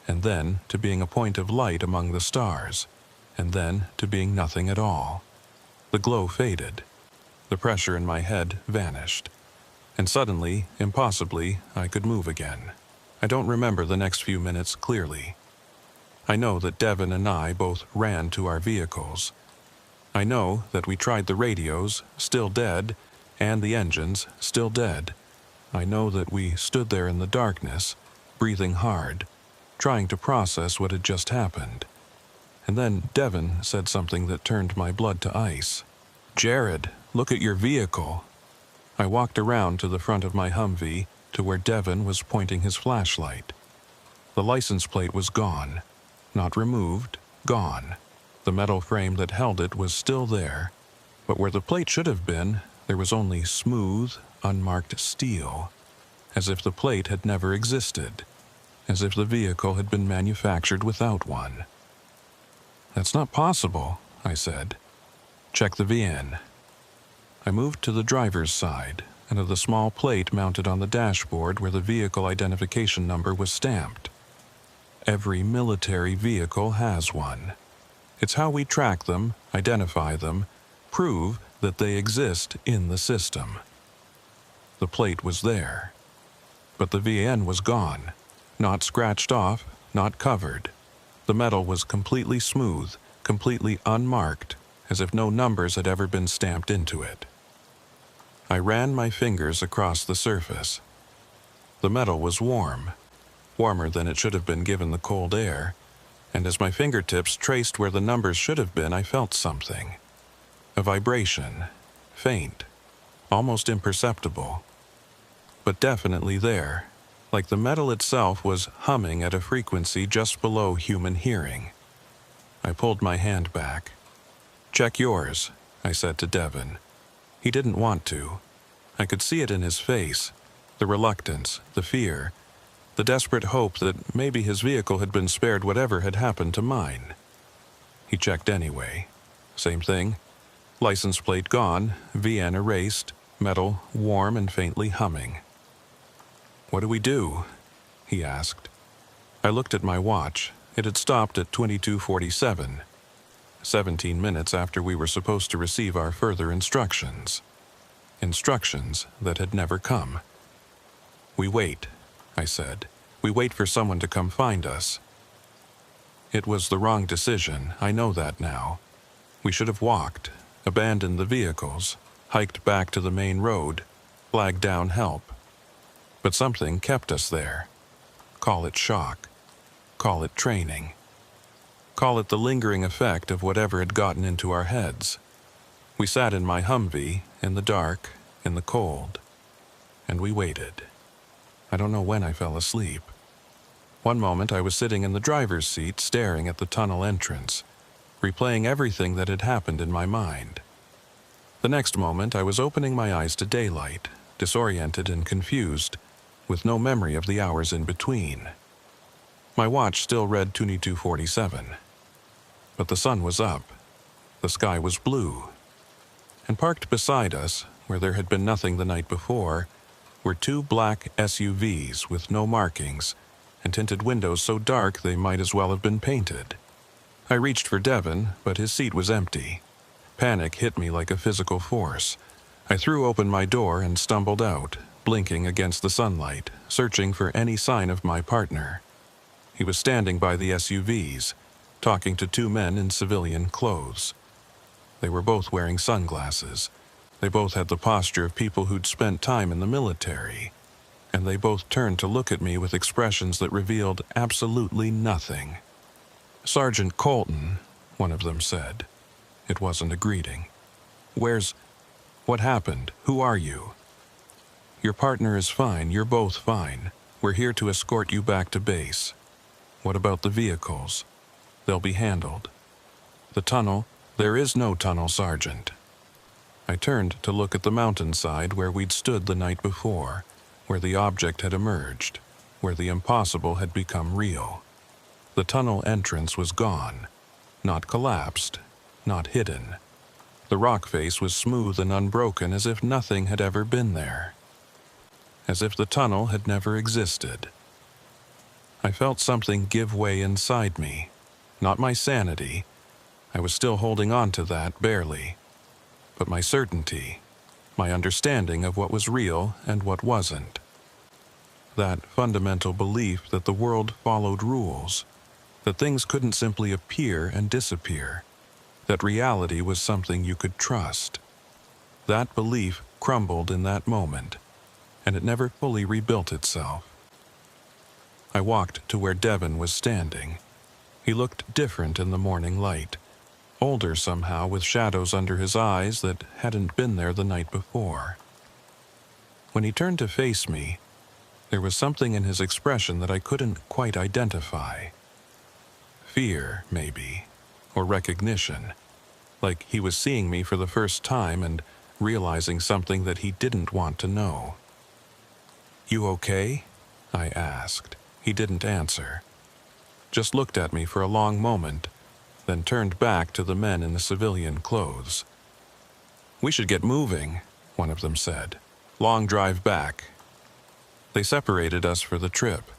and then to being a point of light among the stars, and then to being nothing at all. The glow faded. The pressure in my head vanished. And suddenly, impossibly, I could move again. I don't remember the next few minutes clearly. I know that Devon and I both ran to our vehicles. I know that we tried the radios, still dead, and the engines, still dead. I know that we stood there in the darkness, breathing hard, trying to process what had just happened. And then Devon said something that turned my blood to ice. "Jared, look at your vehicle." I walked around to the front of my Humvee to where Devon was pointing his flashlight. The license plate was gone. Not removed, gone. The metal frame that held it was still there, but where the plate should have been, there was only smooth, unmarked steel, as if the plate had never existed, as if the vehicle had been manufactured without one. "That's not possible," I said. Check the VN. I moved to the driver's side and to the small plate mounted on the dashboard where the vehicle identification number was stamped. Every military vehicle has one. It's how we track them, identify them, prove that they exist in the system. The plate was there, but the VN was gone, not scratched off, not covered. The metal was completely smooth, completely unmarked, as if no numbers had ever been stamped into it. I ran my fingers across the surface. The metal was warm, warmer than it should have been given the cold air, and as my fingertips traced where the numbers should have been, I felt something. A vibration, faint, almost imperceptible, but definitely there, like the metal itself was humming at a frequency just below human hearing. I pulled my hand back. "Check yours," I said to Devin. He didn't want to. I could see it in his face, the reluctance, the fear, the desperate hope that maybe his vehicle had been spared whatever had happened to mine. He checked anyway. Same thing. License plate gone, VN erased, metal warm and faintly humming. "What do we do?" he asked. I looked at my watch. It had stopped at 22:47, 17 minutes after we were supposed to receive our further instructions. Instructions that had never come. "We wait," I said. "We wait for someone to come find us." It was the wrong decision, I know that now. We should have walked, abandoned the vehicles, hiked back to the main road, flagged down help. But something kept us there. Call it shock. Call it training. Call it the lingering effect of whatever had gotten into our heads. We sat in my Humvee, in the dark, in the cold, and we waited. I don't know when I fell asleep. One moment I was sitting in the driver's seat staring at the tunnel entrance, replaying everything that had happened in my mind. The next moment I was opening my eyes to daylight, disoriented and confused, with no memory of the hours in between. My watch still read 22:47. But the sun was up, the sky was blue, and parked beside us, where there had been nothing the night before, were two black SUVs with no markings and tinted windows so dark they might as well have been painted. I reached for Devin, but his seat was empty. Panic hit me like a physical force. I threw open my door and stumbled out, blinking against the sunlight, searching for any sign of my partner. He was standing by the SUVs, talking to two men in civilian clothes. They were both wearing sunglasses. They both had the posture of people who'd spent time in the military. And they both turned to look at me with expressions that revealed absolutely nothing. "Sergeant Colton," one of them said. It wasn't a greeting. What happened? Who are you?" "Your partner is fine. You're both fine. We're here to escort you back to base." "What about the vehicles?" "They'll be handled." "The tunnel?" "There is no tunnel, Sergeant." I turned to look at the mountainside where we'd stood the night before, where the object had emerged, where the impossible had become real. The tunnel entrance was gone, not collapsed, not hidden. The rock face was smooth and unbroken as if nothing had ever been there. As if the tunnel had never existed. I felt something give way inside me. Not my sanity. I was still holding on to that, barely. But my certainty, my understanding of what was real and what wasn't. That fundamental belief that the world followed rules, that things couldn't simply appear and disappear, that reality was something you could trust. That belief crumbled in that moment, and it never fully rebuilt itself. I walked to where Devin was standing. He looked different in the morning light, older somehow with shadows under his eyes that hadn't been there the night before. When he turned to face me, there was something in his expression that I couldn't quite identify. Fear, maybe, or recognition, like he was seeing me for the first time and realizing something that he didn't want to know. "You okay?" I asked. He didn't answer. Just looked at me for a long moment, then turned back to the men in the civilian clothes. "We should get moving," one of them said. "Long drive back." They separated us for the trip.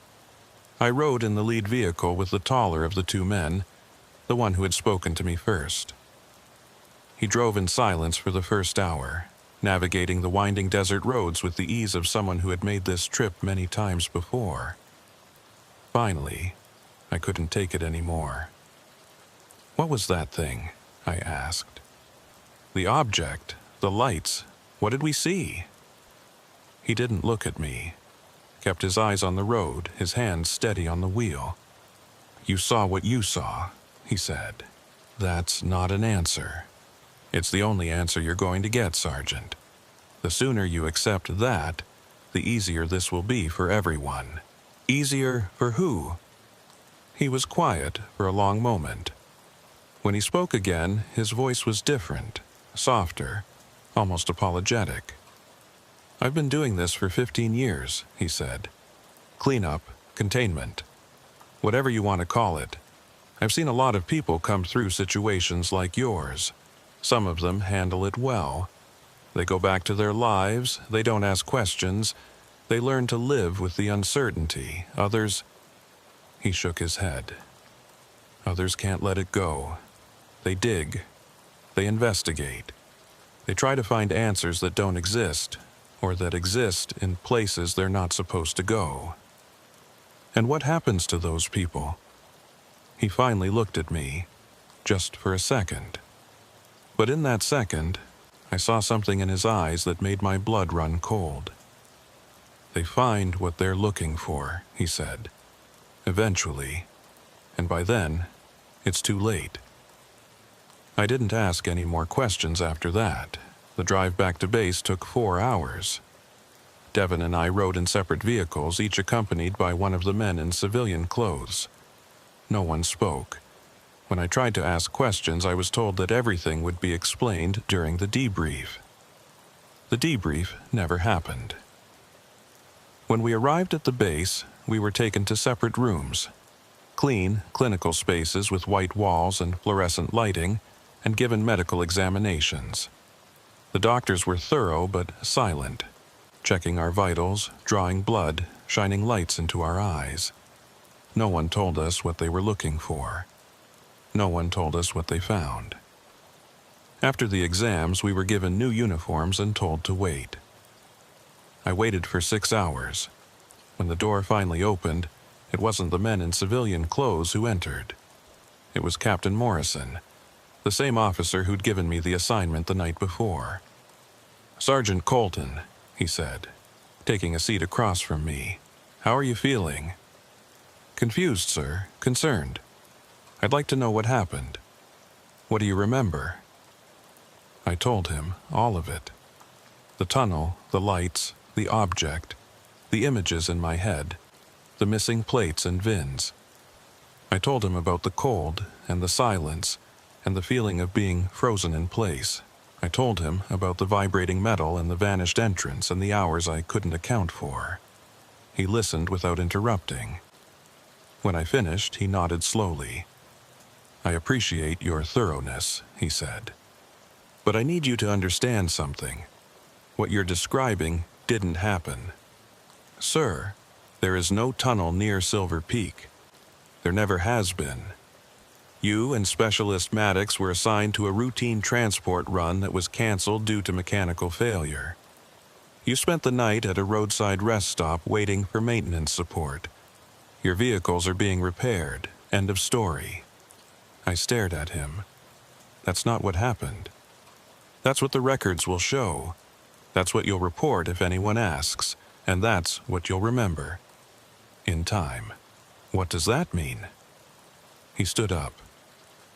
I rode in the lead vehicle with the taller of the two men, the one who had spoken to me first. He drove in silence for the first hour, navigating the winding desert roads with the ease of someone who had made this trip many times before. Finally, I couldn't take it anymore. "What was that thing?" I asked. "The object, the lights, what did we see?" He didn't look at me, kept his eyes on the road, his hands steady on the wheel. "You saw what you saw," he said. "That's not an answer. It's the only answer you're going to get, Sergeant. The sooner you accept that, the easier this will be for everyone." "Easier for who?" He was quiet for a long moment. When he spoke again, his voice was different, softer, almost apologetic. "I've been doing this for 15 years, he said. "Cleanup, containment, whatever you want to call it. I've seen a lot of people come through situations like yours. Some of them handle it well. They go back to their lives, they don't ask questions, they learn to live with the uncertainty. Others—" He shook his head. "Others can't let it go. They dig. They investigate. They try to find answers that don't exist, or that exist in places they're not supposed to go." "And what happens to those people?" He finally looked at me, just for a second. But in that second, I saw something in his eyes that made my blood run cold. "They find what they're looking for," he said. "Eventually. And by then, it's too late." I didn't ask any more questions after that. The drive back to base took 4 hours. Devin and I rode in separate vehicles, each accompanied by one of the men in civilian clothes. No one spoke. When I tried to ask questions, I was told that everything would be explained during the debrief. The debrief never happened. When we arrived at the base, we were taken to separate rooms. Clean, clinical spaces with white walls and fluorescent lighting, and given medical examinations. The doctors were thorough but silent, checking our vitals, drawing blood, shining lights into our eyes. No one told us what they were looking for. No one told us what they found. After the exams, we were given new uniforms and told to wait. I waited for 6 hours. When the door finally opened, it wasn't the men in civilian clothes who entered. It was Captain Morrison, the same officer who'd given me the assignment the night before. "Sergeant Colton," he said, taking a seat across from me. "How are you feeling?" "Confused, sir. Concerned. I'd like to know what happened." "What do you remember?" I told him all of it. The tunnel, the lights, the object, the images in my head, the missing plates and VINs. I told him about the cold and the silence and the feeling of being frozen in place. I told him about the vibrating metal and the vanished entrance and the hours I couldn't account for. He listened without interrupting. When I finished, he nodded slowly. "I appreciate your thoroughness," he said. "But I need you to understand something. What you're describing didn't happen. Sir, there is no tunnel near Silver Peak. There never has been. You and Specialist Maddox were assigned to a routine transport run that was canceled due to mechanical failure. You spent the night at a roadside rest stop waiting for maintenance support. Your vehicles are being repaired. End of story." I stared at him. "That's not what happened. That's what the records will show. That's what you'll report if anyone asks, and that's what you'll remember. In time." "What does that mean?" He stood up.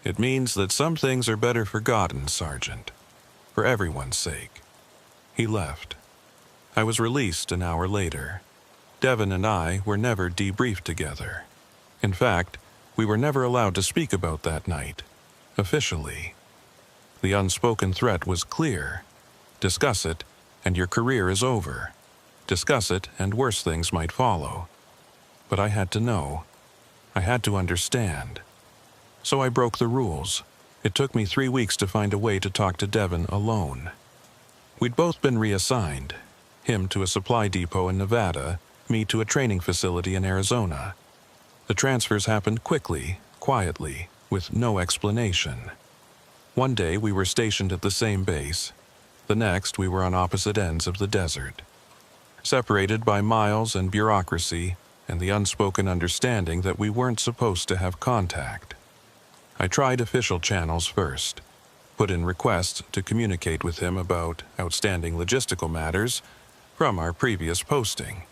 "It means that some things are better forgotten, Sergeant. For everyone's sake." He left. I was released an hour later. Devin and I were never debriefed together. In fact, we were never allowed to speak about that night, officially. The unspoken threat was clear. Discuss it, and your career is over. Discuss it, and worse things might follow. But I had to know. I had to understand. So I broke the rules. It took me 3 weeks to find a way to talk to Devin alone. We'd both been reassigned, him to a supply depot in Nevada, me to a training facility in Arizona. The transfers happened quickly, quietly, with no explanation. One day we were stationed at the same base. The next we were on opposite ends of the desert, separated by miles and bureaucracy and the unspoken understanding that we weren't supposed to have contact. I tried official channels first, put in requests to communicate with him about outstanding logistical matters from our previous posting.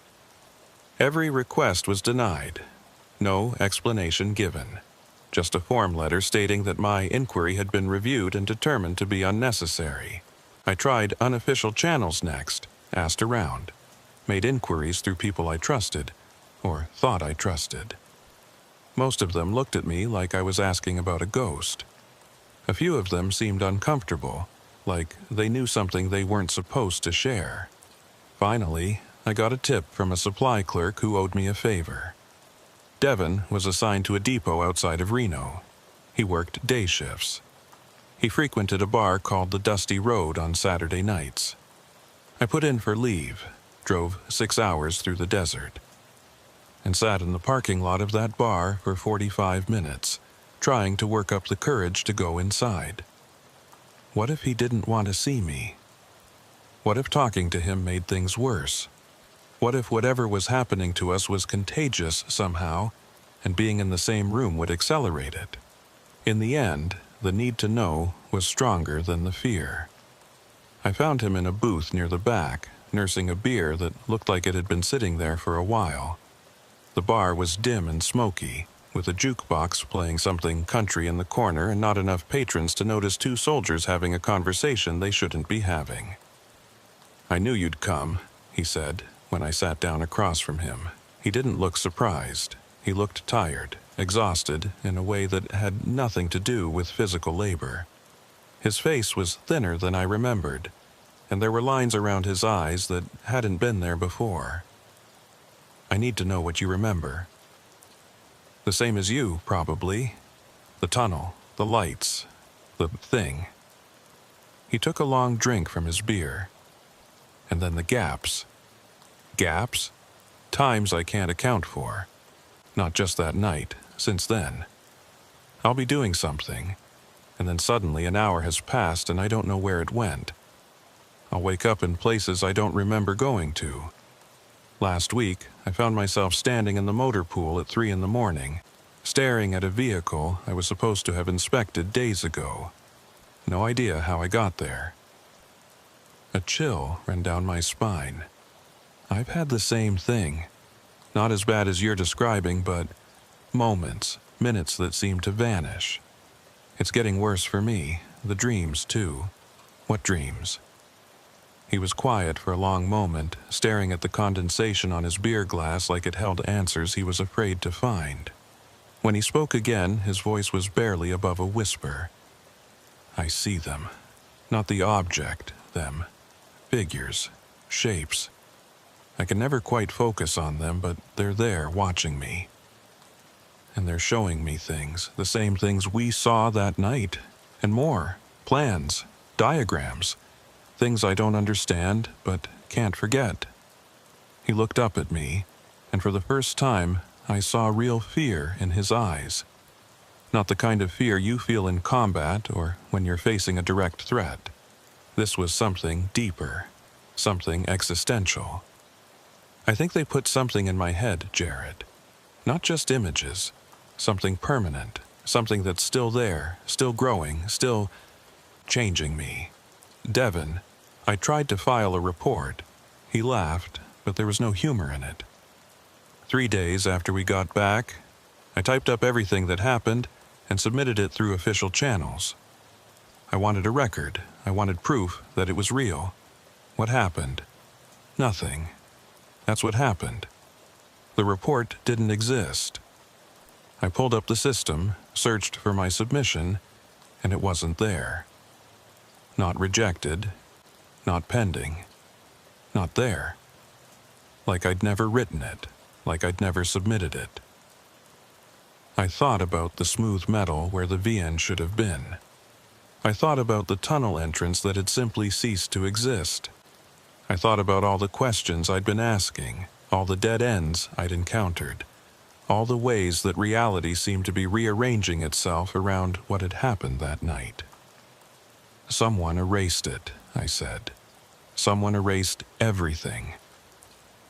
Every request was denied, no explanation given, just a form letter stating that my inquiry had been reviewed and determined to be unnecessary. I tried unofficial channels next, asked around, made inquiries through people I trusted, or thought I trusted. Most of them looked at me like I was asking about a ghost. A few of them seemed uncomfortable, like they knew something they weren't supposed to share. Finally, I got a tip from a supply clerk who owed me a favor. Devin was assigned to a depot outside of Reno. He worked day shifts. He frequented a bar called the Dusty Road on Saturday nights. I put in for leave, drove 6 hours through the desert, and sat in the parking lot of that bar for 45 minutes, trying to work up the courage to go inside. What if he didn't want to see me? What if talking to him made things worse? What if whatever was happening to us was contagious somehow, and being in the same room would accelerate it? In the end, the need to know was stronger than the fear. I found him in a booth near the back, nursing a beer that looked like it had been sitting there for a while. The bar was dim and smoky, with a jukebox playing something country in the corner and not enough patrons to notice two soldiers having a conversation they shouldn't be having. "I knew you'd come," he said, when I sat down across from him. He didn't look surprised. He looked tired, exhausted in a way that had nothing to do with physical labor. His face was thinner than I remembered, and there were lines around his eyes that hadn't been there before. "I need to know what you remember." "The same as you, probably. The tunnel, the lights, the thing." He took a long drink from his beer. And then the gaps. Gaps? Times I can't account for. Not just that night, since then. I'll be doing something, and then suddenly an hour has passed and I don't know where it went. I'll wake up in places I don't remember going to. Last week, I found myself standing in the motor pool at 3 in the morning, staring at a vehicle I was supposed to have inspected days ago. No idea how I got there. A chill ran down my spine. I've had the same thing. Not as bad as you're describing, but moments, minutes that seem to vanish. It's getting worse for me, the dreams too. What dreams? He was quiet for a long moment, staring at the condensation on his beer glass like it held answers he was afraid to find. When he spoke again, his voice was barely above a whisper. "I see them. Not the object, them. Figures, shapes. I can never quite focus on them, but they're there watching me. And they're showing me things, the same things we saw that night, and more. Plans, diagrams, things I don't understand, but can't forget." He looked up at me, and for the first time, I saw real fear in his eyes. Not the kind of fear you feel in combat or when you're facing a direct threat. This was something deeper, something existential. I think they put something in my head, Jared. Not just images, something permanent, something that's still there, still growing, still changing me. Devin, I tried to file a report. He laughed, but there was no humor in it. 3 days after we got back, I typed up everything that happened and submitted it through official channels. I wanted a record. I wanted proof that it was real. What happened? Nothing. That's what happened. The report didn't exist. I pulled up the system, searched for my submission, and it wasn't there. Not rejected, not pending, not there. Like I'd never written it, like I'd never submitted it. I thought about the smooth metal where the VN should have been. I thought about the tunnel entrance that had simply ceased to exist. I thought about all the questions I'd been asking, all the dead ends I'd encountered, all the ways that reality seemed to be rearranging itself around what had happened that night. Someone erased it, I said. Someone erased everything.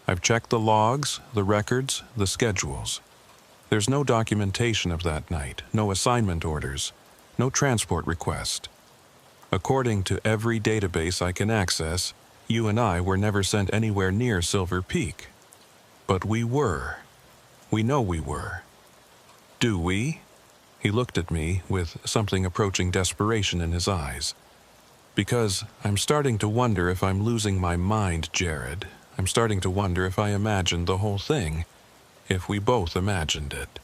I've checked the logs, the records, the schedules. There's no documentation of that night, no assignment orders, no transport request. According to every database I can access, you and I were never sent anywhere near Silver Peak. But we were. We know we were. Do we? He looked at me with something approaching desperation in his eyes. Because I'm starting to wonder if I'm losing my mind, Jared. I'm starting to wonder if I imagined the whole thing, if we both imagined it.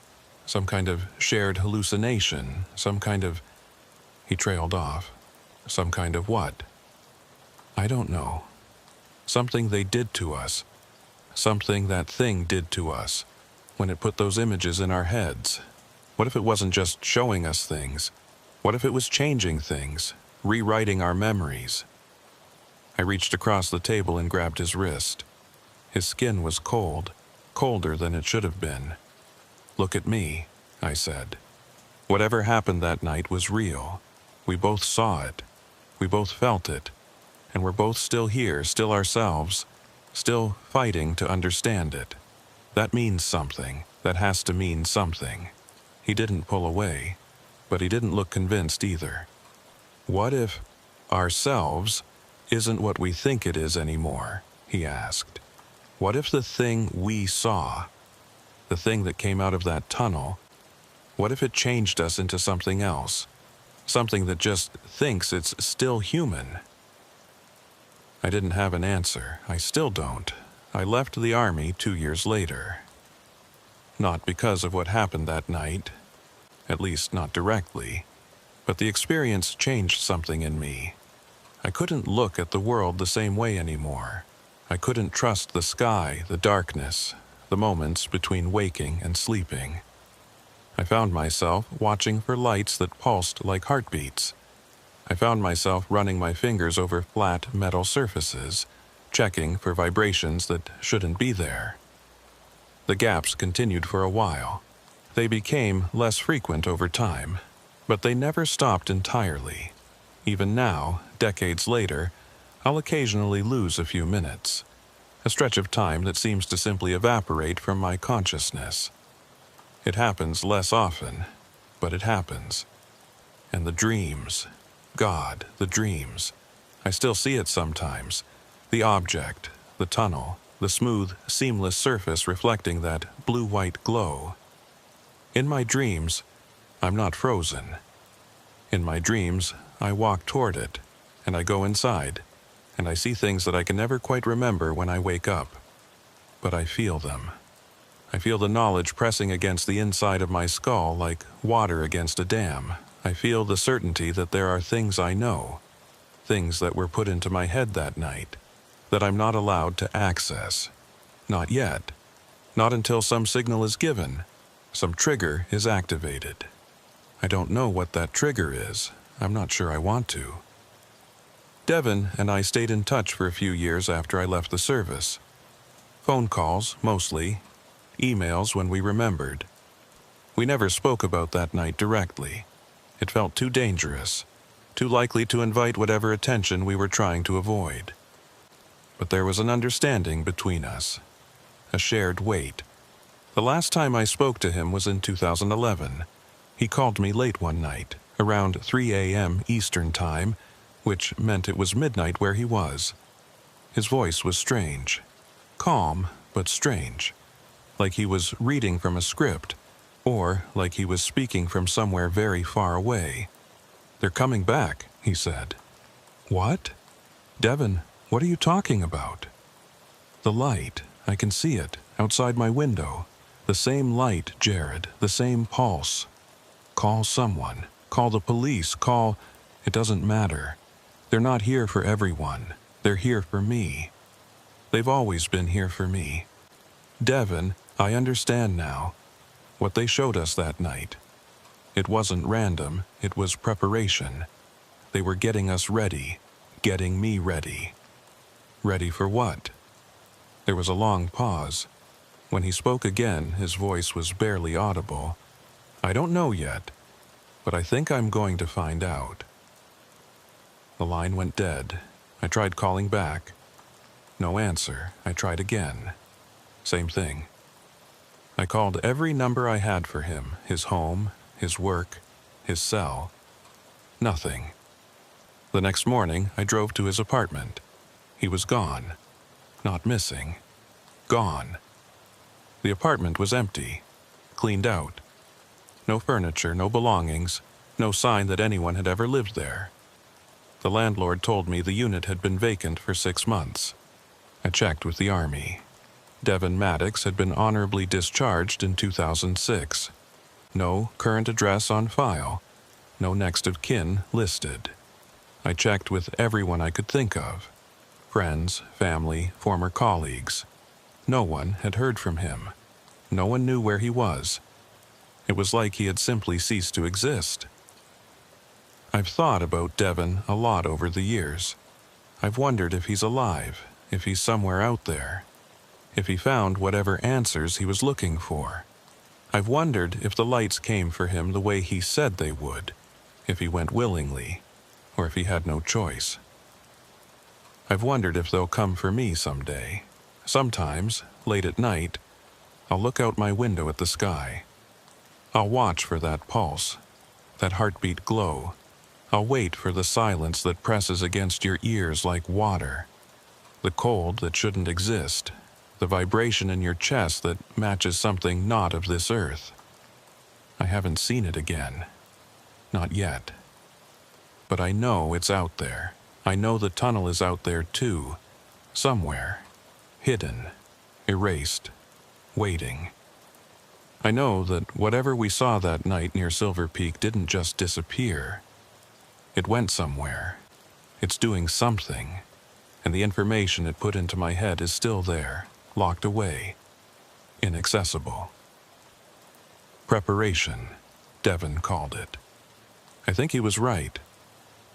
Some kind of shared hallucination, some kind of... He trailed off. Some kind of what? I don't know. Something they did to us. Something that thing did to us when it put those images in our heads. What if it wasn't just showing us things? What if it was changing things, rewriting our memories? I reached across the table and grabbed his wrist. His skin was cold, colder than it should have been. Look at me, I said. Whatever happened that night was real. We both saw it. We both felt it. And we're both still here, still ourselves, still fighting to understand it. That means something. That has to mean something. He didn't pull away, but he didn't look convinced either. What if ourselves isn't what we think it is anymore? He asked. What if the thing we saw, the thing that came out of that tunnel, what if it changed us into something else? Something that just thinks it's still human? I didn't have an answer. I still don't. I left the army 2 years later. Not because of what happened that night, at least not directly, but the experience changed something in me. I couldn't look at the world the same way anymore. I couldn't trust the sky, the darkness, the moments between waking and sleeping. I found myself watching for lights that pulsed like heartbeats. I found myself running my fingers over flat metal surfaces, checking for vibrations that shouldn't be there. The gaps continued for a while. They became less frequent over time, but they never stopped entirely. Even now, decades later, I'll occasionally lose a few minutes, a stretch of time that seems to simply evaporate from my consciousness. It happens less often, but it happens. And the dreams, God, the dreams. I still see it sometimes. The object, the tunnel, the smooth, seamless surface reflecting that blue-white glow. In my dreams, I'm not frozen. In my dreams, I walk toward it, and I go inside, and I see things that I can never quite remember when I wake up. But I feel them. I feel the knowledge pressing against the inside of my skull like water against a dam. I feel the certainty that there are things I know, things that were put into my head that night, that I'm not allowed to access. Not yet. Not until some signal is given, some trigger is activated. I don't know what that trigger is. I'm not sure I want to. Devin and I stayed in touch for a few years after I left the service. Phone calls, mostly. Emails when we remembered. We never spoke about that night directly. It felt too dangerous, too likely to invite whatever attention we were trying to avoid. But there was an understanding between us, a shared weight. The last time I spoke to him was in 2011. He called me late one night, around 3 a.m. Eastern Time, which meant it was midnight where he was. His voice was strange, calm but strange, like he was reading from a script, or like he was speaking from somewhere very far away. "They're coming back," he said. "What?" "Devin, what are you talking about?" "The light. I can see it, outside my window. The same light, Jared, the same pulse. Call someone. Call the police. Call... It doesn't matter. They're not here for everyone. They're here for me. They've always been here for me. Devin, I understand now. What they showed us that night. It wasn't random, it was preparation. They were getting us ready, getting me ready. Ready for what? There was a long pause. When he spoke again, his voice was barely audible. I don't know yet, but I think I'm going to find out. The line went dead. I tried calling back. No answer. I tried again. Same thing. I called every number I had for him, his home, his work, his cell. Nothing. The next morning, I drove to his apartment. He was gone. Not missing. Gone. The apartment was empty. Cleaned out. No furniture, no belongings, no sign that anyone had ever lived there. The landlord told me the unit had been vacant for 6 months. I checked with the Army. Devin Maddox had been honorably discharged in 2006. No current address on file. No next of kin listed. I checked with everyone I could think of. Friends, family, former colleagues. No one had heard from him. No one knew where he was. It was like he had simply ceased to exist. I've thought about Devin a lot over the years. I've wondered if he's alive, if he's somewhere out there, if he found whatever answers he was looking for. I've wondered if the lights came for him the way he said they would, if he went willingly, or if he had no choice. I've wondered if they'll come for me someday. Sometimes, late at night, I'll look out my window at the sky. I'll watch for that pulse, that heartbeat glow. I'll wait for the silence that presses against your ears like water, the cold that shouldn't exist, the vibration in your chest that matches something not of this earth. I haven't seen it again. Not yet. But I know it's out there. I know the tunnel is out there too. Somewhere. Hidden. Erased. Waiting. I know that whatever we saw that night near Silver Peak didn't just disappear. It went somewhere. It's doing something. And the information it put into my head is still there, locked away. Inaccessible. Preparation, Devin called it. I think he was right.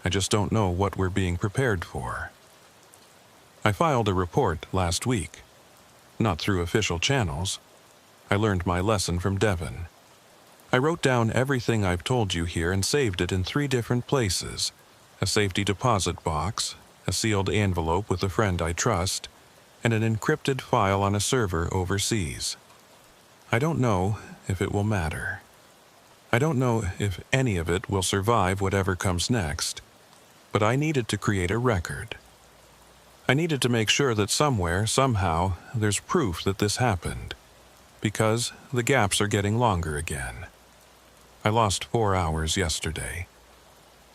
I just don't know what we're being prepared for. I filed a report last week. Not through official channels. I learned my lesson from Devin. I wrote down everything I've told you here and saved it in 3 different places. A safety deposit box, a sealed envelope with a friend I trust, and an encrypted file on a server overseas. I don't know if it will matter. I don't know if any of it will survive whatever comes next, but I needed to create a record. I needed to make sure that somewhere, somehow, there's proof that this happened, because the gaps are getting longer again. I lost 4 hours yesterday.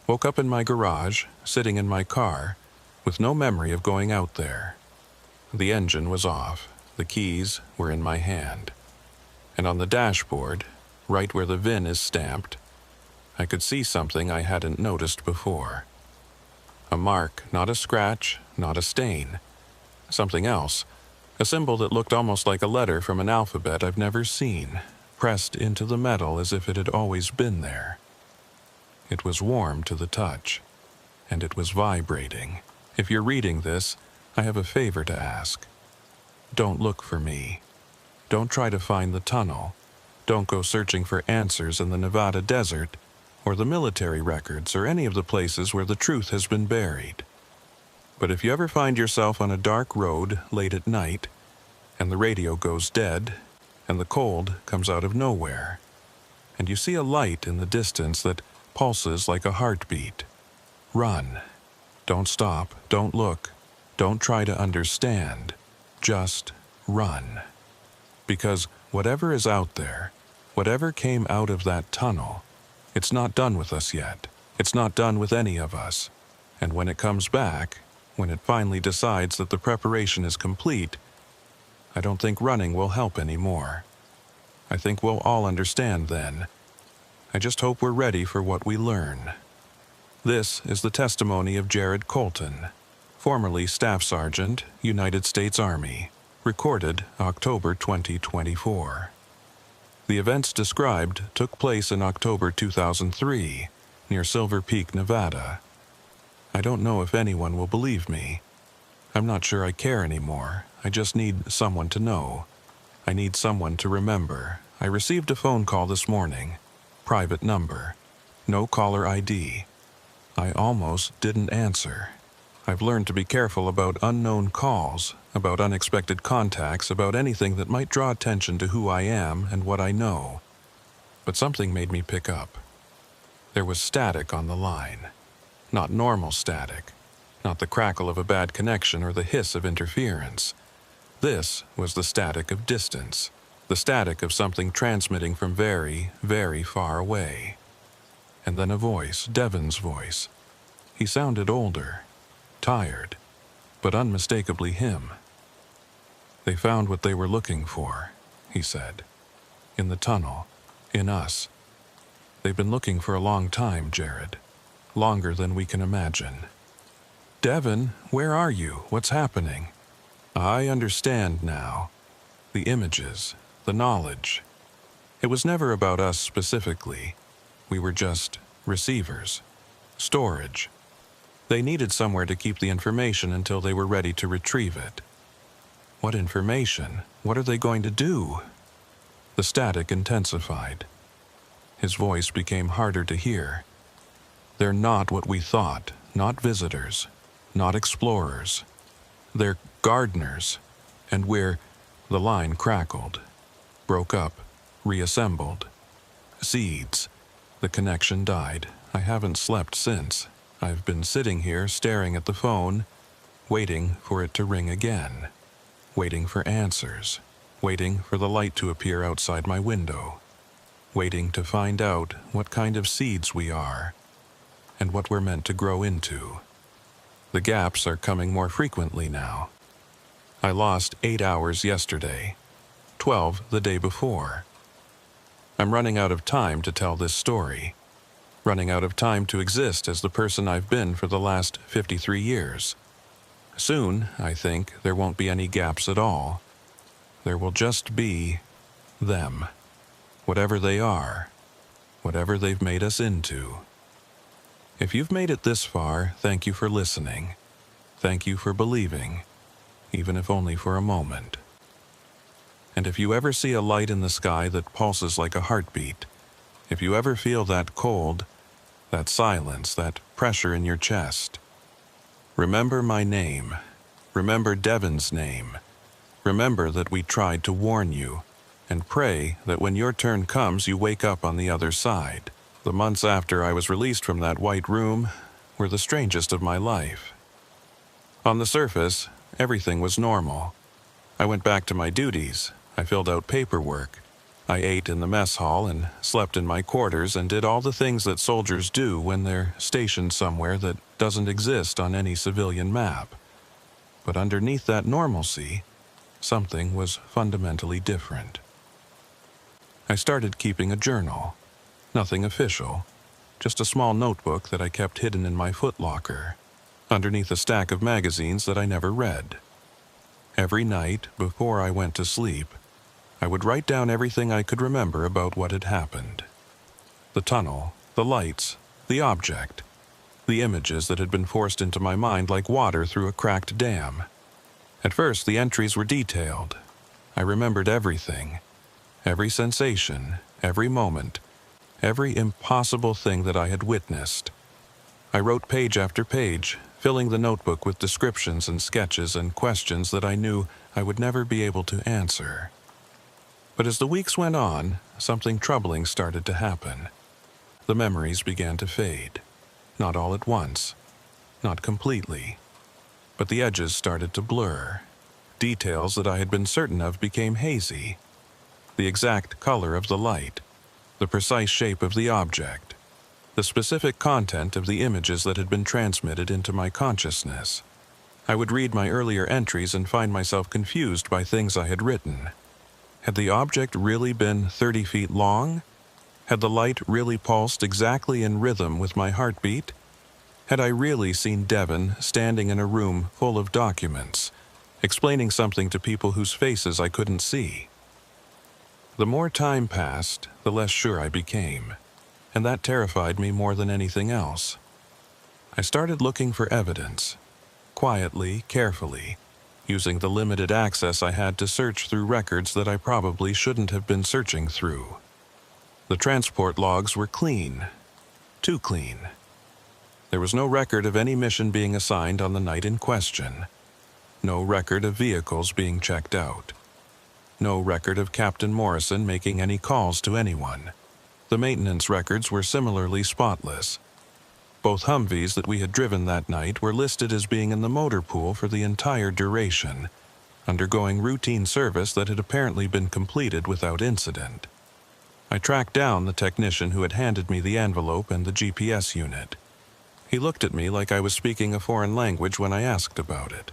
Woke up in my garage, sitting in my car, with no memory of going out there. The engine was off, the keys were in my hand, and on the dashboard, right where the VIN is stamped, I could see something I hadn't noticed before. A mark, not a scratch, not a stain. Something else, a symbol that looked almost like a letter from an alphabet I've never seen, pressed into the metal as if it had always been there. It was warm to the touch, and it was vibrating. If you're reading this, I have a favor to ask. Don't look for me. Don't try to find the tunnel. Don't go searching for answers in the Nevada desert, or the military records, or any of the places where the truth has been buried. But if you ever find yourself on a dark road late at night, and the radio goes dead, and the cold comes out of nowhere, and you see a light in the distance that pulses like a heartbeat, run. Don't stop, don't look, don't try to understand, just run. Because whatever is out there, whatever came out of that tunnel, it's not done with us yet. It's not done with any of us. And when it comes back, when it finally decides that the preparation is complete, I don't think running will help anymore. I think we'll all understand then. I just hope we're ready for what we learn. This is the testimony of Jared Colton, formerly Staff Sergeant, United States Army, recorded October 2024. The events described took place in October 2003, near Silver Peak, Nevada. I don't know if anyone will believe me. I'm not sure I care anymore. I just need someone to know. I need someone to remember. I received a phone call this morning. Private number. No caller ID. I almost didn't answer. I've learned to be careful about unknown calls, about unexpected contacts, about anything that might draw attention to who I am and what I know. But something made me pick up. There was static on the line. Not normal static. Not the crackle of a bad connection or the hiss of interference. This was the static of distance. The static of something transmitting from very, very far away. And then a voice, Devon's voice. He sounded older, tired, but unmistakably him. They found what they were looking for, he said. In the tunnel, in us. They've been looking for a long time, Jared. Longer than we can imagine. Devon, where are you? What's happening? I understand now. The images, the knowledge. It was never about us specifically. We were just receivers. Storage. They needed somewhere to keep the information until they were ready to retrieve it. What information? What are they going to do? The static intensified. His voice became harder to hear. They're not what we thought, not visitors, not explorers. They're gardeners, and the line crackled, broke up, reassembled. Seeds. The connection died. I haven't slept since. I've been sitting here staring at the phone, waiting for it to ring again, waiting for answers, waiting for the light to appear outside my window, waiting to find out what kind of seeds we are and what we're meant to grow into. The gaps are coming more frequently now. I lost 8 hours yesterday, 12 the day before. I'm running out of time to tell this story, running out of time to exist as the person I've been for the last 53 years. Soon, I think, there won't be any gaps at all. There will just be them, whatever they are, whatever they've made us into. If you've made it this far, thank you for listening. Thank you for believing, even if only for a moment. And if you ever see a light in the sky that pulses like a heartbeat, if you ever feel that cold, that silence, that pressure in your chest, remember my name. Remember Devon's name. Remember that we tried to warn you, and pray that when your turn comes you wake up on the other side. The months after I was released from that white room were the strangest of my life. On the surface, everything was normal. I went back to my duties. I filled out paperwork. I ate in the mess hall and slept in my quarters and did all the things that soldiers do when they're stationed somewhere that doesn't exist on any civilian map. But underneath that normalcy, something was fundamentally different. I started keeping a journal. Nothing official, just a small notebook that I kept hidden in my footlocker, underneath a stack of magazines that I never read. Every night, before I went to sleep, I would write down everything I could remember about what had happened. The tunnel, the lights, the object, the images that had been forced into my mind like water through a cracked dam. At first, the entries were detailed. I remembered everything, every sensation, every moment, every impossible thing that I had witnessed. I wrote page after page, filling the notebook with descriptions and sketches and questions that I knew I would never be able to answer. But as the weeks went on, something troubling started to happen. The memories began to fade. Not all at once, not completely, but the edges started to blur. Details that I had been certain of became hazy. The exact color of the light, the precise shape of the object, the specific content of the images that had been transmitted into my consciousness. I would read my earlier entries and find myself confused by things I had written. Had the object really been 30 feet long? Had the light really pulsed exactly in rhythm with my heartbeat? Had I really seen Devon standing in a room full of documents, explaining something to people whose faces I couldn't see? The more time passed, the less sure I became, and that terrified me more than anything else. I started looking for evidence, quietly, carefully, using the limited access I had to search through records that I probably shouldn't have been searching through. The transport logs were clean, too clean. There was no record of any mission being assigned on the night in question, no record of vehicles being checked out, no record of Captain Morrison making any calls to anyone. The maintenance records were similarly spotless. Both Humvees that we had driven that night were listed as being in the motor pool for the entire duration, undergoing routine service that had apparently been completed without incident. I tracked down the technician who had handed me the envelope and the GPS unit. He looked at me like I was speaking a foreign language when I asked about it.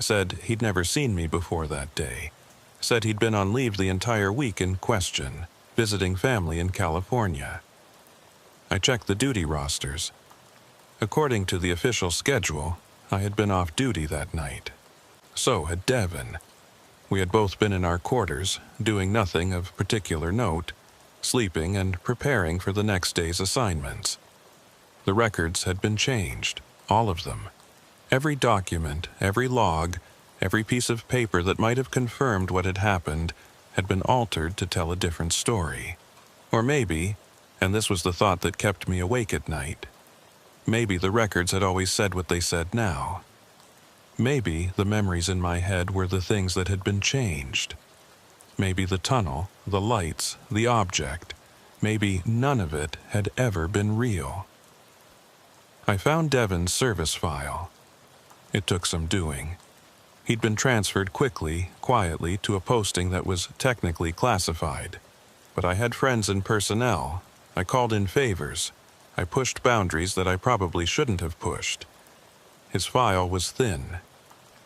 Said he'd never seen me before that day. Said he'd been on leave the entire week in question, visiting family in California. I checked the duty rosters. According to the official schedule, I had been off duty that night. So had Devin. We had both been in our quarters, doing nothing of particular note, sleeping and preparing for the next day's assignments. The records had been changed, all of them. Every document, every log, every piece of paper that might have confirmed what had happened had been altered to tell a different story. Or maybe, and this was the thought that kept me awake at night, maybe the records had always said what they said now. Maybe the memories in my head were the things that had been changed. Maybe the tunnel, the lights, the object, maybe none of it had ever been real. I found Devin's service file. It took some doing. He'd been transferred quickly, quietly, to a posting that was technically classified. But I had friends in personnel. I called in favors. I pushed boundaries that I probably shouldn't have pushed. His file was thin,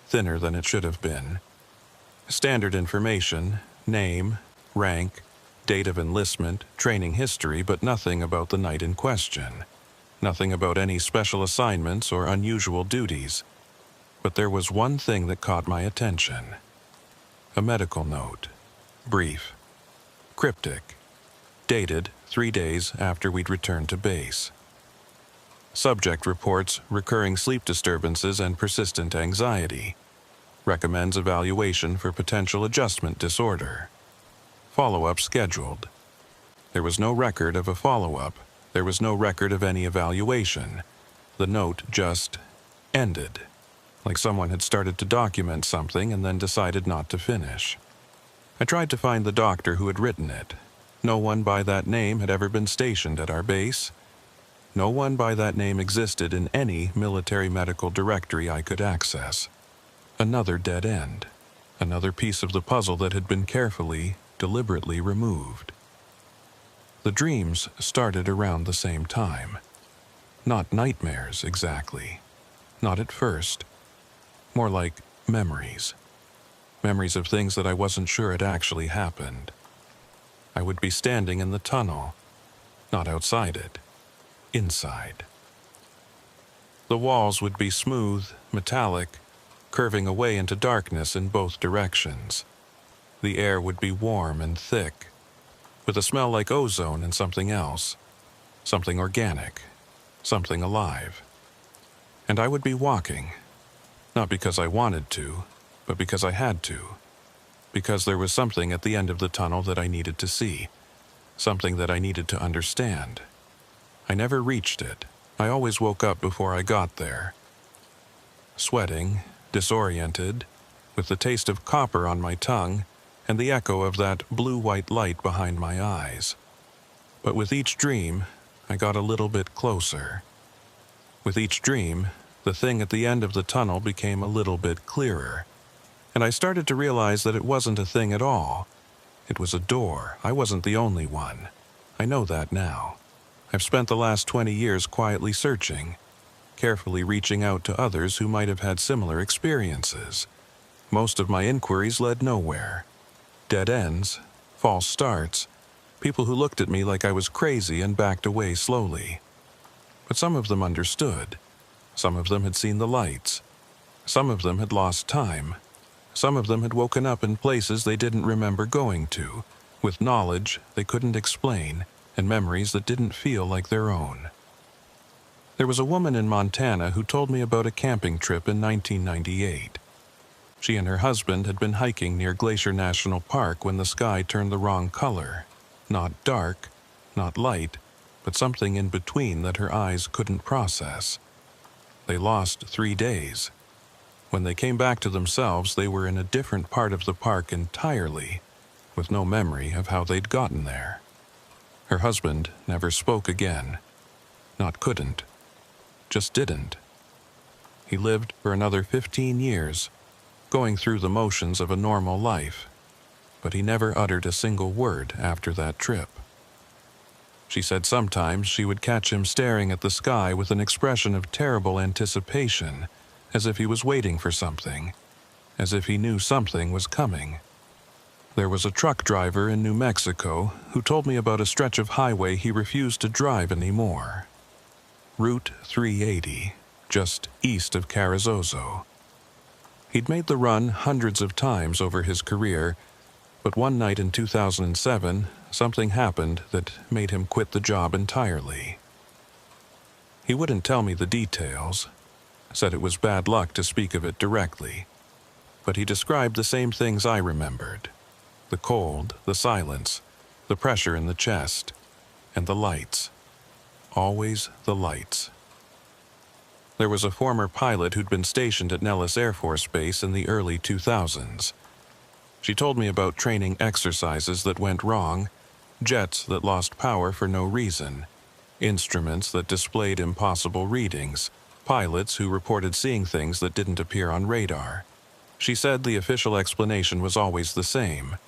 thinner than it should have been. Standard information, name, rank, date of enlistment, training history, but nothing about the night in question. Nothing about any special assignments or unusual duties. But there was one thing that caught my attention. A medical note. Brief. Cryptic. Dated 3 days after we'd returned to base. Subject reports recurring sleep disturbances and persistent anxiety. Recommends evaluation for potential adjustment disorder. Follow-up scheduled. There was no record of a follow-up. There was no record of any evaluation. The note just ended, like someone had started to document something and then decided not to finish. I tried to find the doctor who had written it. No one by that name had ever been stationed at our base. No one by that name existed in any military medical directory I could access. Another dead end. Another piece of the puzzle that had been carefully, deliberately removed. The dreams started around the same time. Not nightmares, exactly. Not at first. More like memories. Memories of things that I wasn't sure had actually happened. I would be standing in the tunnel. Not outside it. Inside. The walls would be smooth, metallic, curving away into darkness in both directions. The air would be warm and thick, with a smell like ozone and something else. Something organic. Something alive. And I would be walking. Not because I wanted to, but because I had to. Because there was something at the end of the tunnel that I needed to see. Something that I needed to understand. I never reached it. I always woke up before I got there. Sweating, disoriented, with the taste of copper on my tongue, and the echo of that blue-white light behind my eyes. But with each dream, I got a little bit closer. With each dream, the thing at the end of the tunnel became a little bit clearer. And I started to realize that it wasn't a thing at all. It was a door. I wasn't the only one. I know that now. I've spent the last 20 years quietly searching, carefully reaching out to others who might have had similar experiences. Most of my inquiries led nowhere. Dead ends, false starts, people who looked at me like I was crazy and backed away slowly. But some of them understood. Some of them had seen the lights. Some of them had lost time. Some of them had woken up in places they didn't remember going to, with knowledge they couldn't explain and memories that didn't feel like their own. There was a woman in Montana who told me about a camping trip in 1998. She and her husband had been hiking near Glacier National Park when the sky turned the wrong color. Not dark, not light, but something in between that her eyes couldn't process. They lost 3 days. When they came back to themselves, they were in a different part of the park entirely, with no memory of how they'd gotten there. Her husband never spoke again. Not couldn't. Just didn't. He lived for another 15 years, going through the motions of a normal life, but he never uttered a single word after that trip. She said sometimes she would catch him staring at the sky with an expression of terrible anticipation, as if he was waiting for something, as if he knew something was coming. There was a truck driver in New Mexico who told me about a stretch of highway he refused to drive anymore. Route 380, just east of Carrizozo. He'd made the run hundreds of times over his career, but one night in 2007, something happened that made him quit the job entirely. He wouldn't tell me the details, said it was bad luck to speak of it directly, but he described the same things I remembered: the cold, the silence, the pressure in the chest, and the lights. Always the lights. There was a former pilot who'd been stationed at Nellis Air Force Base in the early 2000s. She told me about training exercises that went wrong, jets that lost power for no reason, instruments that displayed impossible readings, pilots who reported seeing things that didn't appear on radar. She said the official explanation was always the same: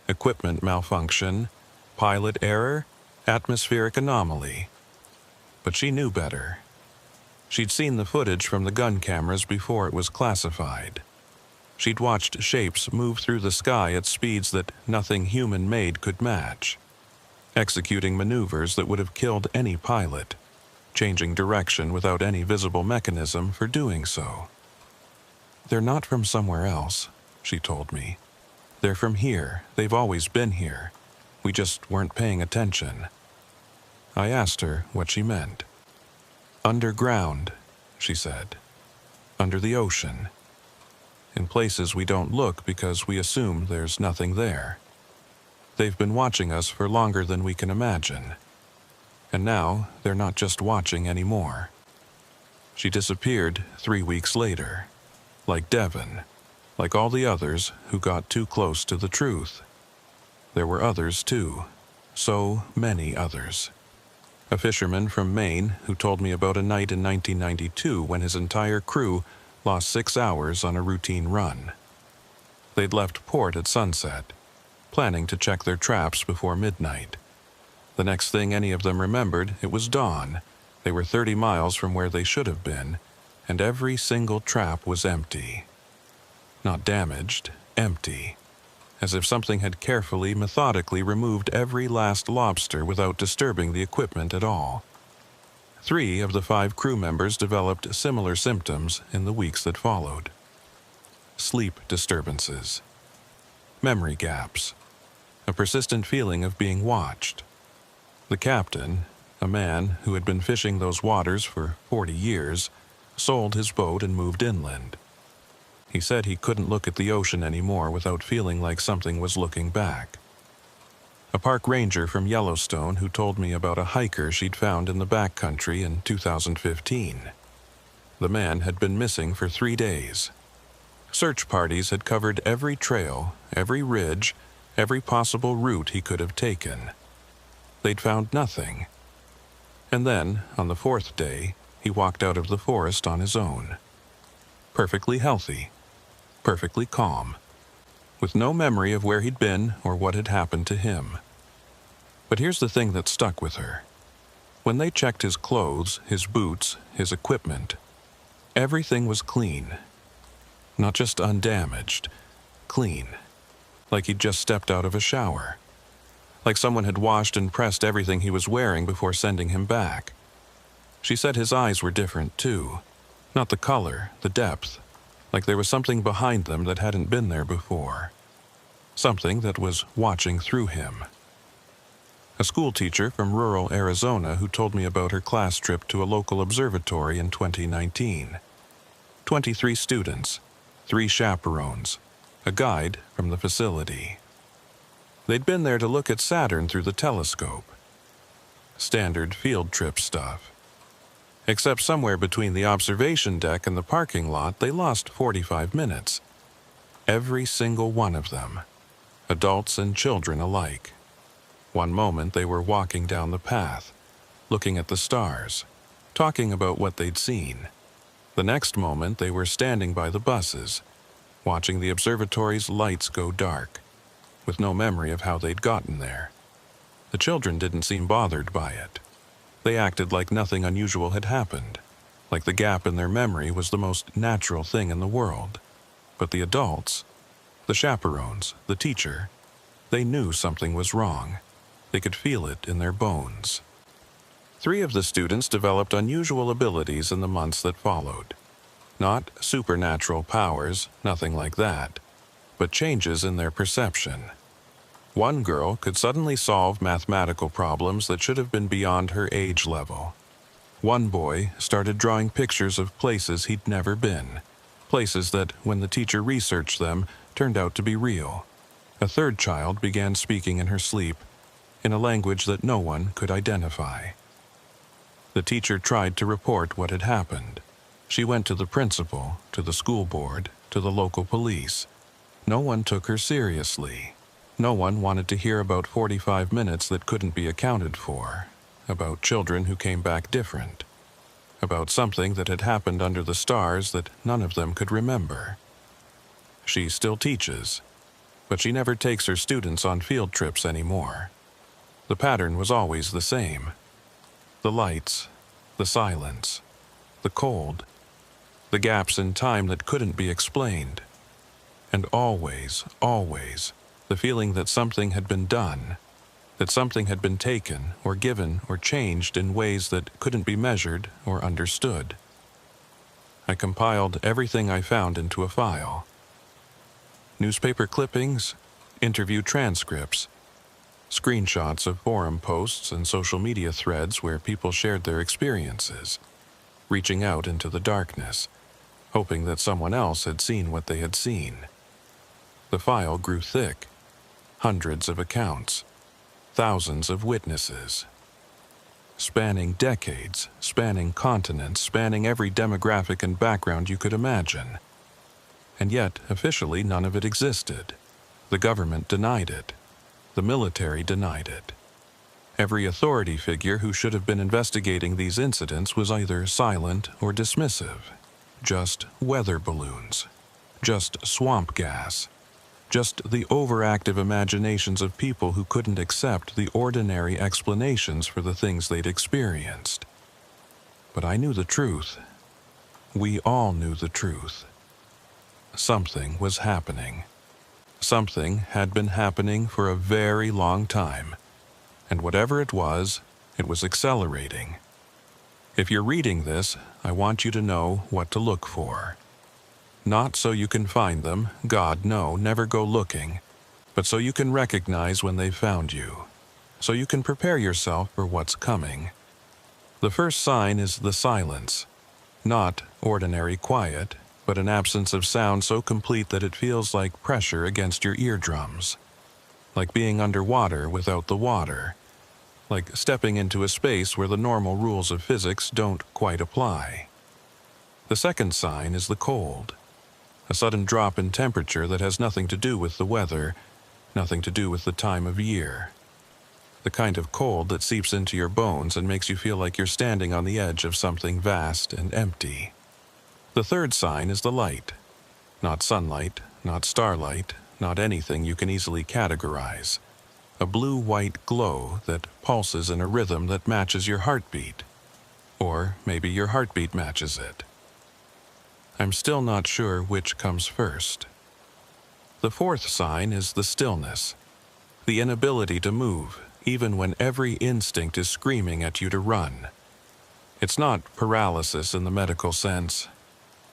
equipment malfunction, pilot error, atmospheric anomaly. But she knew better. She'd seen the footage from the gun cameras before it was classified. She'd watched shapes move through the sky at speeds that nothing human-made could match, executing maneuvers that would have killed any pilot, changing direction without any visible mechanism for doing so. "They're not from somewhere else," she told me. "They're from here. They've always been here. We just weren't paying attention." I asked her what she meant. "Underground," she said. "Under the ocean. In places we don't look because we assume there's nothing there. They've been watching us for longer than we can imagine. And now they're not just watching anymore." She disappeared 3 weeks later, like Devon, like all the others who got too close to the truth. There were others too, so many others. A fisherman from Maine who told me about a night in 1992 when his entire crew lost 6 hours on a routine run. They'd left port at sunset, planning to check their traps before midnight. The next thing any of them remembered, it was dawn. They were 30 miles from where they should have been, and every single trap was empty. Not damaged, empty. As if something had carefully, methodically removed every last lobster without disturbing the equipment at all. 3 of the 5 crew members developed similar symptoms in the weeks that followed. Sleep disturbances, memory gaps, a persistent feeling of being watched. The captain, a man who had been fishing those waters for 40 years, sold his boat and moved inland. He said he couldn't look at the ocean anymore without feeling like something was looking back. A park ranger from Yellowstone who told me about a hiker she'd found in the backcountry in 2015. The man had been missing for 3 days. Search parties had covered every trail, every ridge, every possible route he could have taken. They'd found nothing. And then, on the 4th day, he walked out of the forest on his own. Perfectly healthy, perfectly calm, with no memory of where he'd been or what had happened to him. But here's the thing that stuck with her. When they checked his clothes, his boots, his equipment, everything was clean. Not just undamaged, clean. Like he'd just stepped out of a shower. Like someone had washed and pressed everything he was wearing before sending him back. She said his eyes were different too. Not the color, the depth. Like there was something behind them that hadn't been there before. Something that was watching through him. a school teacher from rural Arizona who told me about her class trip to a local observatory in 2019. 23 students, 3 chaperones, a guide from the facility. They'd been there to look at Saturn through the telescope. Standard field trip stuff. Except somewhere between the observation deck and the parking lot, they lost 45 minutes. Every single one of them, adults and children alike. One moment they were walking down the path, looking at the stars, talking about what they'd seen. The next moment they were standing by the buses, watching the observatory's lights go dark, with no memory of how they'd gotten there. The children didn't seem bothered by it. They acted like nothing unusual had happened, like the gap in their memory was the most natural thing in the world. But the adults, the chaperones, the teacher, they knew something was wrong. They could feel it in their bones. 3 of the students developed unusual abilities in the months that followed. Not supernatural powers, nothing like that, but changes in their perception. One girl could suddenly solve mathematical problems that should have been beyond her age level. One boy started drawing pictures of places he'd never been, places that, when the teacher researched them, turned out to be real. A third child began speaking in her sleep, in a language that no one could identify. The teacher tried to report what had happened. She went to the principal, to the school board, to the local police. No one took her seriously. No one wanted to hear about 45 minutes that couldn't be accounted for, about children who came back different, about something that had happened under the stars that none of them could remember. She still teaches, but she never takes her students on field trips anymore. The pattern was always the same. The lights, the silence, the cold, the gaps in time that couldn't be explained. And always, always, the feeling that something had been done, that something had been taken or given or changed in ways that couldn't be measured or understood. I compiled everything I found into a file. Newspaper clippings, interview transcripts, screenshots of forum posts and social media threads where people shared their experiences, reaching out into the darkness, hoping that someone else had seen what they had seen. The file grew thick. Hundreds of accounts, thousands of witnesses, spanning decades, spanning continents, spanning every demographic and background you could imagine. And yet, officially, none of it existed. The government denied it. The military denied it. Every authority figure who should have been investigating these incidents was either silent or dismissive. Just weather balloons. Just swamp gas. Just the overactive imaginations of people who couldn't accept the ordinary explanations for the things they'd experienced. But I knew the truth. We all knew the truth. Something was happening. Something had been happening for a very long time, and whatever it was accelerating. If you're reading this, I want you to know what to look for. Not so you can find them, God, no, never go looking, but so you can recognize when they've found you, so you can prepare yourself for what's coming. The first sign is the silence, not ordinary quiet, but an absence of sound so complete that it feels like pressure against your eardrums, like being underwater without the water, like stepping into a space where the normal rules of physics don't quite apply. The second sign is the cold, a sudden drop in temperature that has nothing to do with the weather, nothing to do with the time of year. The kind of cold that seeps into your bones and makes you feel like you're standing on the edge of something vast and empty. The third sign is the light. Not sunlight, not starlight, not anything you can easily categorize. A blue-white glow that pulses in a rhythm that matches your heartbeat. Or maybe your heartbeat matches it. I'm still not sure which comes first. The fourth sign is the stillness. The inability to move, even when every instinct is screaming at you to run. It's not paralysis in the medical sense.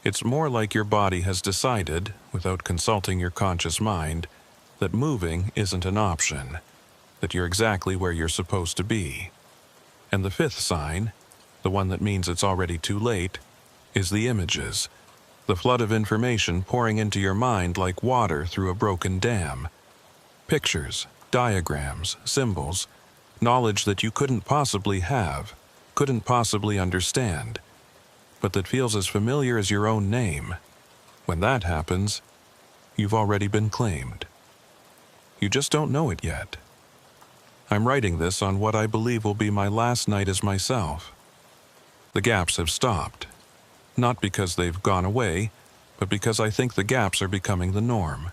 It's more like your body has decided, without consulting your conscious mind, that moving isn't an option. that you're exactly where you're supposed to be. And the fifth sign, the one that means it's already too late, is the images, the flood of information pouring into your mind like water through a broken dam. Pictures, diagrams, symbols, knowledge that you couldn't possibly have, couldn't possibly understand, but that feels as familiar as your own name. When that happens, you've already been claimed. You just don't know it yet. I'm writing this on what I believe will be my last night as myself. The gaps have stopped, not because they've gone away, but because I think the gaps are becoming the norm.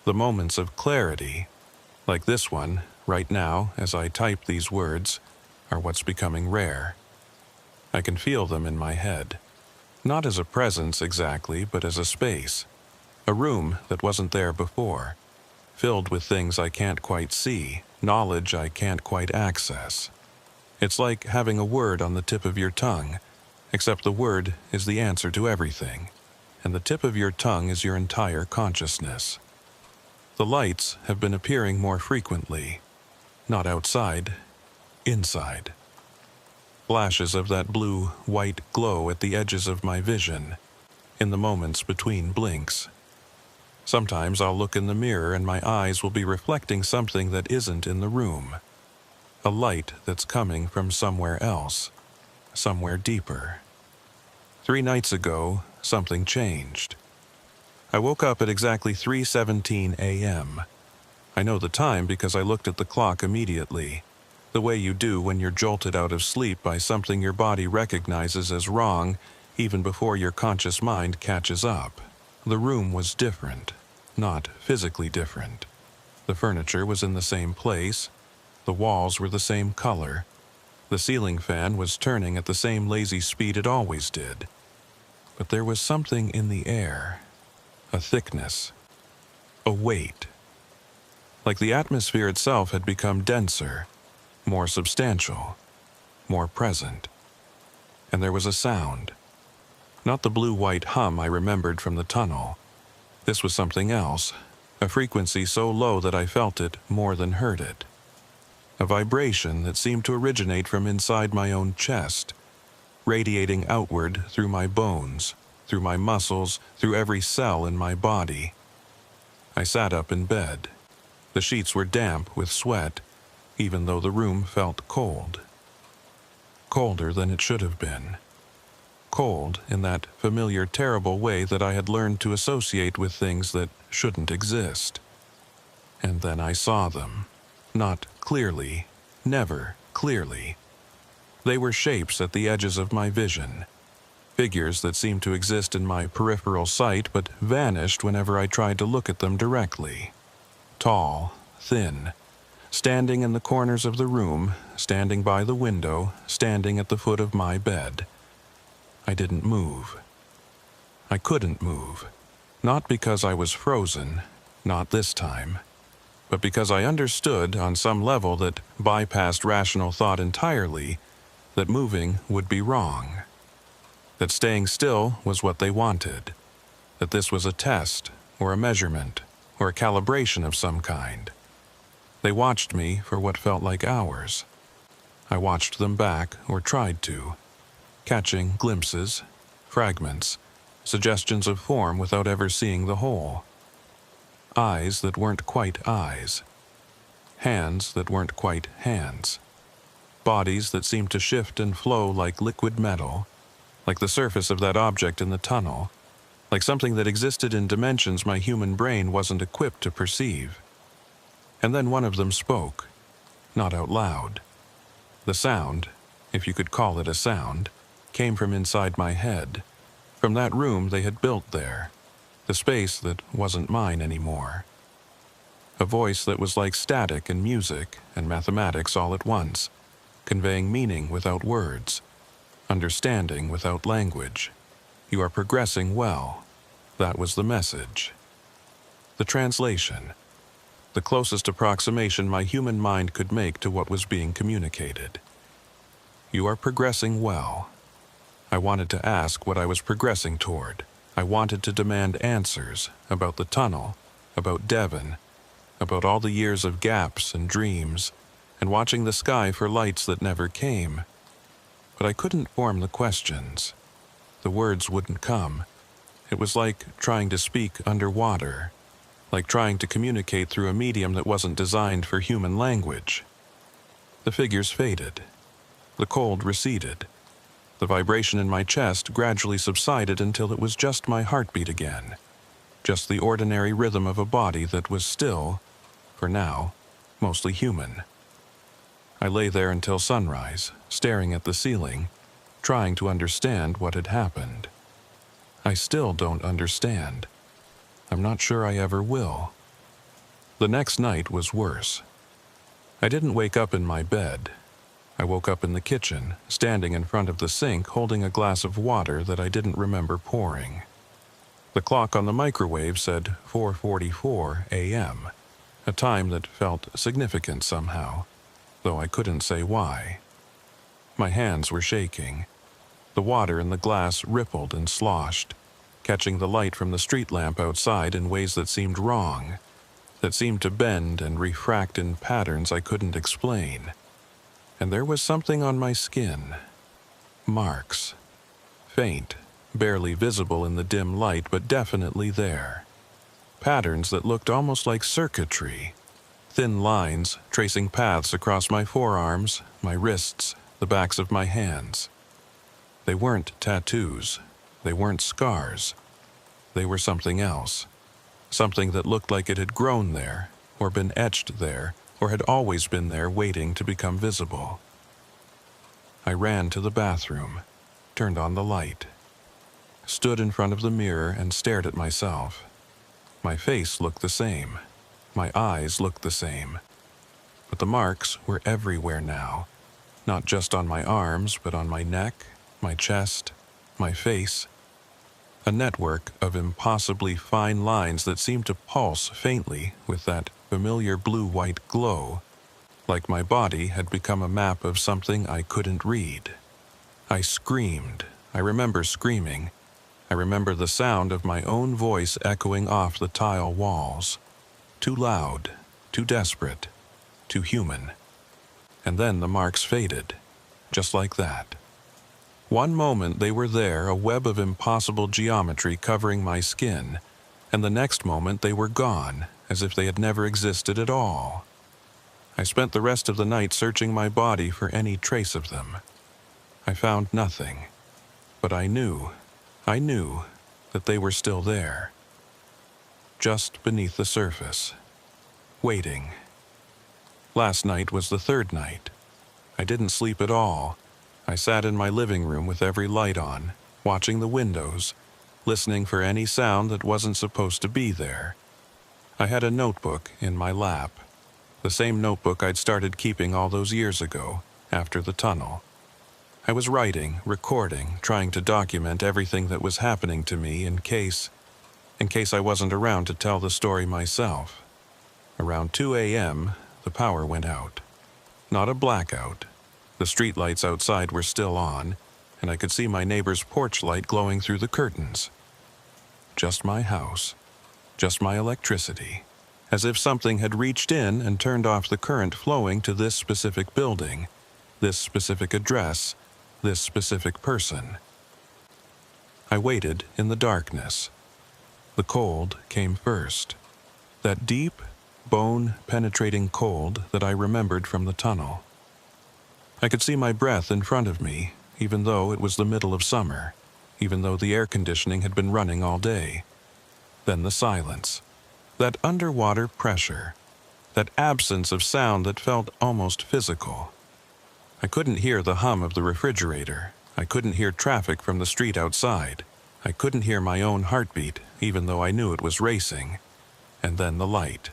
The moments of clarity, like this one, right now, as I type these words, are what's becoming rare. I can feel them in my head. Not as a presence exactly, but as a space. A room that wasn't there before, filled with things I can't quite see, knowledge I can't quite access. It's like having a word on the tip of your tongue, except the word is the answer to everything, and the tip of your tongue is your entire consciousness. The lights have been appearing more frequently, not outside, inside. Flashes of that blue-white glow at the edges of my vision, in the moments between blinks. Sometimes I'll look in the mirror and my eyes will be reflecting something that isn't in the room. A light that's coming from somewhere else, somewhere deeper. 3 nights ago, something changed. I woke up at exactly 3:17 a.m. I know the time because I looked at the clock immediately, the way you do when you're jolted out of sleep by something your body recognizes as wrong even before your conscious mind catches up. The room was different, not physically different. The furniture was in the same place, the walls were the same color, the ceiling fan was turning at the same lazy speed it always did. But there was something in the air, a thickness, a weight. Like the atmosphere itself had become denser, more substantial, more present. And there was a sound. Not the blue-white hum I remembered from the tunnel. This was something else, a frequency so low that I felt it more than heard it. A vibration that seemed to originate from inside my own chest, radiating outward through my bones, through my muscles, through every cell in my body. I sat up in bed. The sheets were damp with sweat, even though the room felt cold. Colder than it should have been. Cold in that familiar, terrible way that I had learned to associate with things that shouldn't exist. And then I saw them. Not clearly, never clearly. They were shapes at the edges of my vision. Figures that seemed to exist in my peripheral sight but vanished whenever I tried to look at them directly. Tall, thin, standing in the corners of the room, standing by the window, standing at the foot of my bed. I didn't move. I couldn't move. Not because I was frozen, not this time, but because I understood on some level that bypassed rational thought entirely that moving would be wrong. That staying still was what they wanted. That this was a test, or a measurement, or a calibration of some kind. They watched me for what felt like hours. I watched them back, or tried to, catching glimpses, fragments, suggestions of form without ever seeing the whole. Eyes that weren't quite eyes. Hands that weren't quite hands. Bodies that seemed to shift and flow like liquid metal, like the surface of that object in the tunnel, like something that existed in dimensions my human brain wasn't equipped to perceive. And then one of them spoke, not out loud. The sound, if you could call it a sound, came from inside my head, from that room they had built there, the space that wasn't mine anymore. A voice that was like static and music and mathematics all at once, conveying meaning without words, understanding without language. You are progressing well. That was the message. The translation, the closest approximation my human mind could make to what was being communicated. You are progressing well. I wanted to ask what I was progressing toward. I wanted to demand answers about the tunnel, about Devon, about all the years of gaps and dreams, and watching the sky for lights that never came. But I couldn't form the questions. The words wouldn't come. It was like trying to speak underwater, like trying to communicate through a medium that wasn't designed for human language. The figures faded. The cold receded. The vibration in my chest gradually subsided until it was just my heartbeat again, just the ordinary rhythm of a body that was still, for now, mostly human. I lay there until sunrise, staring at the ceiling, trying to understand what had happened. I still don't understand. I'm not sure I ever will. The next night was worse. I didn't wake up in my bed. I woke up in the kitchen, standing in front of the sink holding a glass of water that I didn't remember pouring. The clock on the microwave said 4:44 a.m., a time that felt significant somehow, though I couldn't say why. My hands were shaking. The water in the glass rippled and sloshed, catching the light from the street lamp outside in ways that seemed wrong, that seemed to bend and refract in patterns I couldn't explain. And there was something on my skin. Marks. Faint, barely visible in the dim light, but definitely there. Patterns that looked almost like circuitry. Thin lines tracing paths across my forearms, my wrists, the backs of my hands. They weren't tattoos. They weren't scars. They were something else. Something that looked like it had grown there, or been etched there, or had always been there waiting to become visible. I ran to the bathroom, turned on the light, stood in front of the mirror and stared at myself. My face looked the same. My eyes looked the same. But the marks were everywhere now, not just on my arms, but on my neck, my chest, my face. A network of impossibly fine lines that seemed to pulse faintly with that familiar blue-white glow, like my body had become a map of something I couldn't read. I screamed. I remember screaming. I remember the sound of my own voice echoing off the tile walls. Too loud, too desperate, too human. And then the marks faded, just like that. One moment they were there, a web of impossible geometry covering my skin, and the next moment they were gone, as if they had never existed at all. I spent the rest of the night searching my body for any trace of them. I found nothing, but I knew that they were still there, just beneath the surface, waiting. Last night was the third night. I didn't sleep at all. I sat in my living room with every light on, watching the windows, listening for any sound that wasn't supposed to be there. I had a notebook in my lap, the same notebook I'd started keeping all those years ago, after the tunnel. I was writing, recording, trying to document everything that was happening to me in case I wasn't around to tell the story myself. Around 2 a.m., the power went out. Not a blackout. The streetlights outside were still on, and I could see my neighbor's porch light glowing through the curtains. Just my house. Just my electricity. As if something had reached in and turned off the current flowing to this specific building, this specific address, this specific person. I waited in the darkness. The cold came first. That deep, bone-penetrating cold that I remembered from the tunnel. I could see my breath in front of me, even though it was the middle of summer, even though the air conditioning had been running all day. Then the silence. That underwater pressure. That absence of sound that felt almost physical. I couldn't hear the hum of the refrigerator. I couldn't hear traffic from the street outside. I couldn't hear my own heartbeat, even though I knew it was racing. And then the light.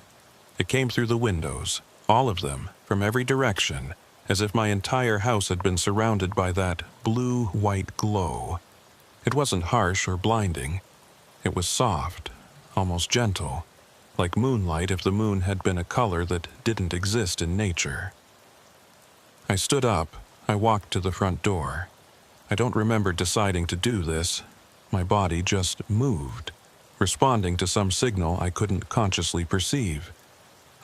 It came through the windows, all of them, from every direction, as if my entire house had been surrounded by that blue-white glow. It wasn't harsh or blinding. It was soft, almost gentle, like moonlight if the moon had been a color that didn't exist in nature. I stood up. I walked to the front door. I don't remember deciding to do this. My body just moved, responding to some signal I couldn't consciously perceive.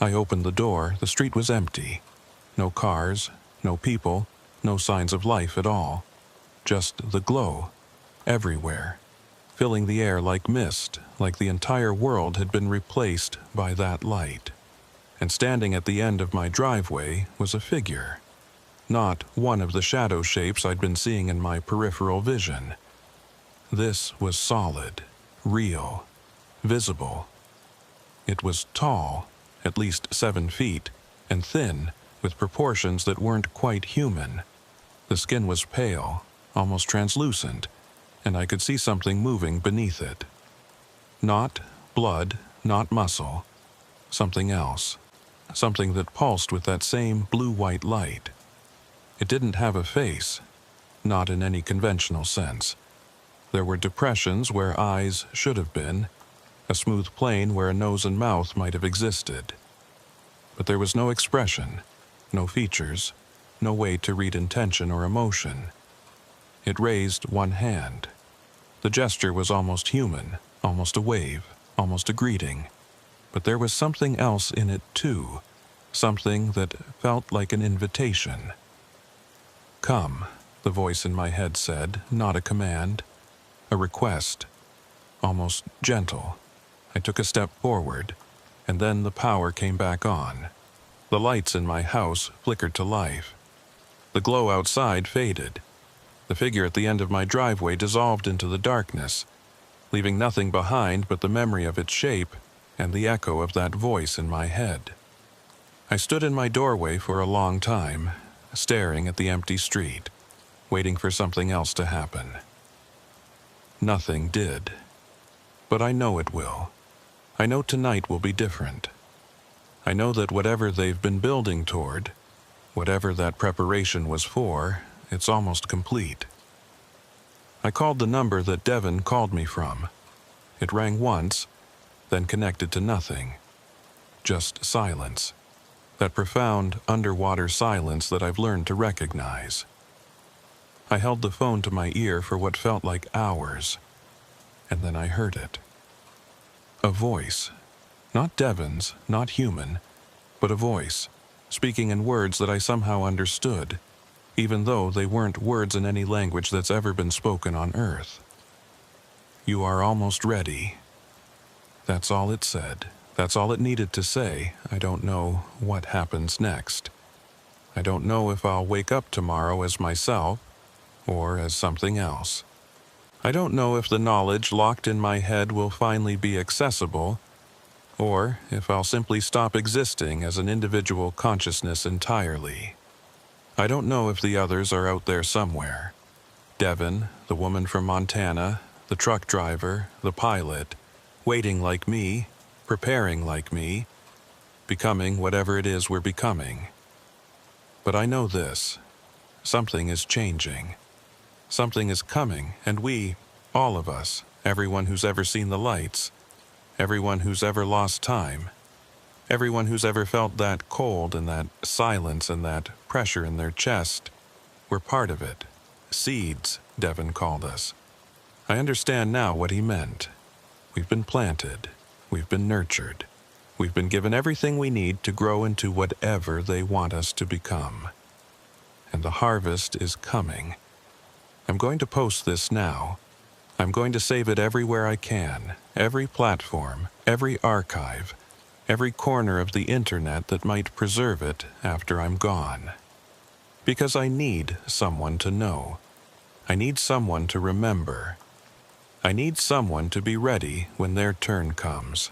I opened the door. The street was empty. No cars, no people, no signs of life at all. Just the glow, everywhere, filling the air like mist, like the entire world had been replaced by that light. And standing at the end of my driveway was a figure. Not one of the shadow shapes I'd been seeing in my peripheral vision. This was solid, real, visible. It was tall, at least 7 feet, and thin, with proportions that weren't quite human. The skin was pale, almost translucent, and I could see something moving beneath it. Not blood, not muscle. Something else. Something that pulsed with that same blue-white light. It didn't have a face, not in any conventional sense. There were depressions where eyes should have been, a smooth plane where a nose and mouth might have existed. But there was no expression, no features, no way to read intention or emotion. It raised one hand. The gesture was almost human, almost a wave, almost a greeting. But there was something else in it too, something that felt like an invitation. "Come," the voice in my head said, not a command, a request, almost gentle. I took a step forward, and then the power came back on. The lights in my house flickered to life. The glow outside faded. The figure at the end of my driveway dissolved into the darkness, leaving nothing behind but the memory of its shape and the echo of that voice in my head. I stood in my doorway for a long time, staring at the empty street, waiting for something else to happen. Nothing did. But I know it will. I know tonight will be different. I know that whatever they've been building toward, whatever that preparation was for, it's almost complete. I called the number that Devon called me from. It rang once, then connected to nothing. Just silence. That profound underwater silence that I've learned to recognize. I held the phone to my ear for what felt like hours, and then I heard it. A voice. Not Devon's, not human, but a voice, speaking in words that I somehow understood, even though they weren't words in any language that's ever been spoken on Earth. "You are almost ready." That's all it said. That's all it needed to say. I don't know what happens next. I don't know if I'll wake up tomorrow as myself or as something else. I don't know if the knowledge locked in my head will finally be accessible, or if I'll simply stop existing as an individual consciousness entirely. I don't know if the others are out there somewhere. Devon, the woman from Montana, the truck driver, the pilot, waiting like me, preparing like me, becoming whatever it is we're becoming. But I know this. Something is changing. Something is coming, and we, all of us, everyone who's ever seen the lights, everyone who's ever lost time, everyone who's ever felt that cold and that silence and that pressure in their chest, we're part of it. Seeds, Devon called us. I understand now what he meant. We've been planted. We've been nurtured. We've been given everything we need to grow into whatever they want us to become. And the harvest is coming. I'm going to post this now. I'm going to save it everywhere I can, every platform, every archive, every corner of the internet that might preserve it after I'm gone. Because I need someone to know. I need someone to remember. I need someone to be ready when their turn comes.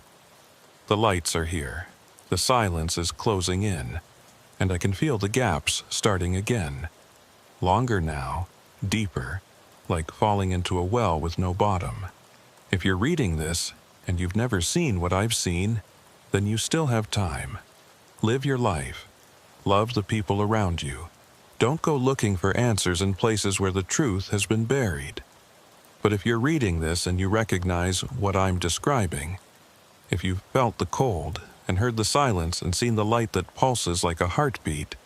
The lights are here. The silence is closing in, and I can feel the gaps starting again. Longer now, deeper, like falling into a well with no bottom. If you're reading this, and you've never seen what I've seen, then you still have time. Live your life. Love the people around you. Don't go looking for answers in places where the truth has been buried. But if you're reading this and you recognize what I'm describing, if you've felt the cold and heard the silence and seen the light that pulses like a heartbeat,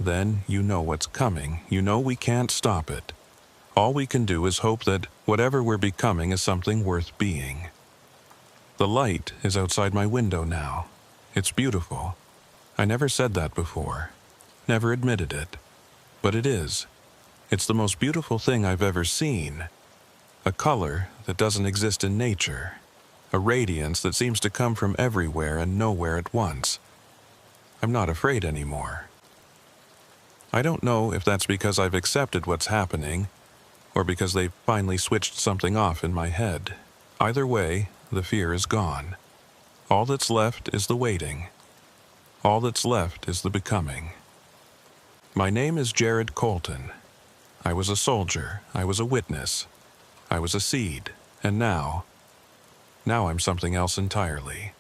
then you know what's coming. You know we can't stop it. All we can do is hope that whatever we're becoming is something worth being. The light is outside my window now. It's beautiful. I never said that before. Never admitted it. But it is. It's the most beautiful thing I've ever seen. A color that doesn't exist in nature. A radiance that seems to come from everywhere and nowhere at once. I'm not afraid anymore. I don't know if that's because I've accepted what's happening, or because they've finally switched something off in my head. Either way, the fear is gone. All that's left is the waiting. All that's left is the becoming. My name is Jared Colton. I was a soldier. I was a witness. I was a seed. And now I'm something else entirely.